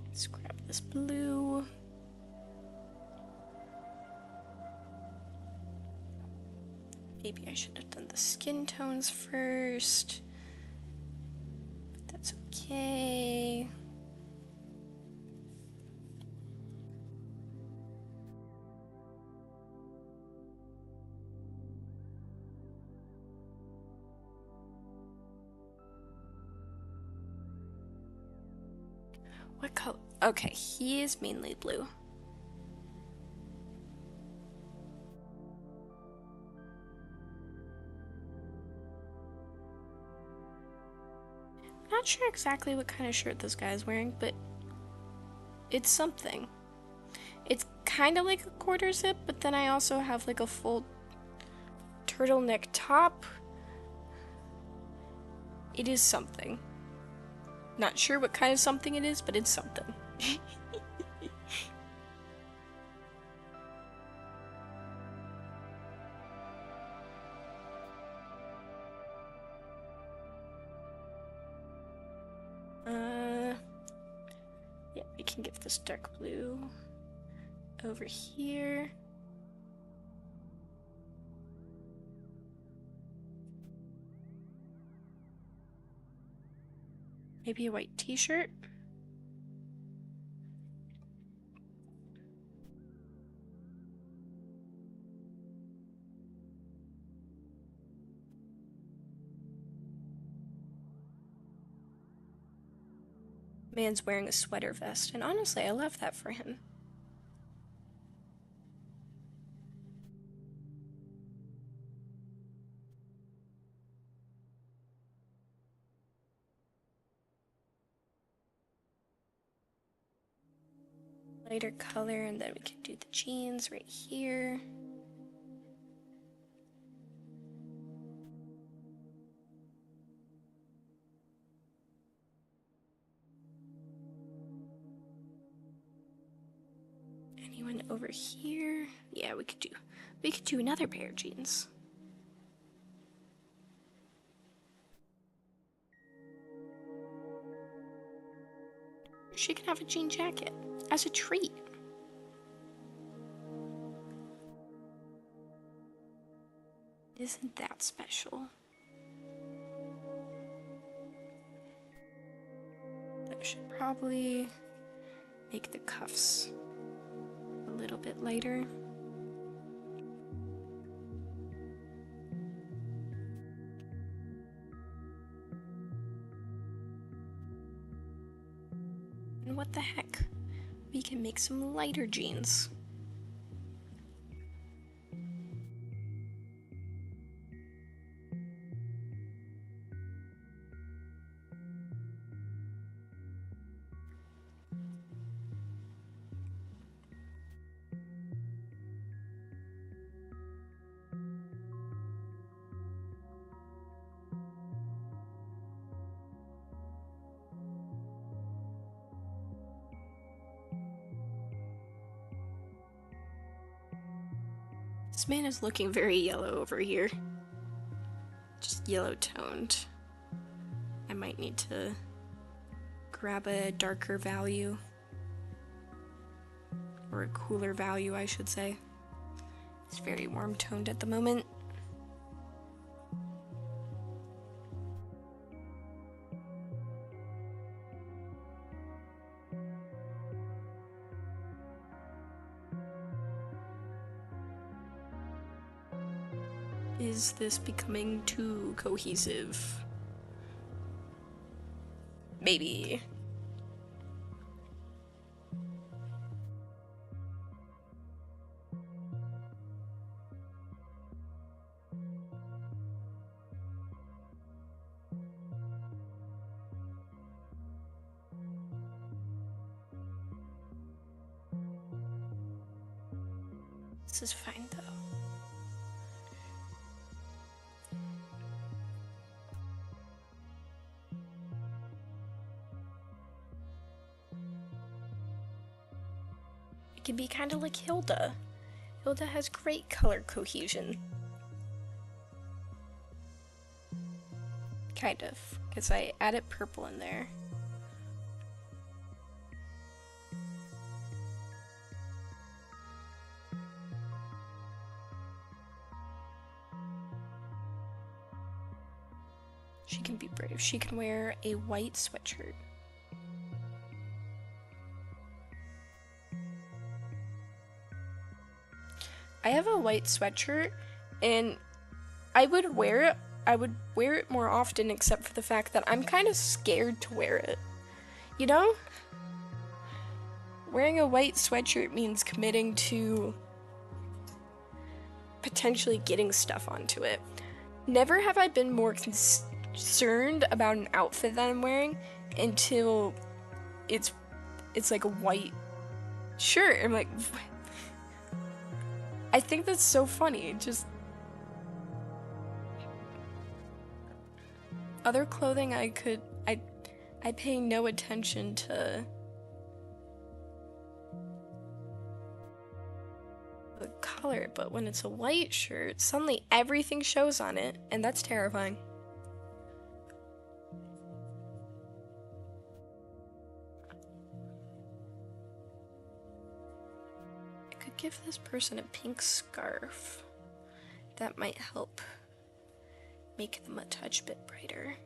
Let's grab this blue. Maybe I should have done the skin tones first. But that's okay. What color? Okay, he is mainly blue. Not sure exactly what kind of shirt this guy is wearing, but it's something. It's kind of like a quarter zip, but then I also have like a full turtleneck top. It is something. Not sure what kind of something it is, but it's something. Yeah, we can give this dark blue over here. Maybe a white t-shirt. Man's wearing a sweater vest, and honestly, I love that for him. Lighter color, and then we can do the jeans right here. Anyone over here? Yeah, we could do another pair of jeans. She can have a jean jacket as a treat. Isn't that special? I should probably make the cuffs a little bit lighter. what the heck? We can make some lighter jeans. This man is looking very yellow over here. Just yellow toned. I might need to grab a darker value. Or a cooler value, I should say. It's very warm toned at the moment. Is this becoming too cohesive? Maybe. This is fine though. It can be kind of like Hilda. Hilda has great color cohesion. Kind of, because I added purple in there. She can be brave. She can wear a white sweatshirt. I have a white sweatshirt, and I would wear it. I would wear it more often, except for the fact that I'm kind of scared to wear it. You know? Wearing a white sweatshirt means committing to potentially getting stuff onto it. Never have I been more concerned about an outfit that I'm wearing until it's like a white shirt. I'm like, I think that's so funny. Just other clothing I pay no attention to the color, but when it's a white shirt, suddenly everything shows on it, and that's terrifying. I could give this person a pink scarf. That might help make them a touch bit brighter.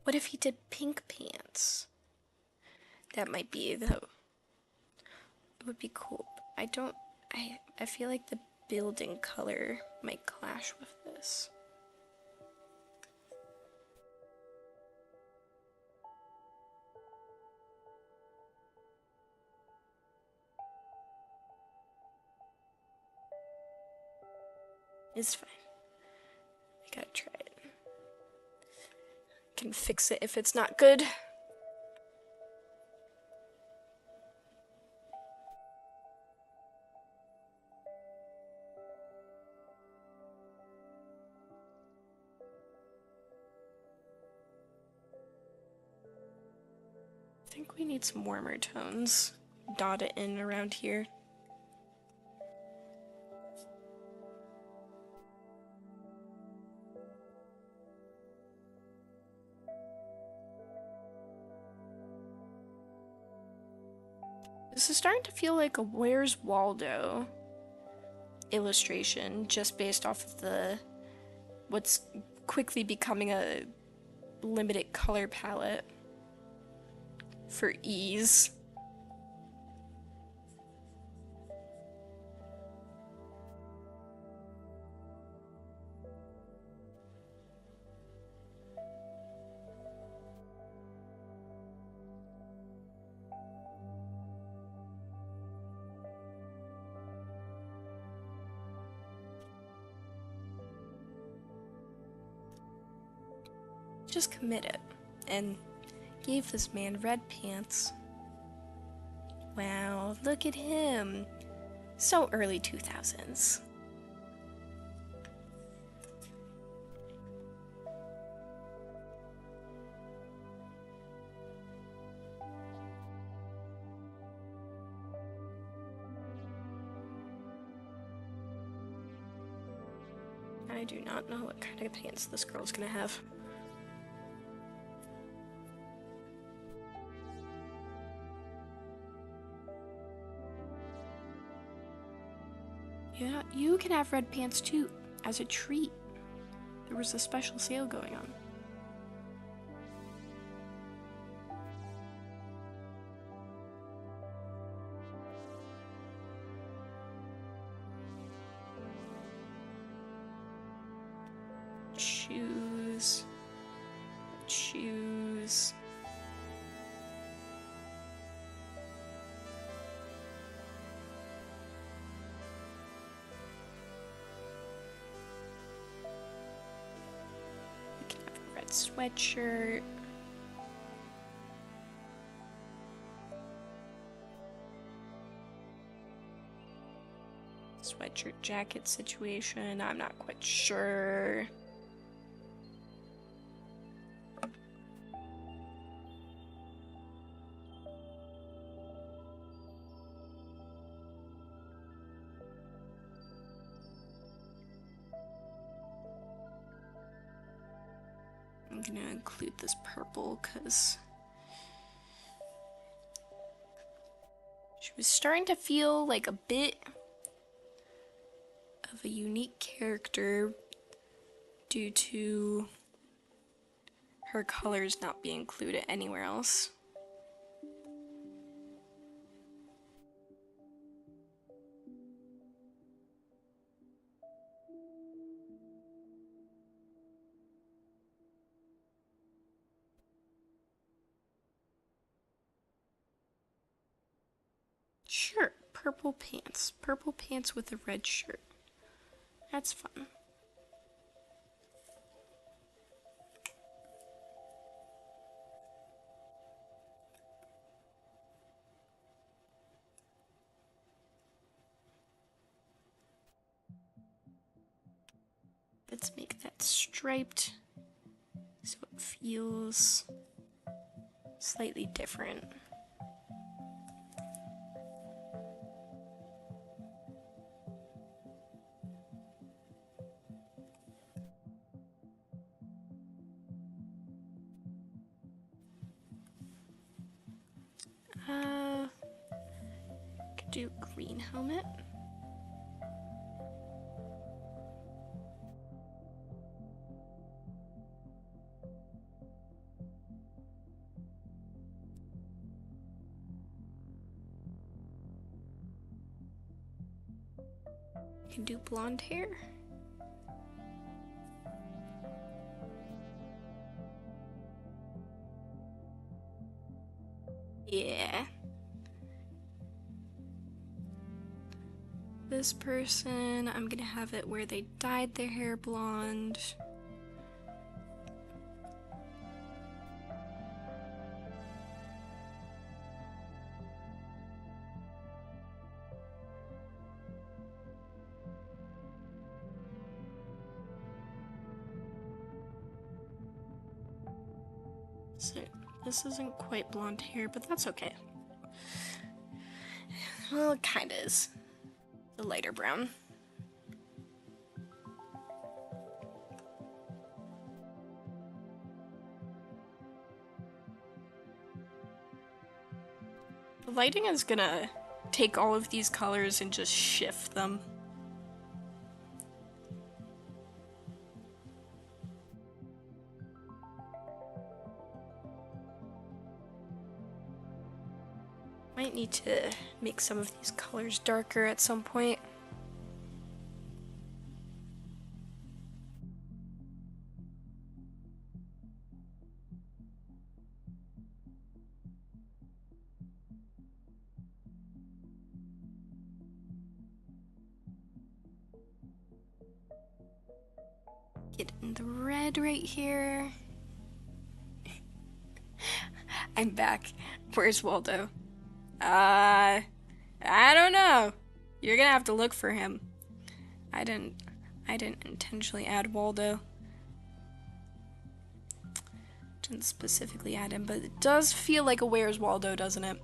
What if he did pink pants? That might be the... It would be cool. I feel like the building color might clash with this. It's fine. I gotta try it. Can fix it if it's not good. I think we need some warmer tones dotted in around here. This is starting to feel like a Where's Waldo illustration, just based off of what's quickly becoming a limited color palette for ease. just committed and gave this man red pants. Wow, look at him. So early 2000s. I do not know what kind of pants this girl's gonna have. Yeah, you can have red pants too, as a treat. There was a special sale going on. Shoes. Shoes. We can have a red sweatshirt. Sweatshirt jacket situation, I'm not quite sure. I'm gonna include this purple because she was starting to feel like a bit of a unique character due to her colors not being included anywhere else. Sure, purple pants. Purple pants with a red shirt. That's fun. Let's make that striped so it feels slightly different. Could do green helmet. Can do blonde hair. Yeah. This person, I'm gonna have it where they dyed their hair blonde. So this isn't quite blonde hair, but that's okay. Well, it kinda is. The lighter brown. The lighting is gonna take all of these colors and just shift them. Might need to make some of these colors darker at some point. Get in the red right here. I'm back. Where's Waldo? I don't know. You're gonna have to look for him. I didn't intentionally add Waldo. Didn't specifically add him, but it does feel like a Where's Waldo, doesn't it?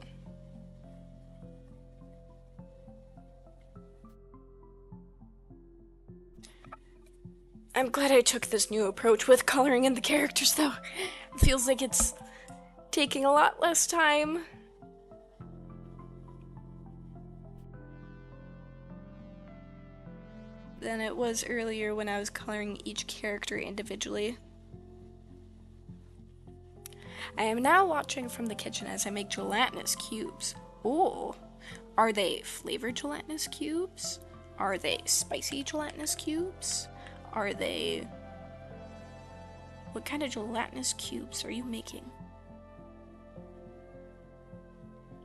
I'm glad I took this new approach with coloring in the characters, though. It feels like it's taking a lot less time. Than it was earlier when I was coloring each character individually. I am now watching from the kitchen as I make gelatinous cubes. Ooh. Are they flavored gelatinous cubes? Are they spicy gelatinous cubes? Are they... What kind of gelatinous cubes are you making?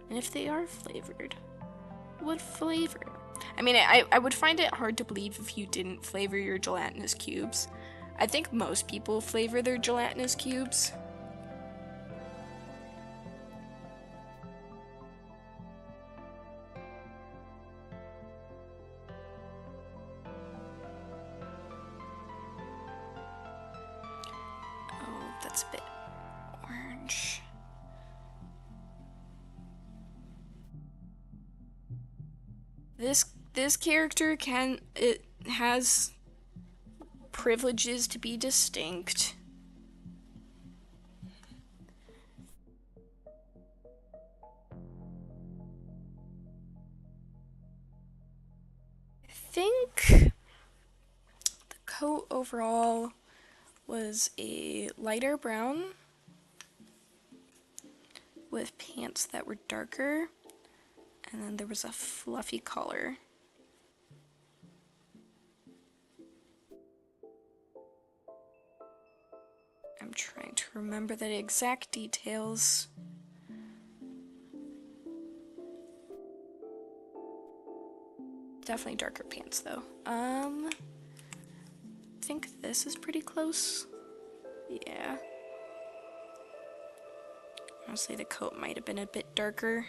And if they are flavored, what flavor? I mean, I would find it hard to believe if you didn't flavor your gelatinous cubes. I think most people flavor their gelatinous cubes. Oh, that's a bit orange. This character has privileges to be distinct. I think the coat overall was a lighter brown with pants that were darker, and then there was a fluffy collar. I'm trying to remember the exact details. Definitely darker pants though. I think this is pretty close. Yeah. Honestly, the coat might have been a bit darker.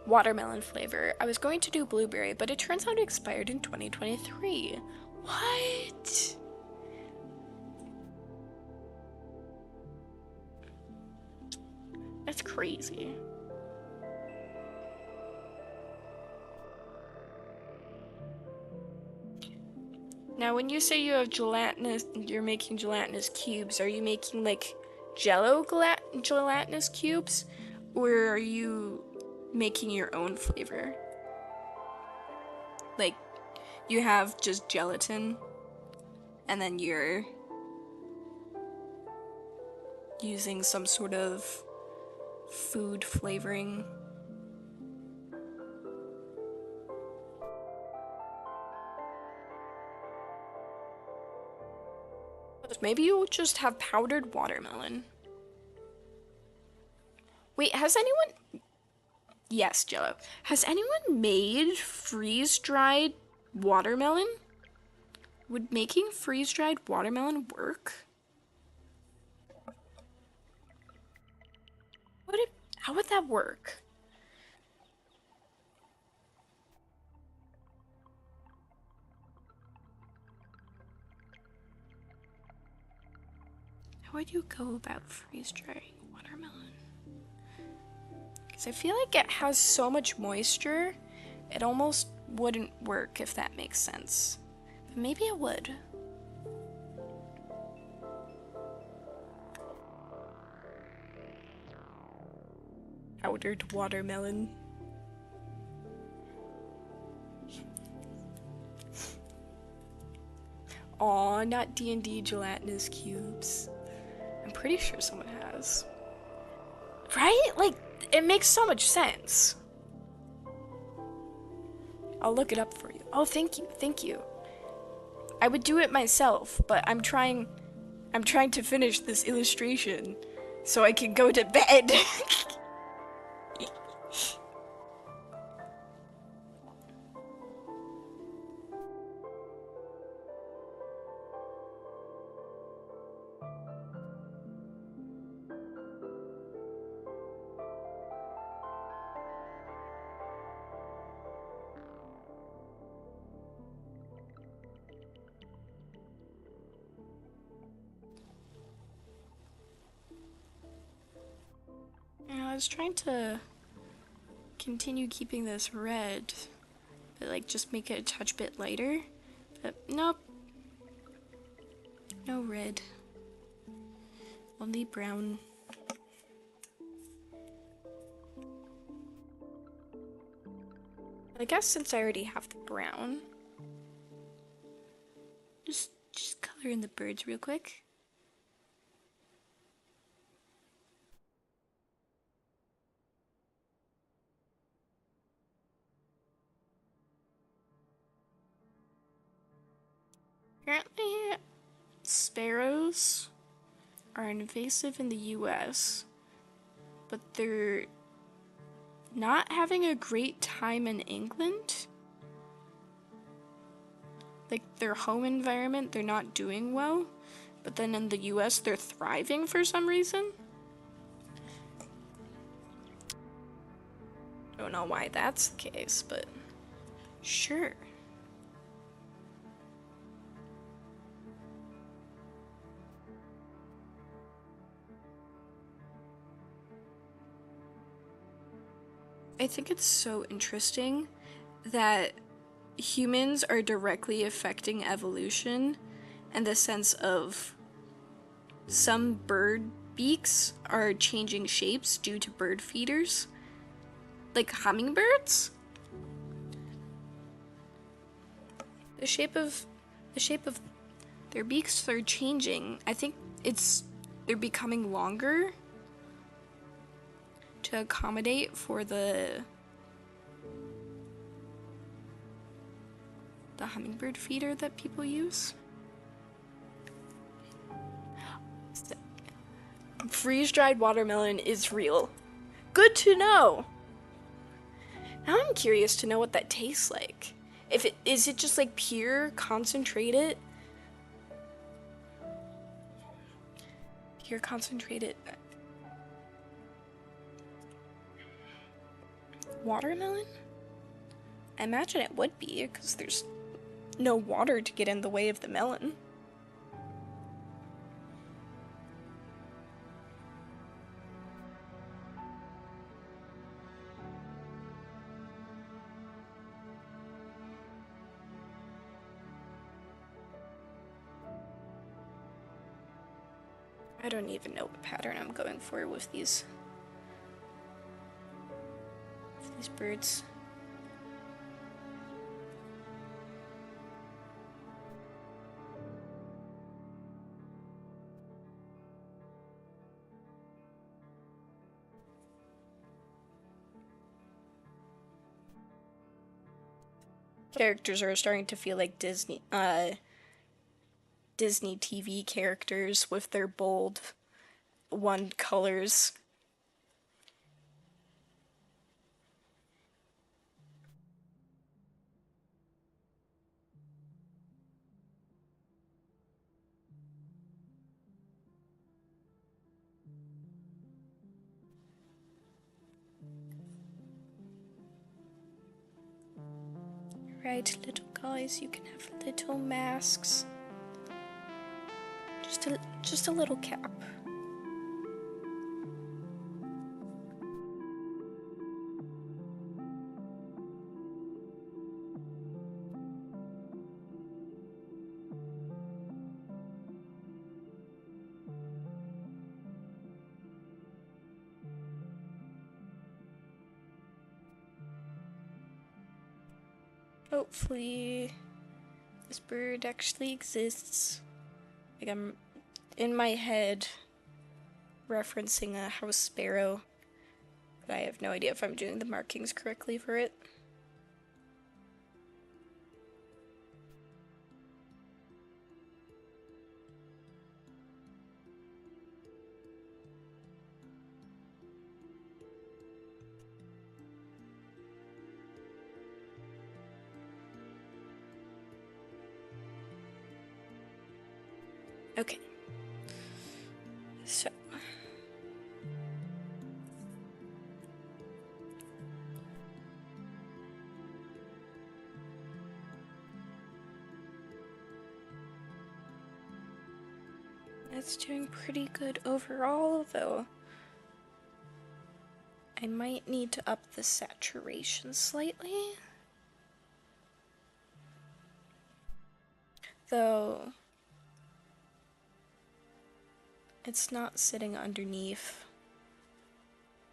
Watermelon flavor. I was going to do blueberry, but it turns out it expired in 2023. What? That's crazy. Now, when you say you have gelatinous, you're making gelatinous cubes, are you making like Jello gelatinous cubes? Or are you making your own flavor? Like, you have just gelatin, and then you're using some sort of food flavoring. Maybe you'll just have powdered watermelon. Wait, has anyone... Yes, Jello. Has anyone made freeze-dried watermelon? Would making freeze-dried watermelon work? How would that work? How would you go about freeze-drying watermelon? Because I feel like it has so much moisture, it almost wouldn't work, if that makes sense. But maybe it would. Powdered watermelon. Aw, not D&D gelatinous cubes. I'm pretty sure someone has. Right? Like, it makes so much sense. I'll look it up for you. Oh, thank you, thank you. I would do it myself, but I'm trying to finish this illustration so I can go to bed. Now, I was trying to continue keeping this red, but like just make it a touch bit lighter. But nope. No red. Only brown. I guess since I already have the brown, just color in the birds real quick. Apparently, sparrows are invasive in the US, but they're not having a great time in England. Like, their home environment, they're not doing well, but then in the US, they're thriving for some reason. Don't know why that's the case, but sure. I think it's so interesting that humans are directly affecting evolution in the sense of some bird beaks are changing shapes due to bird feeders, like hummingbirds. The shape of their beaks are changing. I think they're becoming longer to accommodate for the hummingbird feeder that people use. Freeze-dried watermelon is real. Good to know. Now I'm curious to know what that tastes like. Is it just like pure concentrated? Pure concentrated watermelon? I imagine it would be, because there's no water to get in the way of the melon. I don't even know what pattern I'm going for with these birds. Characters are starting to feel like Disney TV characters with their bold one colors. Right, little guys, you can have little masks. Just a little cap. Hopefully this bird actually exists. Like, I'm in my head referencing a house sparrow, but I have no idea if I'm doing the markings correctly for it. Okay. So. It's doing pretty good overall, though. I might need to up the saturation slightly. Though it's not sitting underneath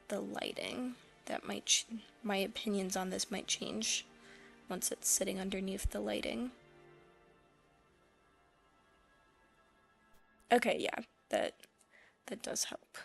the lighting. That might my opinions on this might change once it's sitting underneath the lighting. Okay, yeah, that does help.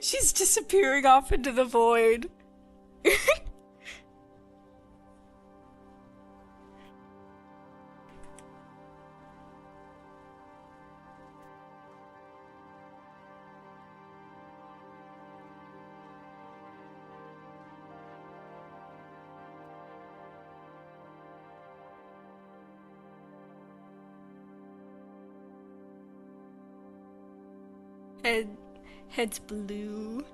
She's disappearing off into the void. Head's blue.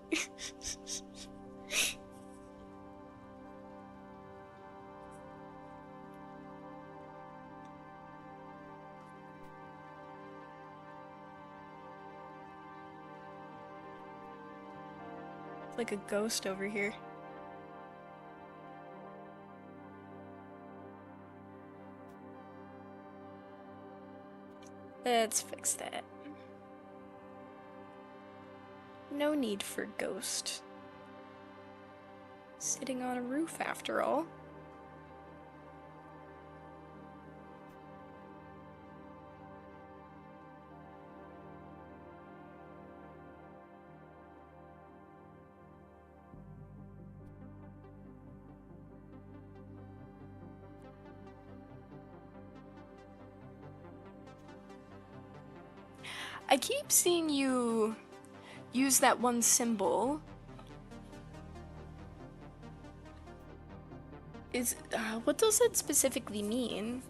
Like a ghost over here. Let's fix that. No need for ghost. Sitting on a roof after all. I keep seeing you use that one symbol. What does it specifically mean?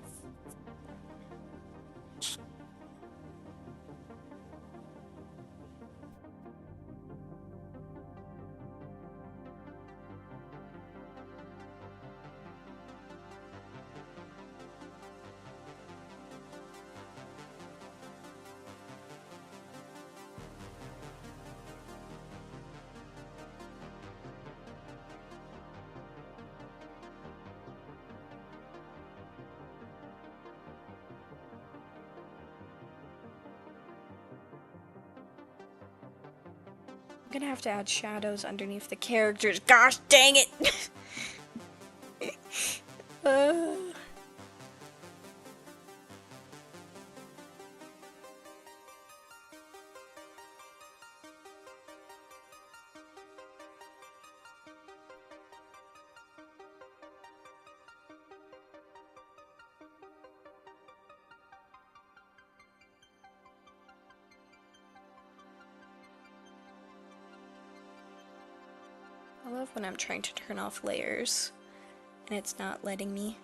I'm gonna have to add shadows underneath the characters. Gosh dang it! I love when I'm trying to turn off layers and it's not letting me.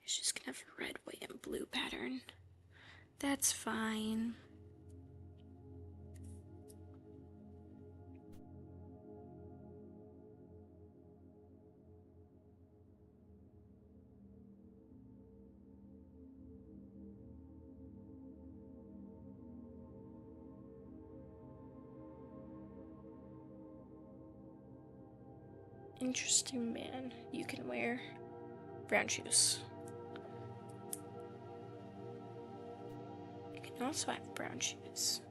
It's just gonna have a red, white, and blue pattern. That's fine. Interesting man. You can wear brown shoes. You can also have brown shoes.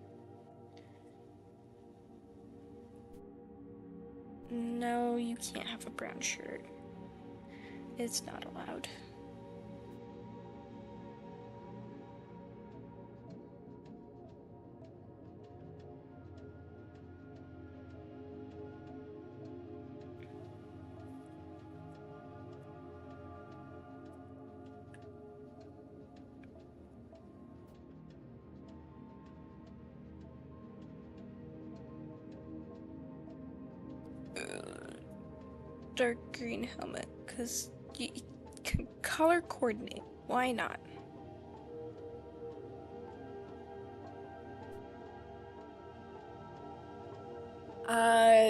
No, you can't have a brown shirt. It's not allowed. dark green helmet, because you can color coordinate. Why not?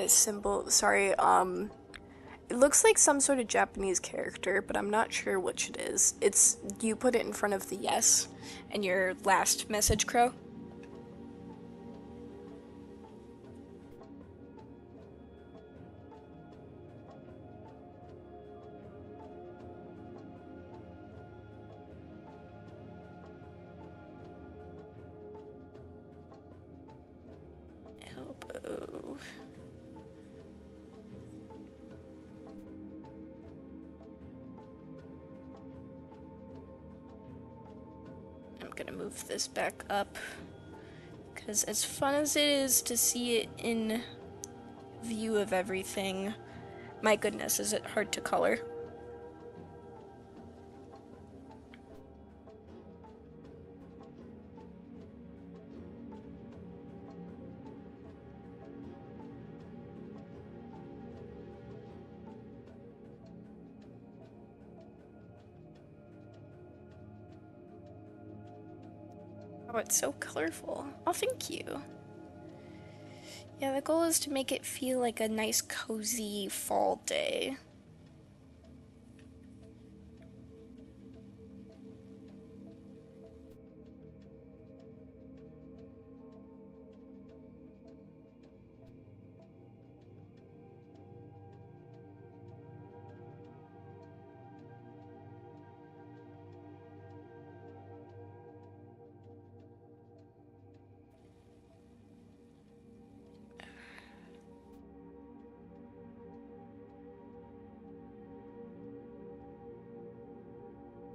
Symbol, sorry, it looks like some sort of Japanese character, but I'm not sure which it is. It's, you put it in front of the yes, and your last message, Crow. Elbow. I'm gonna move this back up, because as fun as it is to see it in view of everything, my goodness, is it hard to color. Oh, it's so colorful. Oh, thank you. Yeah, the goal is to make it feel like a nice, cozy fall day.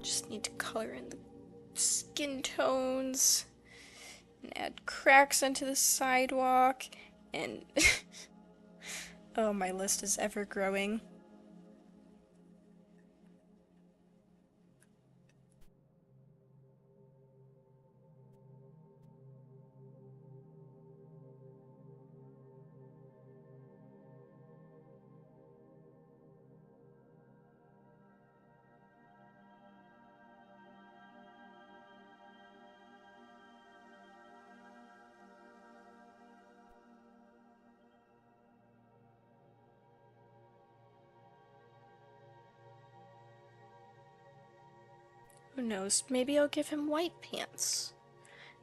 Just need to color in the skin tones and add cracks onto the sidewalk, and oh, my list is ever growing. Who knows, maybe I'll give him white pants.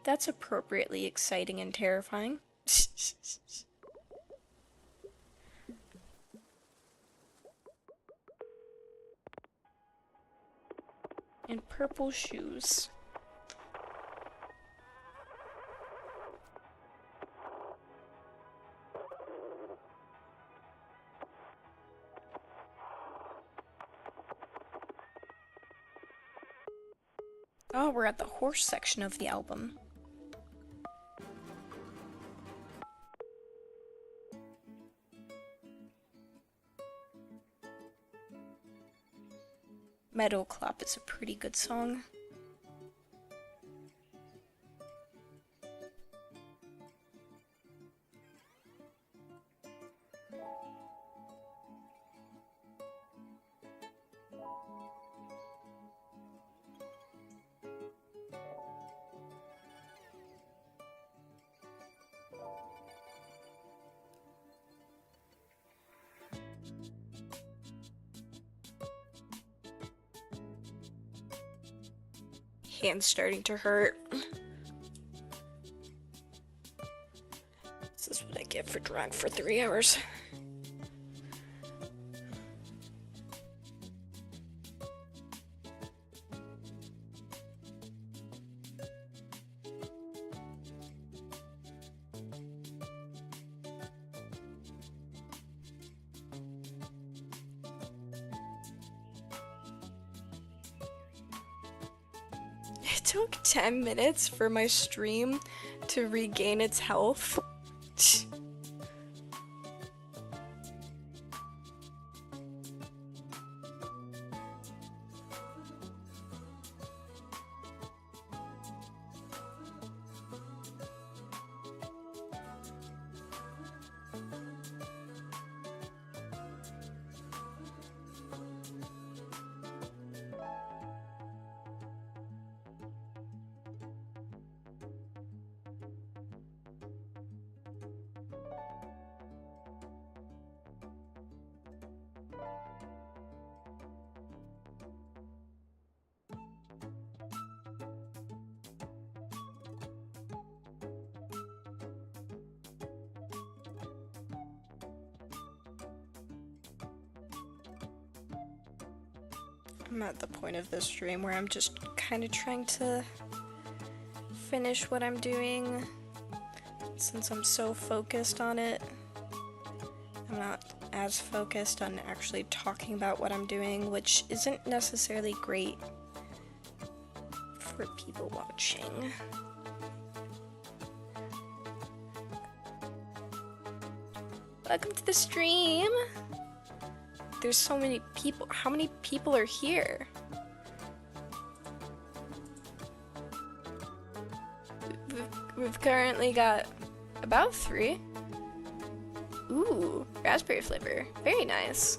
That's appropriately exciting and terrifying. And purple shoes. Oh, we're at the horse section of the album. Meadow Clap is a pretty good song. Hand's starting to hurt. This is what I get for drawing for 3 hours. It took 10 minutes for my stream to regain its health. I'm at the point of this stream where I'm just kind of trying to finish what I'm doing. Since I'm so focused on it, I'm not as focused on actually talking about what I'm doing, which isn't necessarily great for people watching. Welcome to the stream! There's so many people. How many people are here? We've currently got about 3. Ooh, raspberry flavor. Very nice.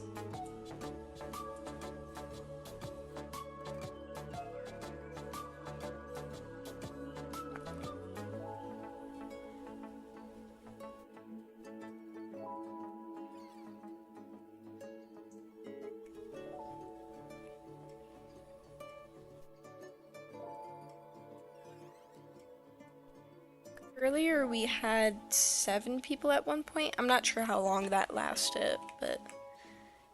Earlier we had 7 people at one point. I'm not sure how long that lasted, but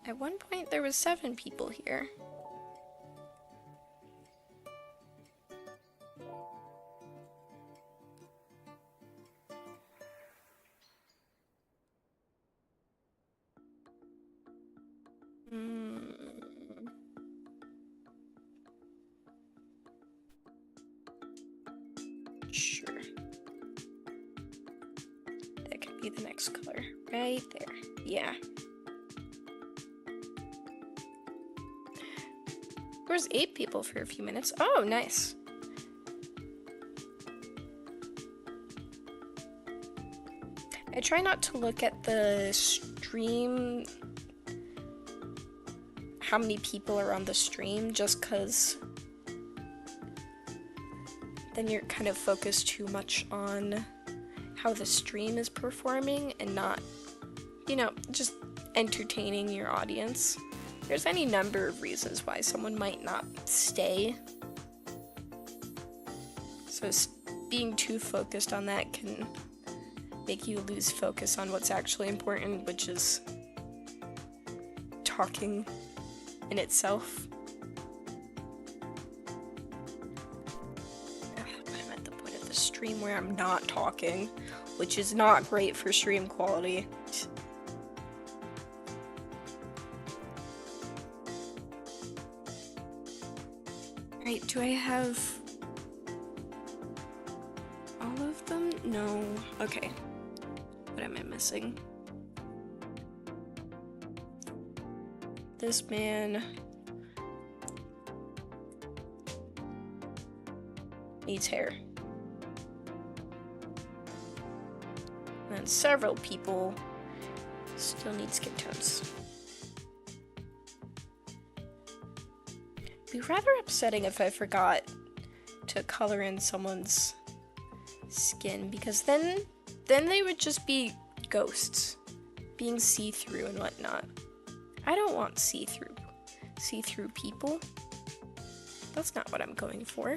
at one point there was 7 people here. Sure. That could be the next color. Right there. Yeah. There was 8 people for a few minutes. Oh, nice. I try not to look at the stream, how many people are on the stream, just because then you're kind of focused too much on how the stream is performing and not, you know, just entertaining your audience. There's any number of reasons why someone might not stay. So being too focused on that can make you lose focus on what's actually important, which is talking in itself. I'm at the point of the stream where I'm not talking, which is not great for stream quality. Right, do I have all of them? No. Okay. What am I missing? This man needs hair. And several people still need skin tones. It'd be rather upsetting if I forgot to color in someone's skin, because then they would just be ghosts, being see-through and whatnot. I don't want see-through people. That's not what I'm going for.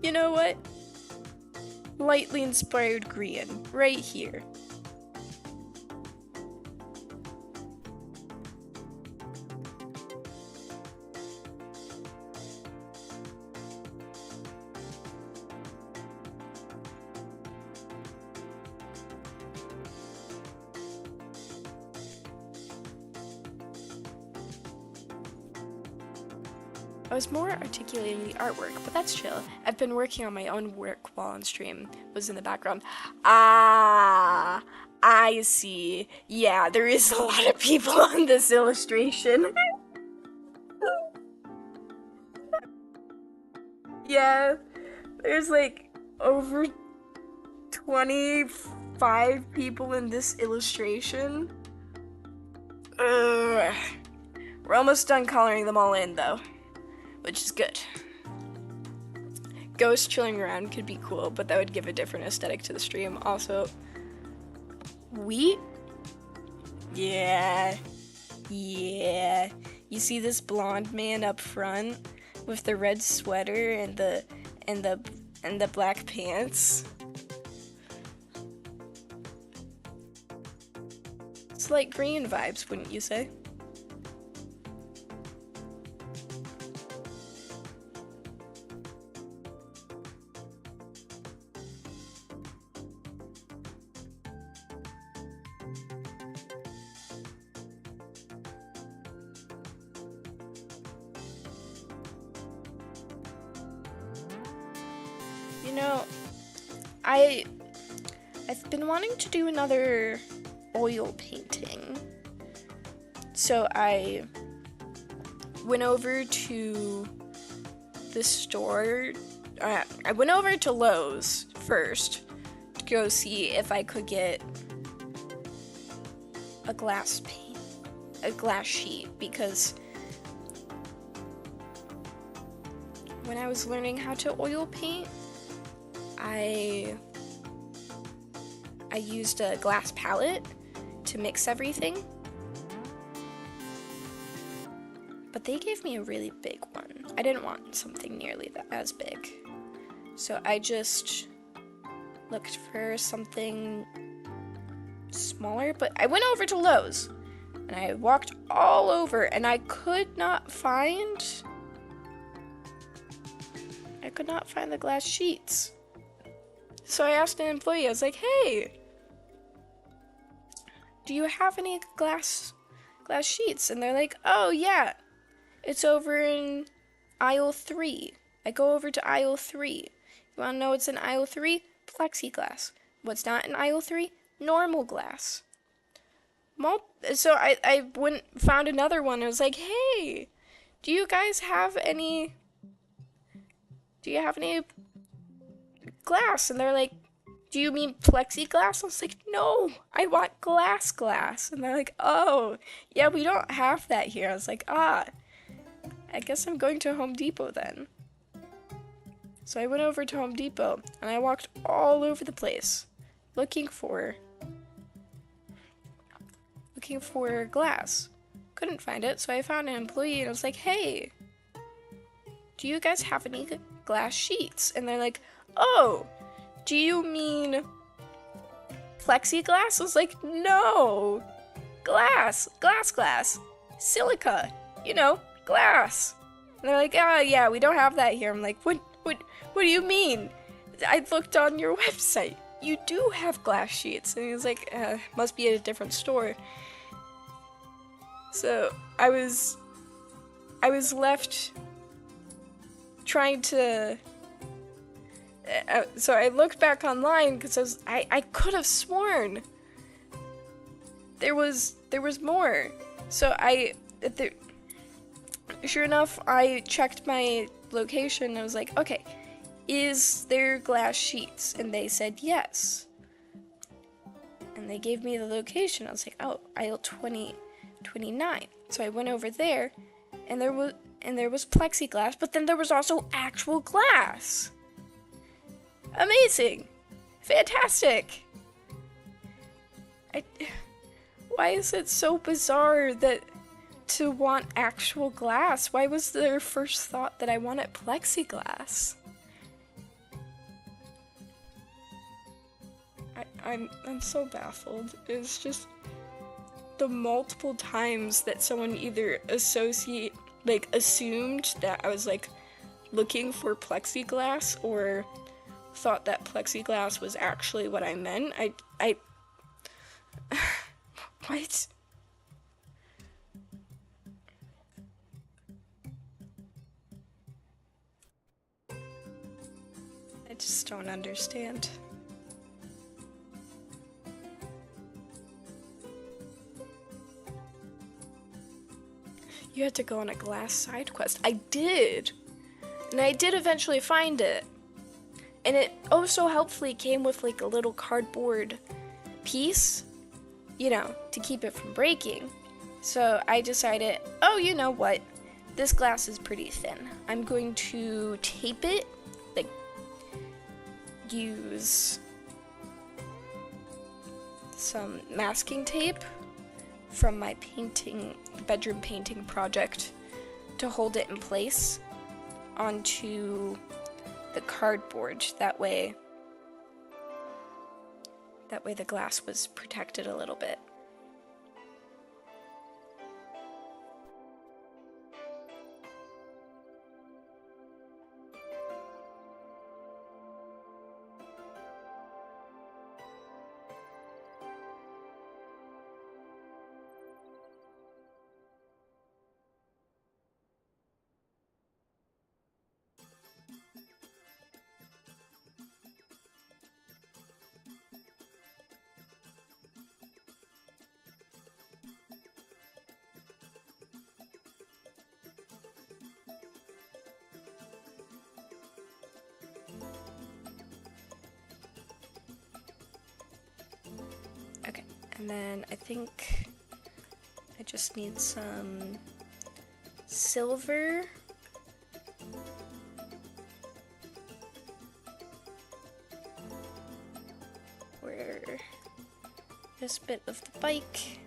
You know what? Lightly inspired green, right here. I was more articulating the artwork, but that's chill. I've been working on my own work while on stream. Was in the background. Ah, I see. Yeah, there is a lot of people on this illustration. Yeah, there's like over 25 people in this illustration. Ugh. We're almost done coloring them all in though, which is good. Ghosts chilling around could be cool, but that would give a different aesthetic to the stream. Also, wheat? Yeah. You see this blonde man up front with the red sweater and the black pants? It's like green vibes, wouldn't you say? You know, I've been wanting to do another oil painting. So I went over to the store. I went over to Lowe's first to go see if I could get a glass sheet, because when I was learning how to oil paint, I used a glass palette to mix everything, but they gave me a really big one. I didn't want something nearly as big, so I just looked for something smaller. But I went over to Lowe's and I walked all over and I could not find the glass sheets. So I asked an employee, I was like, hey, do you have any glass sheets? And they're like, oh yeah, it's over in aisle 3. I go over to aisle 3. You wanna know what's in aisle 3? Plexiglass. What's not in aisle 3? Normal glass. So I found another one. I was like, hey, do you have any glass? And they're like, do you mean plexiglass? I was like, no, I want glass. And they're like, oh, yeah, we don't have that here. I was like, I guess I'm going to Home Depot then. So I went over to Home Depot and I walked all over the place looking for glass. Couldn't find it, so I found an employee and I was like, hey, do you guys have any glass sheets? And they're like, oh, do you mean plexiglass? I was like, no, glass, silica, glass. And they're like, oh yeah, we don't have that here. I'm like, what do you mean? I looked on your website. You do have glass sheets. And he was like, must be at a different store. So I was left trying to. So I looked back online because I could have sworn there was more. So sure enough, I checked my location and I was like, okay, is there glass sheets? And they said yes. And they gave me the location. I was like, oh, aisle 29. So I went over there and there was plexiglass, but then there was also actual glass. Amazing. Fantastic. Why is it so bizarre that to want actual glass? Why was their first thought that I wanted plexiglass? I'm so baffled. It's just the multiple times that someone either assumed that I was like looking for plexiglass or thought that plexiglass was actually what I meant. What? I just don't understand. You had to go on a glass side quest. I did! And And I did eventually find it. And it also helpfully came with like a little cardboard piece, you know, to keep it from breaking. So I decided, oh, you know what? This glass is pretty thin. I'm going to tape it, like use some masking tape from my bedroom painting project to hold it in place onto the cardboard. That way the glass was protected a little bit. Okay, and then I think I just need some silver. Where this bit of the bike.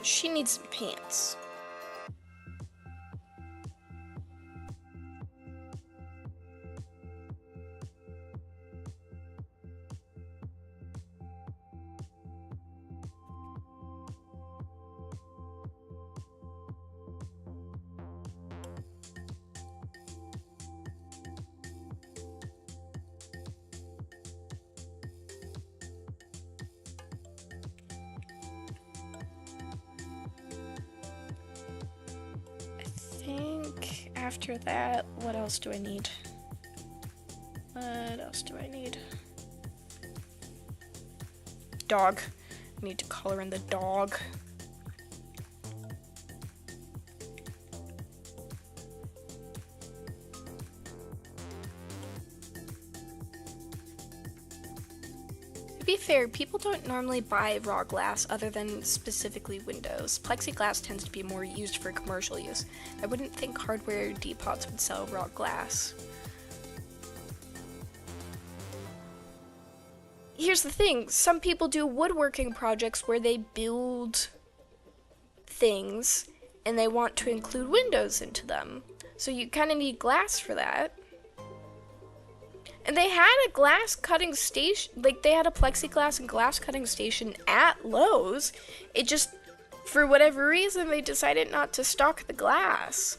She needs some pants. After that, what else do I need? Dog. I need to color in the dog. To be fair, people don't normally buy raw glass other than specifically windows. Plexiglass tends to be more used for commercial use. I wouldn't think hardware depots would sell raw glass. Here's the thing, some people do woodworking projects where they build things and they want to include windows into them. So you kind of need glass for that. And they had a glass cutting station, like they had a plexiglass and glass cutting station at Lowe's. It just, for whatever reason, they decided not to stock the glass.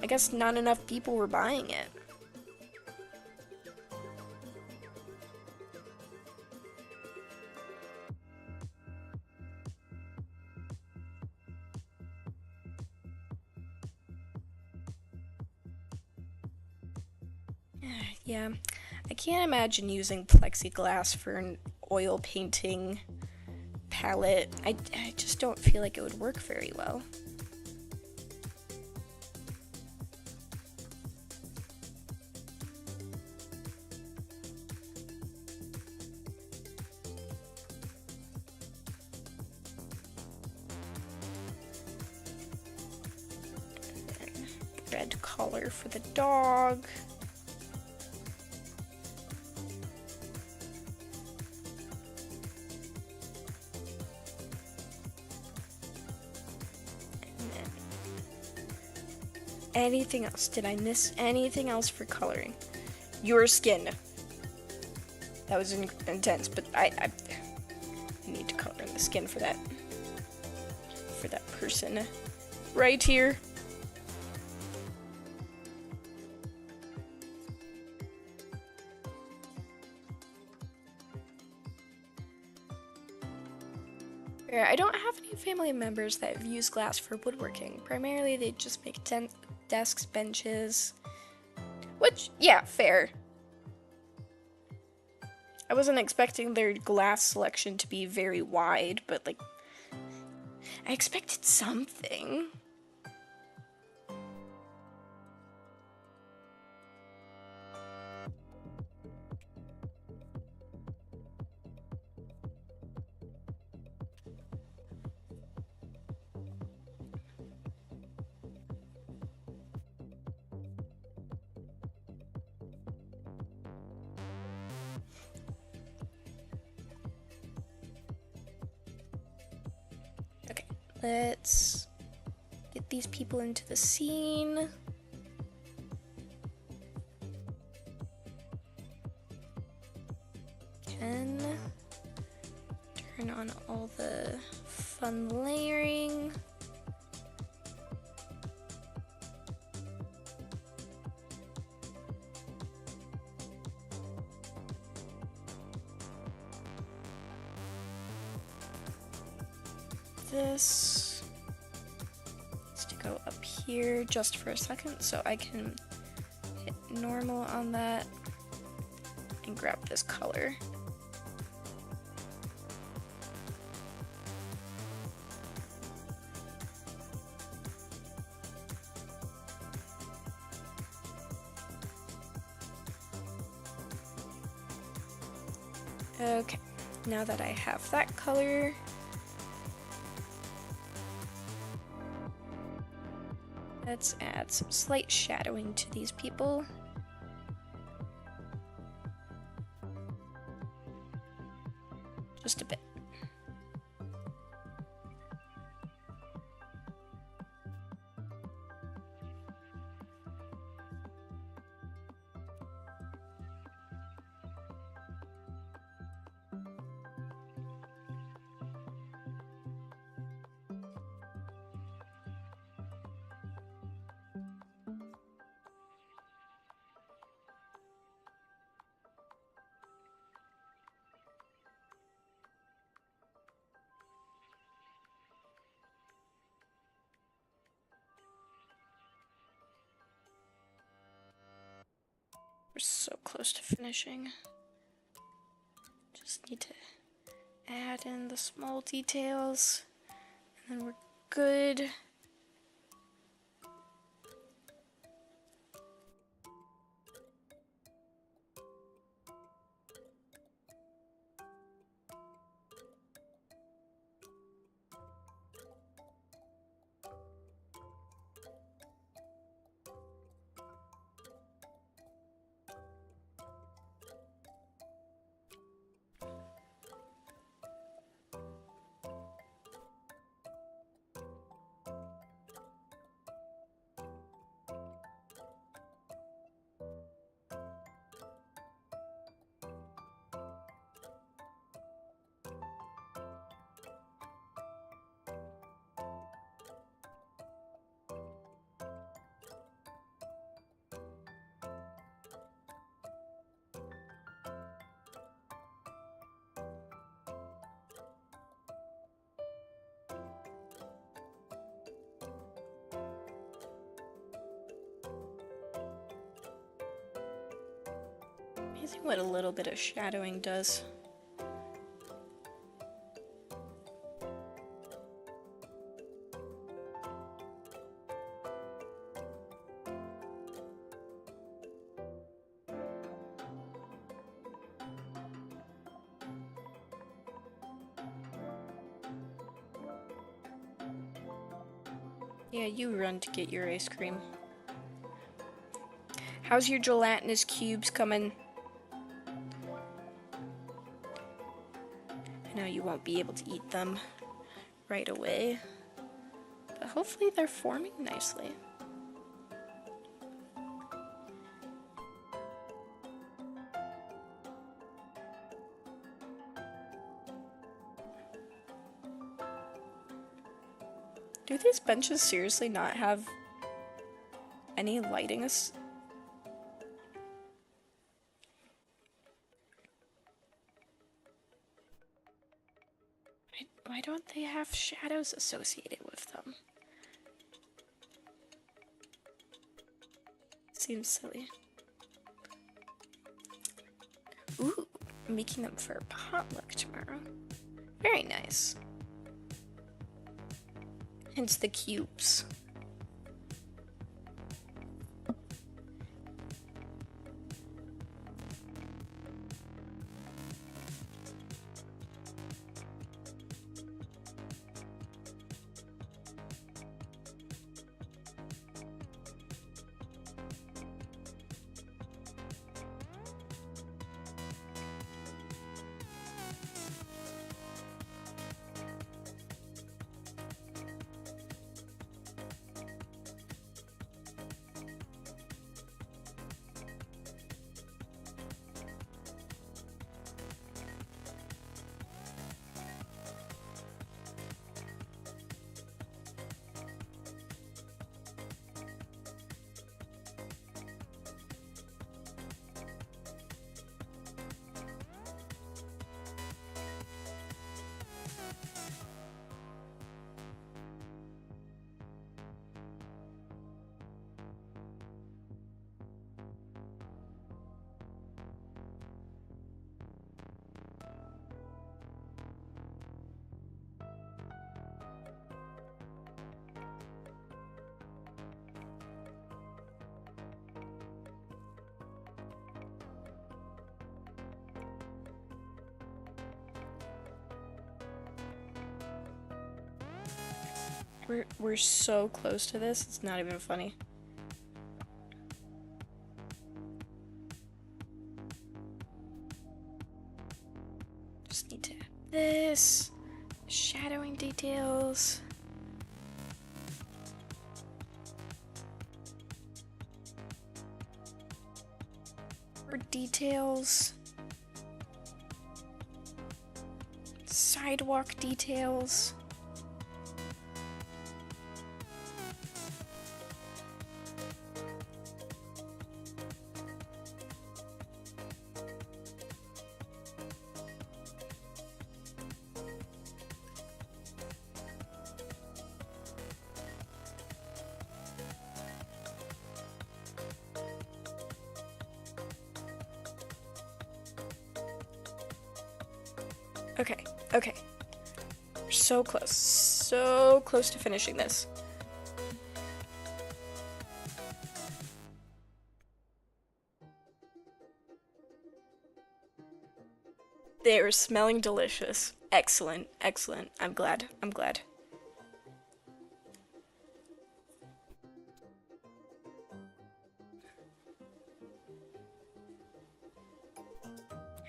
I guess not enough people were buying it. Yeah, I can't imagine using plexiglass for an oil painting palette. I just don't feel like it would work very well. Red collar for the dog. Anything else? Did I miss anything else for coloring? Your skin. That was intense, but I need to color in the skin for that person right here. I don't have any family members that have used glass for woodworking. Primarily, they just make desks, benches, which, yeah, fair. I wasn't expecting their glass selection to be very wide, but like, I expected something. Okay, let's get these people into the scene. Turn on all the fun layering. This needs to go up here just for a second so I can hit normal on that and grab this color. Okay, now that I have that color, let's add some slight shadowing to these people. Just a bit. We're so close to finishing. Just need to add in the small details, and then we're good. Amazing what a little bit of shadowing does. Yeah, you run to get your ice cream. How's your gelatinous cubes coming? I know you won't be able to eat them right away, but hopefully they're forming nicely. Do these benches seriously not have any lighting? Why don't they have shadows associated with them? Seems silly. Ooh, I'm making them for potluck tomorrow. Very nice. Hence the cubes. We're so close to this, it's not even funny. Just need to have this. Shadowing details. Details. Sidewalk details. Okay, okay. We're so close to finishing this. They are smelling delicious. Excellent, excellent. I'm glad, I'm glad.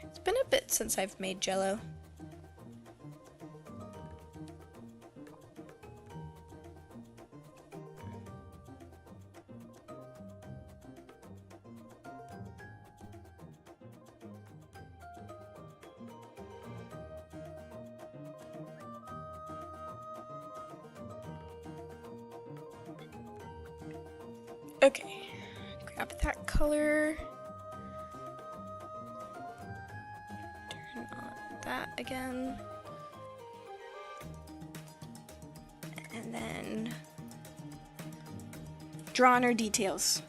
It's been a bit since I've made Jell-O. Okay, grab that color. Turn on that again. And then draw on our details.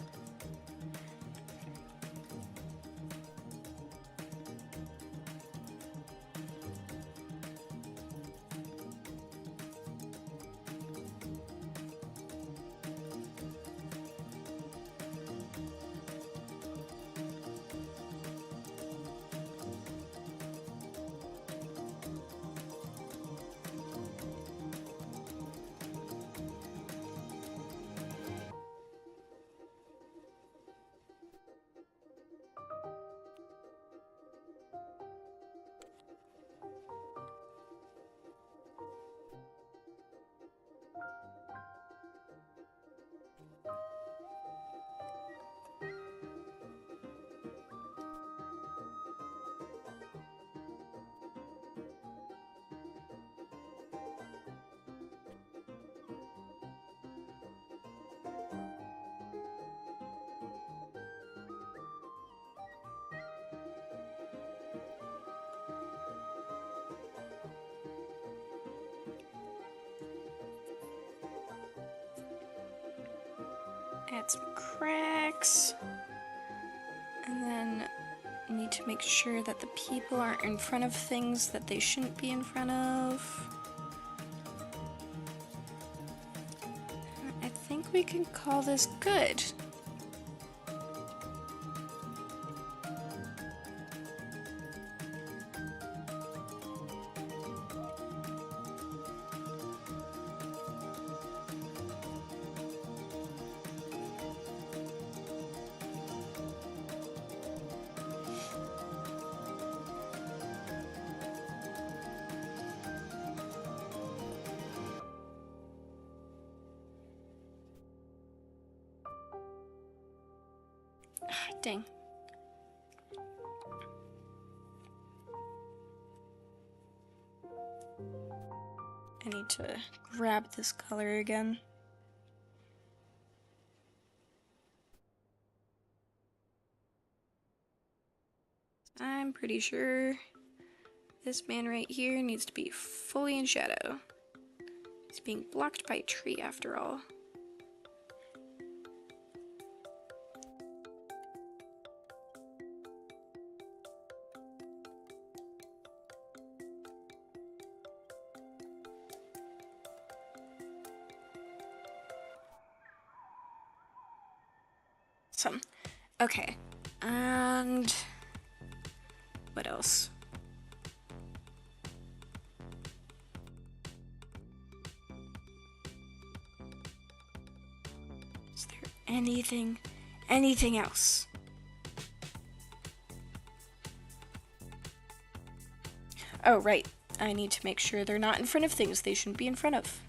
Add some cracks. And then Need to make sure that the people aren't in front of things that they shouldn't be in front of. I think we can call this good. Dang. I need to grab this color again. I'm pretty sure this man right here needs to be fully in shadow. He's being blocked by a tree after all. Okay, and what else? Is there anything else? Oh, right. I need to make sure they're not in front of things they shouldn't be in front of.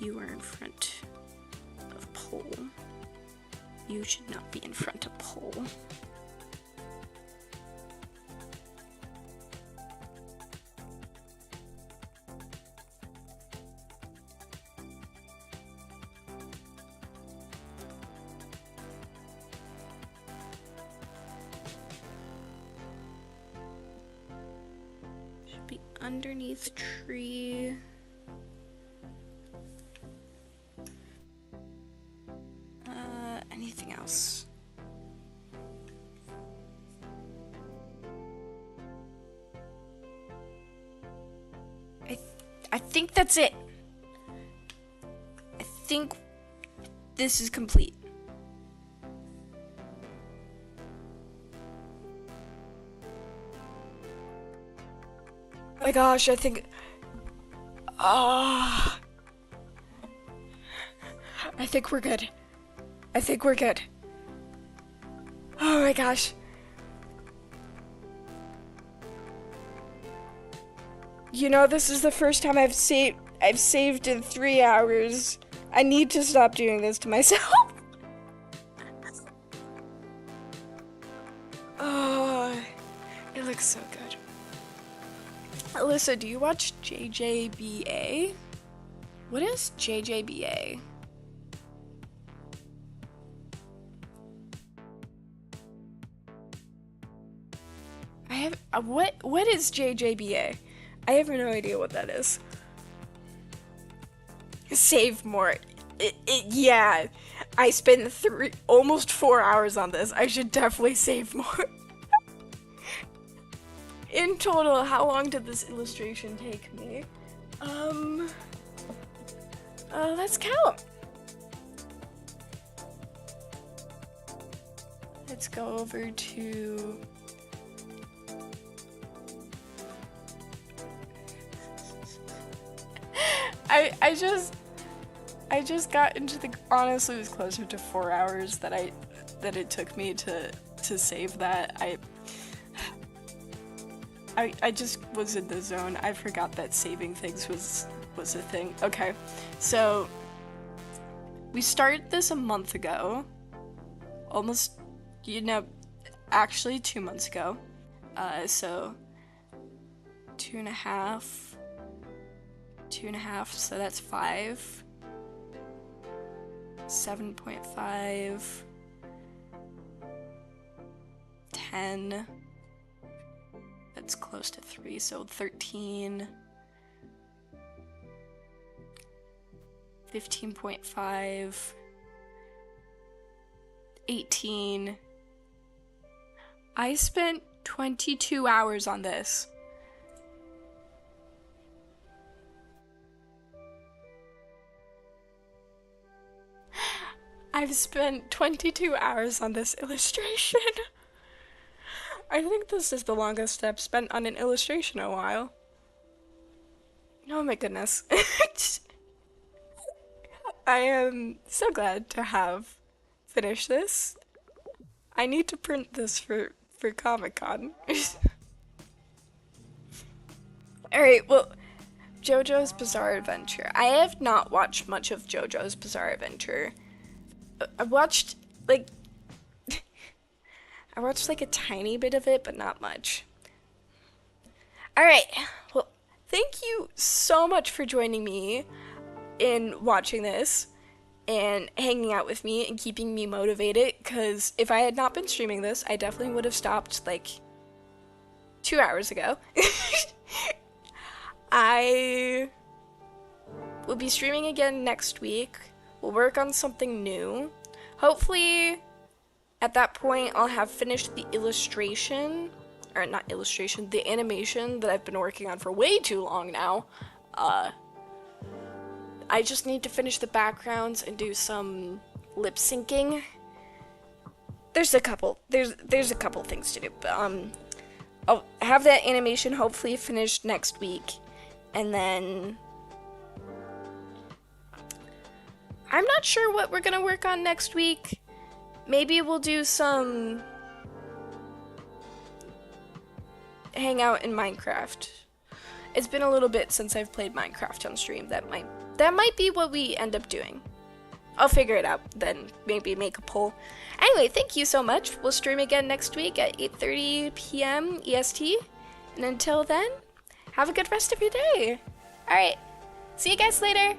You are in front of pole. You should not be in front of pole. Should be underneath tree. Anything else? I think that's it. I think this is complete. Oh my gosh, I think I think we're good. I think we're good. Oh my gosh. You know, this is the first time I've saved in 3 hours. I need to stop doing this to myself. Oh, it looks so good. Alyssa, do you watch JJBA? What is JJBA? What is JJBA? I have no idea what that is. Save more. Yeah, I spent almost 4 hours on this. I should definitely save more. In total, how long did this illustration take me? Let's count. Let's go over to I just got into the, honestly it was closer to 4 hours that it took me to save that. I just was in the zone. I forgot that saving things was a thing. Okay, so we started this a month ago, almost, actually 2 months ago. So 2.5, so that's 5, 7.5, 10. That's close to 3, so 13. 15.5. 18. I spent 22 hours on this. I've spent 22 hours on this illustration. I think this is the longest I've spent on an illustration in a while. Oh my goodness. I am so glad to have finished this. I need to print this for Comic-Con. Alright, well, JoJo's Bizarre Adventure. I have not watched much of JoJo's Bizarre Adventure. I watched like a tiny bit of it, but not much. Alright, well, thank you so much for joining me in watching this and hanging out with me and keeping me motivated, because if I had not been streaming this, I definitely would have stopped like 2 hours ago. I will be streaming again next week. We'll work on something new. Hopefully, at that point, I'll have finished the illustration, or not illustration, the animation that I've been working on for way too long now. I just need to finish the backgrounds and do some lip syncing. There's a couple things to do, but I'll have that animation hopefully finished next week, and then I'm not sure what we're gonna work on next week. Maybe we'll do some hangout in Minecraft. It's been a little bit since I've played Minecraft on stream. That might be what we end up doing. I'll figure it out, then maybe make a poll. Anyway, thank you so much. We'll stream again next week at 8:30 p.m. EST. And until then, have a good rest of your day. Alright, see you guys later.